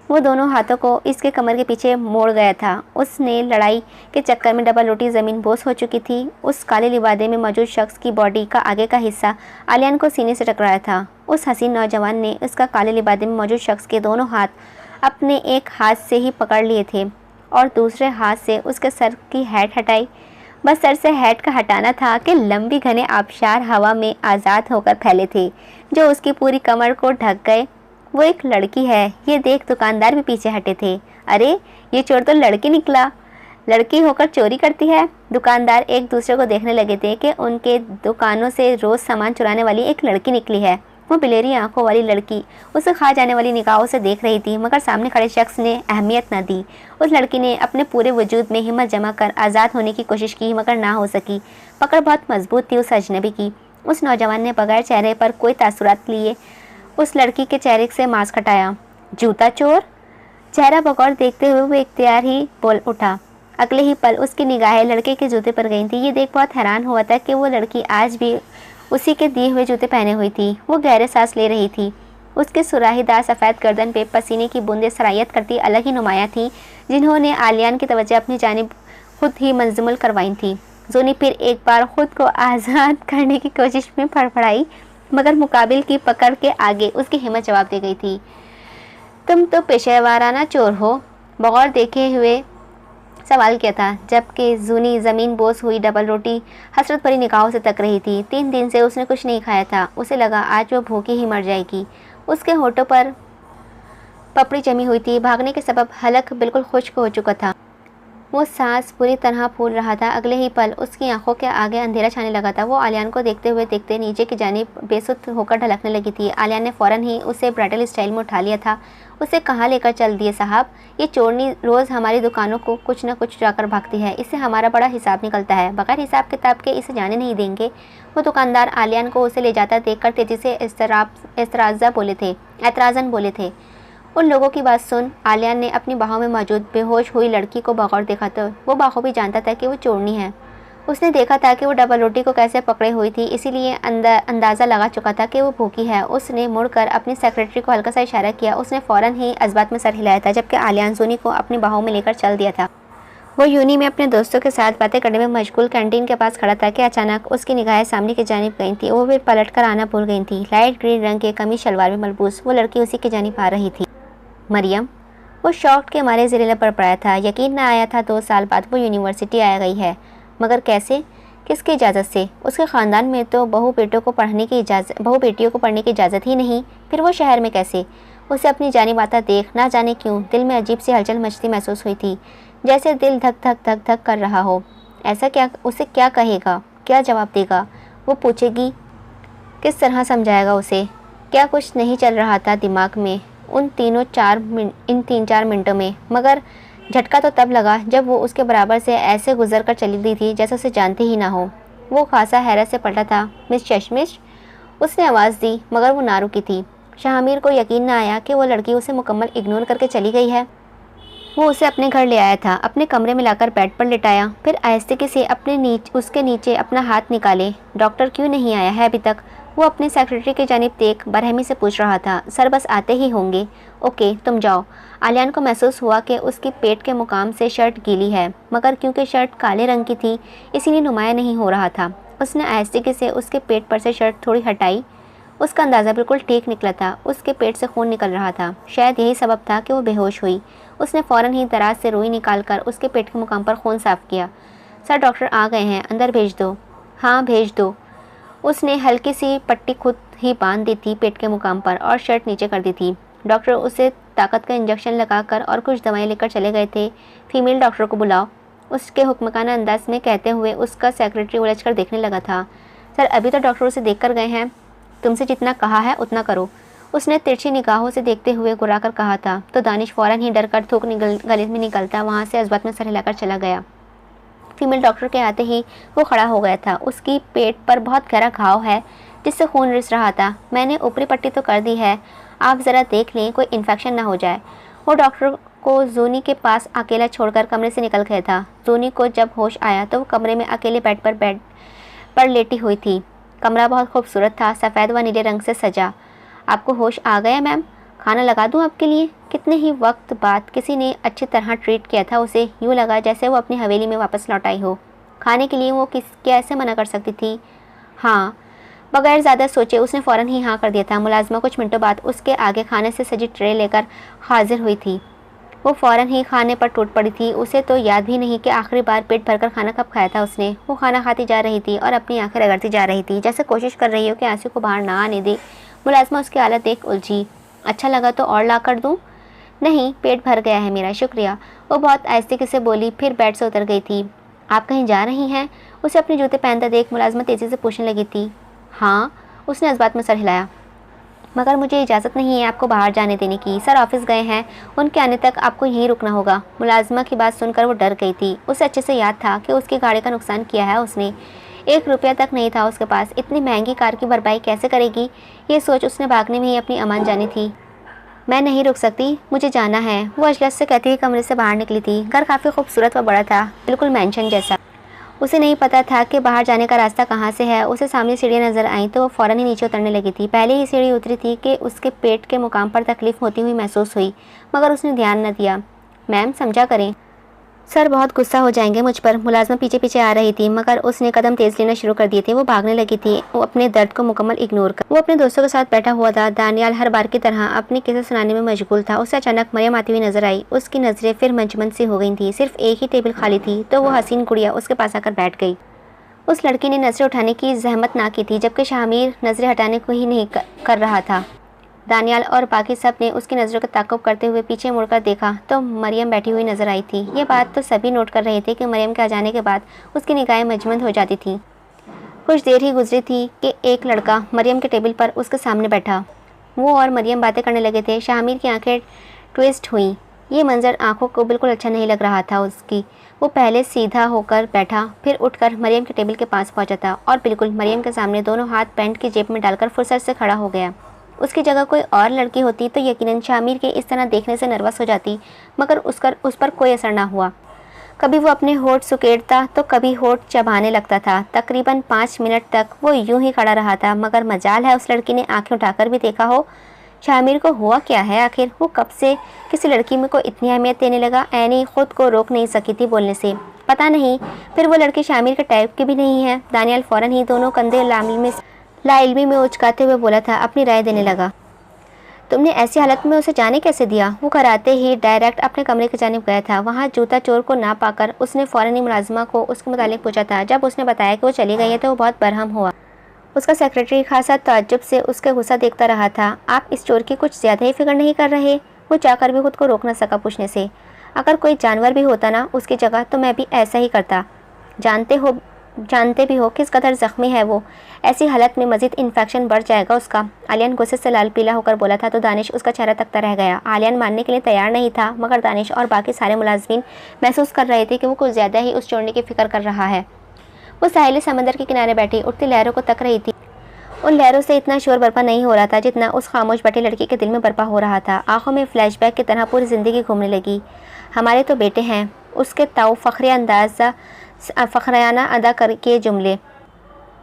Speaker 1: वो दोनों हाथों को इसके कमर के पीछे मोड़ गया था। उसने लड़ाई के चक्कर में डबल रोटी ज़मीन बोस हो चुकी थी। उस काले लिबादे में मौजूद शख्स की बॉडी का आगे का हिस्सा आलियान को सीने से टकराया था। उस हसीन नौजवान ने उसका काले लिबादे में मौजूद शख्स के दोनों हाथ अपने एक हाथ से ही पकड़ लिए थे और दूसरे हाथ से उसके सर की हैट हटाई। बस सर से हैट का हटाना था कि लंबी घने आबशार हवा में आज़ाद होकर फैले थे, जो उसकी पूरी कमर को ढक गए। वो एक लड़की है, ये देख दुकानदार भी पीछे हटे थे। अरे ये चोर तो लड़की निकला, लड़की होकर चोरी करती है। दुकानदार एक दूसरे को देखने लगे थे कि उनके दुकानों से रोज़ सामान चुराने वाली एक लड़की निकली है। वो बिलेरी आंखों वाली लड़की उसे खा जाने वाली निगाहों से देख रही थी, मगर सामने खड़े शख्स ने अहमियत न दी। उस लड़की ने अपने पूरे वजूद में हिम्मत जमा कर आज़ाद होने की कोशिश की, मगर ना हो सकी। पकड़ बहुत मजबूत थी उस अजनबी की। उस नौजवान ने बगैर चेहरे पर कोई तासुरात लिए उस लड़की के चेहरे से मास्क हटाया। जूता चोर? चेहरा बगौर देखते हुए वो इख्तियार ही बोल उठा। अगले ही पल उसकी निगाहें लड़के के जूते पर गई थी। ये देख बहुत हैरान हुआ था कि वो लड़की आज भी उसी के दिए हुए जूते पहने हुई थी। वो गहरे सांस ले रही थी। उसके सुराहीदार सफ़ेद गर्दन पे पसीने की बूंदें सरायत करती अलग ही नुमाया थी, जिन्होंने आलियान की तवज्जो अपनी जानिब खुद ही मंजमुल करवाई थी। जोनी फिर एक बार खुद को आज़ाद करने की कोशिश में फड़फड़ाई, मगर मुकाबिल की पकड़ के आगे उसकी हिम्मत जवाब दे गई थी। तुम तो पेशेवराना चोर हो, बगौर देखे हुए सवाल किया था, जबकि जूनी ज़मीन बोस हुई डबल रोटी हसरत भरी निगाहों से तक रही थी। 3 दिन से उसने कुछ नहीं खाया था। उसे लगा आज वो भूखी ही मर जाएगी। उसके होठों पर पपड़ी जमी हुई थी। भागने के सबब हलक बिल्कुल खुश्क हो चुका था। वो सांस पूरी तरह फूल रहा था। अगले ही पल उसकी आंखों के आगे अंधेरा छाने लगा था। वो आलियान को देखते हुए देखते नीचे की जानिब बेसुध होकर ढलकने लगी थी। आलियान ने फ़ौरन ही उसे ब्राइडल स्टाइल में उठा लिया था। उसे कहाँ लेकर चल दिए साहब? ये चोरनी रोज़ हमारी दुकानों को कुछ न कुछ जाकर भागती है। इससे हमारा बड़ा हिसाब निकलता है। बगैर हिसाब किताब के इसे जाने नहीं देंगे। वो दुकानदार आलियान को उसे ले जाता देखकर तेज़ी से एतराज़न बोले थे। उन लोगों की बात सुन। आलियान ने अपनी बाहों में मौजूद बेहोश हुई लड़की को बगौर देखा तो वो बाखूबी जानता था कि वो चोरनी है। उसने देखा था कि वो डबल रोटी को कैसे पकड़े हुई थी, इसीलिए अंदाज़ा लगा चुका था कि वो भूखी है। उसने मुड़कर अपनी सेक्रेटरी को हल्का सा इशारा किया। उसने फ़ौरन ही अज़बात में सर हिलाया था, जबकि आलियान जोनी को अपनी बाहों में लेकर चल दिया था। वो यूनी में अपने दोस्तों के साथ बातें करने में मशगूल कैंटीन के पास खड़ा था कि अचानक उसकी निगाहें सामने की जानिब गई थी। वो फिर पलट कर आना भूल गई थी। लाइट ग्रीन रंग के कमीज शलवार में मलबूस वो लड़की उसी की जानिब आ रही थी। मरियम? वो शौक के मारे ज़िले पर पड़ा था। यकीन न आया था 2 साल बाद वो यूनिवर्सिटी आ गई है। मगर कैसे? किसकी इजाज़त से? उसके ख़ानदान में तो बहू बेटियों को पढ़ने की इजाज़त ही नहीं। फिर वो शहर में कैसे? उसे अपनी जानिब आता देख ना जाने क्यों दिल में अजीब सी हलचल मचती महसूस हुई थी, जैसे दिल धक धक धक धक कर रहा हो। ऐसा क्या? उसे क्या कहेगा? क्या जवाब देगा? वो पूछेगी? किस तरह समझाएगा उसे? क्या कुछ नहीं चल रहा था दिमाग में इन 3-4 मिनटों में? मगर झटका तो तब लगा जब वो उसके बराबर से ऐसे गुजर कर चली गई थी जैसे उसे जानती ही ना हो। वो खासा हैरत से पलटा था। मिस चश्मिश? उसने आवाज़ दी, मगर वो ना रुकी थी। शाहमीर को यकीन न आया कि वो लड़की उसे मुकम्मल इग्नोर करके चली गई है। वो उसे अपने घर ले आया था, अपने कमरे में लाकर बेड पर लिटाया, फिर आहिस्ते से उसके नीचे अपना हाथ निकाले। डॉक्टर क्यों नहीं आया है अभी तक? वो अपने सेक्रेटरी की जानिब देख बरहमी से पूछ रहा था। सर बस आते ही होंगे। ओके तुम जाओ। आलियान को महसूस हुआ कि उसकी पेट के मुकाम से शर्ट गीली है, मगर क्योंकि शर्ट काले रंग की थी इसीलिए नुमाया नहीं हो रहा था। उसने आहिस्ते से उसके पेट पर से शर्ट थोड़ी हटाई। उसका अंदाज़ा बिल्कुल ठीक निकला था। उसके पेट से खून निकल रहा था। शायद यही सबब था कि वो बेहोश हुई। उसने फ़ौरन ही दराज से रुई निकालकर उसके पेट के मुकाम पर खून साफ़ किया। सर डॉक्टर आ गए हैं, अंदर भेज दो। हाँ भेज दो। उसने हल्की सी पट्टी खुद ही बांध दी थी पेट के मुकाम पर और शर्ट नीचे कर दी थी। डॉक्टर उसे ताकत का इंजेक्शन लगाकर और कुछ दवाएं लेकर चले गए थे। फीमेल डॉक्टर को बुलाओ, उसके हुक्मकाना अंदाज में कहते हुए उसका सेक्रेटरी उलझ कर देखने लगा था। सर अभी तो डॉक्टर उसे देख कर गए हैं। तुमसे जितना कहा है उतना करो, उसने तिरछी निगाहों से देखते हुए गुर्राकर कहा था। तो दानिश फ़ौरन ही डर कर थूक गले में निकलता वहाँ से अज़बात में सर हिलाकर चला गया। फीमेल डॉक्टर के आते ही वो खड़ा हो गया था। उसकी पेट पर बहुत गहरा घाव है जिससे खून रिस रहा था। मैंने ऊपरी पट्टी तो कर दी है, आप ज़रा देख लें कोई इन्फेक्शन ना हो जाए। वो डॉक्टर को जूनी के पास अकेला छोड़कर कमरे से निकल गया था। जूनी को जब होश आया तो वो कमरे में अकेले बेड पर लेटी हुई थी। कमरा बहुत खूबसूरत था, सफ़ेद व नीले रंग से सजा। आपको होश आ गया मैम? खाना लगा दूं आपके लिए? कितने ही वक्त बाद किसी ने अच्छी तरह ट्रीट किया था उसे। यूँ लगा जैसे वो अपनी हवेली में वापस लौट आई हो। खाने के लिए वो कैसे मना कर सकती थी? हाँ। बगैर ज़्यादा सोचे उसने फ़ौरन ही हाँ कर दिया था। मुलाजमा कुछ मिनटों बाद उसके आगे खाने से सजी ट्रे लेकर हाजिर हुई थी। वो फ़ौरन ही खाने पर टूट पड़ी थी। उसे तो याद भी नहीं कि आखिरी बार पेट भरकर खाना कब खाया था उसने। वो खाना खाती जा रही थी और अपनी आंखें रगड़ती जा रही थी, जैसे कोशिश कर रही हो कि आंसू को बाहर ना आने दे। मुलाजमा उसकी हालत देख उलझी। अच्छा लगा तो और ला कर दूँ? नहीं, पेट भर गया है मेरा, शुक्रिया। वो बहुत आहिस्ते से बोली, फिर बेड से उतर गई थी। आप कहीं जा रही हैं? उसे अपने जूते पहनता देख मुलाजमा तेज़ी से पूछने लगी थी। हाँ, उसने इस बात में सर हिलाया। मगर मुझे इजाज़त नहीं है आपको बाहर जाने देने की। सर ऑफिस गए हैं, उनके आने तक आपको यहीं रुकना होगा। मुलाजिमा की बात सुनकर वो डर गई थी। उसे अच्छे से याद था कि उसकी गाड़ी का नुकसान किया है उसने। 1 रुपया तक नहीं था उसके पास। इतनी महंगी कार की भरपाई कैसे करेगी, ये सोच उसने भागने में ही अपनी अमान जानी थी। मैं नहीं रुक सकती, मुझे जाना है, वो अजलस से कहती हुई कमरे से बाहर निकली थी। घर काफ़ी खूबसूरत व बड़ा था, बिल्कुल मेंशन जैसा। उसे नहीं पता था कि बाहर जाने का रास्ता कहाँ से है। उसे सामने सीढ़ियाँ नजर आईं तो वो फ़ौरन ही नीचे उतरने लगी थी। पहले ही सीढ़ी उतरी थी कि उसके पेट के मुकाम पर तकलीफ़ होती हुई महसूस हुई, मगर उसने ध्यान न दिया। मैम समझा करें, सर बहुत गुस्सा हो जाएंगे मुझ पर। मुलाजमा पीछे पीछे आ रही थी, मगर उसने कदम तेज लेना शुरू कर दिए थे। वो भागने लगी थी, वो अपने दर्द को मुकम्मल इग्नोर कर। वो अपने दोस्तों के साथ बैठा हुआ था। दानियाल हर बार की तरह अपनी किस्से सुनाने में मशगूल था। उसे अचानक मरियम आती हुई नजर आई। उसकी नज़रें फिर मंजमन सी हो गई थी। सिर्फ एक ही टेबल खाली थी तो वो हसीन गुड़िया उसके पास आकर बैठ गई। उस लड़की ने नज़रें उठाने की जहमत ना की थी, जबकि शामिर नज़रें हटाने को ही नहीं कर रहा था। दानियाल और बाकी सब ने उसकी नज़रों का ताक़ुब करते हुए पीछे मुड़कर देखा तो मरियम बैठी हुई नजर आई थी। ये बात तो सभी नोट कर रहे थे कि मरियम के आ जाने के बाद उसकी निगाहें मजमंद हो जाती थीं। कुछ देर ही गुजरी थी कि एक लड़का मरियम के टेबल पर उसके सामने बैठा। वो और मरियम बातें करने लगे थे। शामिर की आंखें ट्विस्ट हुईं। ये मंजर आंखों को बिल्कुल अच्छा नहीं लग रहा था उसकी। वो पहले सीधा होकर बैठा, फिर उठकर मरियम के टेबल के पास पहुंचा था और बिल्कुल मरियम के सामने दोनों हाथ पैंट की जेब में डालकर फुर्सत से खड़ा हो गया। उसकी जगह कोई और लड़की होती तो यकीनन शामिर के इस तरह देखने से नर्वस हो जाती, मगर उस पर कोई असर ना हुआ। कभी वो अपने होठ सुकेड़ता तो कभी होठ चबाने लगता था। तकरीबन 5 मिनट तक वो यूं ही खड़ा रहा था, मगर मजाल है उस लड़की ने आंखें उठाकर भी देखा हो। शामिर को हुआ क्या है आखिर? वो कब से किसी लड़की में को इतनी अहमियत देने लगा? ऐनी खुद को रोक नहीं सकी थी बोलने से। पता नहीं, फिर वो लड़की शामिर के टाइप की भी नहीं है। दानियाल फ़ौरन ही दोनों कंधे लाइल्मी में उचकाते हुए बोला था, अपनी राय देने लगा। तुमने ऐसी हालत में उसे जाने कैसे दिया? वो घर आते ही डायरेक्ट अपने कमरे की जानिब गया था। वहाँ जूता चोर को ना पाकर उसने फ़ौरन ही मुलाजिमा को उसके मुतालिक पूछा था। जब उसने बताया कि वो चली गई है तो वो बहुत बरहम हुआ। उसका सेक्रेटरी खासा ताज्जुब से उसके गुस्सा देखता रहा था। आप इस चोर की कुछ ज़्यादा ही फिक्र नहीं कर रहे? वो चाहकर भी खुद को रोक न सका पूछने से। अगर कोई जानवर भी होता ना उसकी जगह तो मैं भी ऐसा ही करता। जानते भी हो किस कदर ज़ख्मी है वो। ऐसी हालत में मज़ीद इन्फेक्शन बढ़ जाएगा उसका। आलियान गुस्से से लाल पीला होकर बोला था तो दानिश उसका चेहरा तकता रह गया। आलियान मानने के लिए तैयार नहीं था, मगर दानिश और बाकी सारे मुलाजमीन महसूस कर रहे थे कि वो कुछ ज़्यादा ही उस चोरने की फ़िक्र कर रहा है। वो साहिल समंदर के किनारे बैठी उठती लहरों को तक रही थी। उन लहरों से इतना शोर बर्पा नहीं हो रहा था जितना उस खामोश बैठी लड़की के दिल में बर्पा हो रहा था। आंखों में फ्लैशबैक की तरह पूरी ज़िंदगी घूमने लगी। हमारे तो बेटे हैं, उसके ताऊ फ़खराना अदा किए जुमले,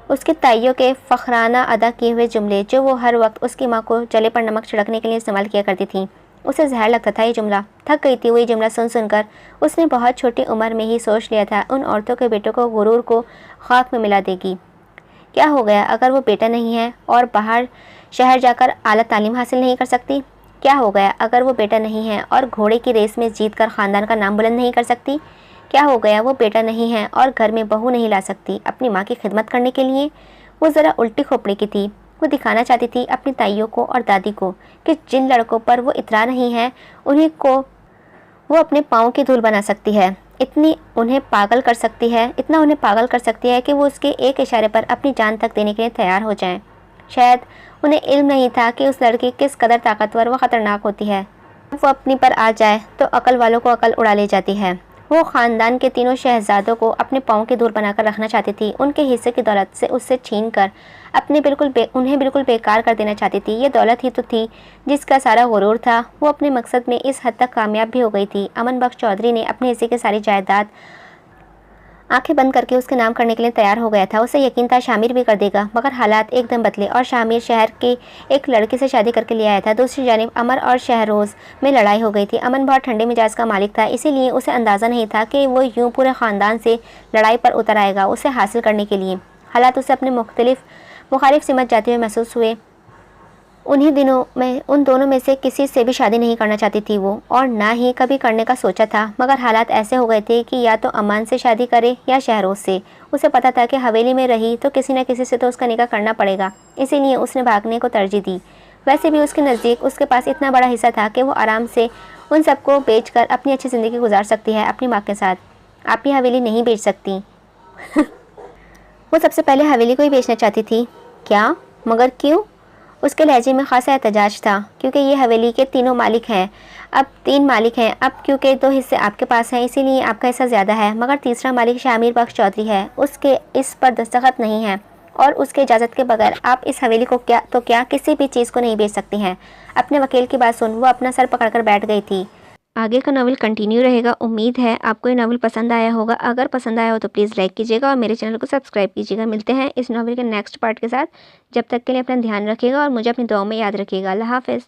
Speaker 1: उसके ताइयों के फ़खराना अदा किए हुए जुमले जो वो हर वक्त उसकी माँ को जले पर नमक छिड़कने के लिए इस्तेमाल किया करती थी। उसे जहर लगता था ये जुमला। थक गई थी वो ये जुमला सुन सुनकर। उसने बहुत छोटी उम्र में ही सोच लिया था उन औरतों के बेटों को गुरूर को खाक में मिला देगी। क्या हो गया अगर वो बेटा नहीं है और बाहर शहर जाकर आला तालीम हासिल नहीं कर सकती? क्या हो गया अगर वो बेटा नहीं है और घोड़े की रेस में जीत कर ख़ानदान का नाम बुलंद नहीं कर सकती? क्या हो गया वो बेटा नहीं है और घर में बहू नहीं ला सकती अपनी माँ की खिदमत करने के लिए? वो ज़रा उल्टी खोपड़ी की थी। वो दिखाना चाहती थी अपनी ताइयों को और दादी को कि जिन लड़कों पर वो इतरा नहीं है उन्हीं को वो अपने पाँव की धूल बना सकती है। इतना उन्हें पागल कर सकती है कि वो उसके एक इशारे पर अपनी जान तक देने के लिए तैयार हो जाएं। शायद उन्हें इल्म नहीं था कि उस लड़की किस कदर ताकतवर व ख़तरनाक होती है। वो अपनी पर आ जाए तो अकल वालों को अकल उड़ा ले जाती है। वो ख़ानदान के तीनों शहजादों को अपने पाँव की धूल बनाकर रखना चाहती थी। उनके हिस्से की दौलत से उससे छीन कर उन्हें बिल्कुल बेकार कर देना चाहती थी। ये दौलत ही तो थी जिसका सारा गुरूर था। वो अपने मकसद में इस हद तक कामयाब भी हो गई थी। अमन बख्श चौधरी ने अपने हिस्से की सारी जायदाद आंखें बंद करके उसके नाम करने के लिए तैयार हो गया था। उसे यकीन था शामिर भी कर देगा, मगर हालात एकदम बदले और शामिर शहर के एक लड़की से शादी करके ले आया था। दूसरी जानिब अमर और शहरोज़ में लड़ाई हो गई थी। अमन बहुत ठंडे मिजाज का मालिक था, इसीलिए उसे अंदाज़ा नहीं था कि वो यूं पूरे ख़ानदान से लड़ाई पर उतर आएगा उसे हासिल करने के लिए। हालात उसे अपने मुखालिफ सिमत जाते हुए महसूस हुए। उन्हीं दिनों में उन दोनों में से किसी से भी शादी नहीं करना चाहती थी वो, और ना ही कभी करने का सोचा था, मगर हालात ऐसे हो गए थे कि या तो अमान से शादी करे या शहरोज़ से। उसे पता था कि हवेली में रही तो किसी न किसी से तो उसका निकाह करना पड़ेगा, इसीलिए उसने भागने को तरजीह दी। वैसे भी उसके नज़दीक उसके पास इतना बड़ा हिस्सा था कि वो आराम से उन सबको बेच कर अपनी अच्छी ज़िंदगी गुजार सकती है अपनी माँ के साथ। आप ही हवेली नहीं बेच सकती। वो सबसे पहले हवेली को ही बेचना चाहती थी। क्या? मगर क्यों? उसके लहजे में खासा एहतजाज था, क्योंकि ये हवेली के तीनों मालिक हैं। अब 3 मालिक हैं, अब क्योंकि 2 हिस्से आपके पास हैं इसीलिए आपका हिस्सा ज़्यादा है, मगर तीसरा मालिक शामिर बख्श चौधरी है, उसके इस पर दस्तखत नहीं है और उसके इजाज़त के बगैर आप इस हवेली को क्या किसी भी चीज़ को नहीं बेच सकती हैं। अपने वकील की बात सुन वो अपना सर पकड़कर बैठ गई थी। आगे का नावल कंटिन्यू रहेगा। उम्मीद है आपको ये नावल पसंद आया होगा। अगर पसंद आया हो तो प्लीज़ लाइक कीजिएगा और मेरे चैनल को सब्सक्राइब कीजिएगा। मिलते हैं इस नावल के नेक्स्ट पार्ट के साथ। जब तक के लिए अपना ध्यान रखिएगा और मुझे अपनी दुआओं में याद रखिएगा। अल्लाह हाफ़िज़।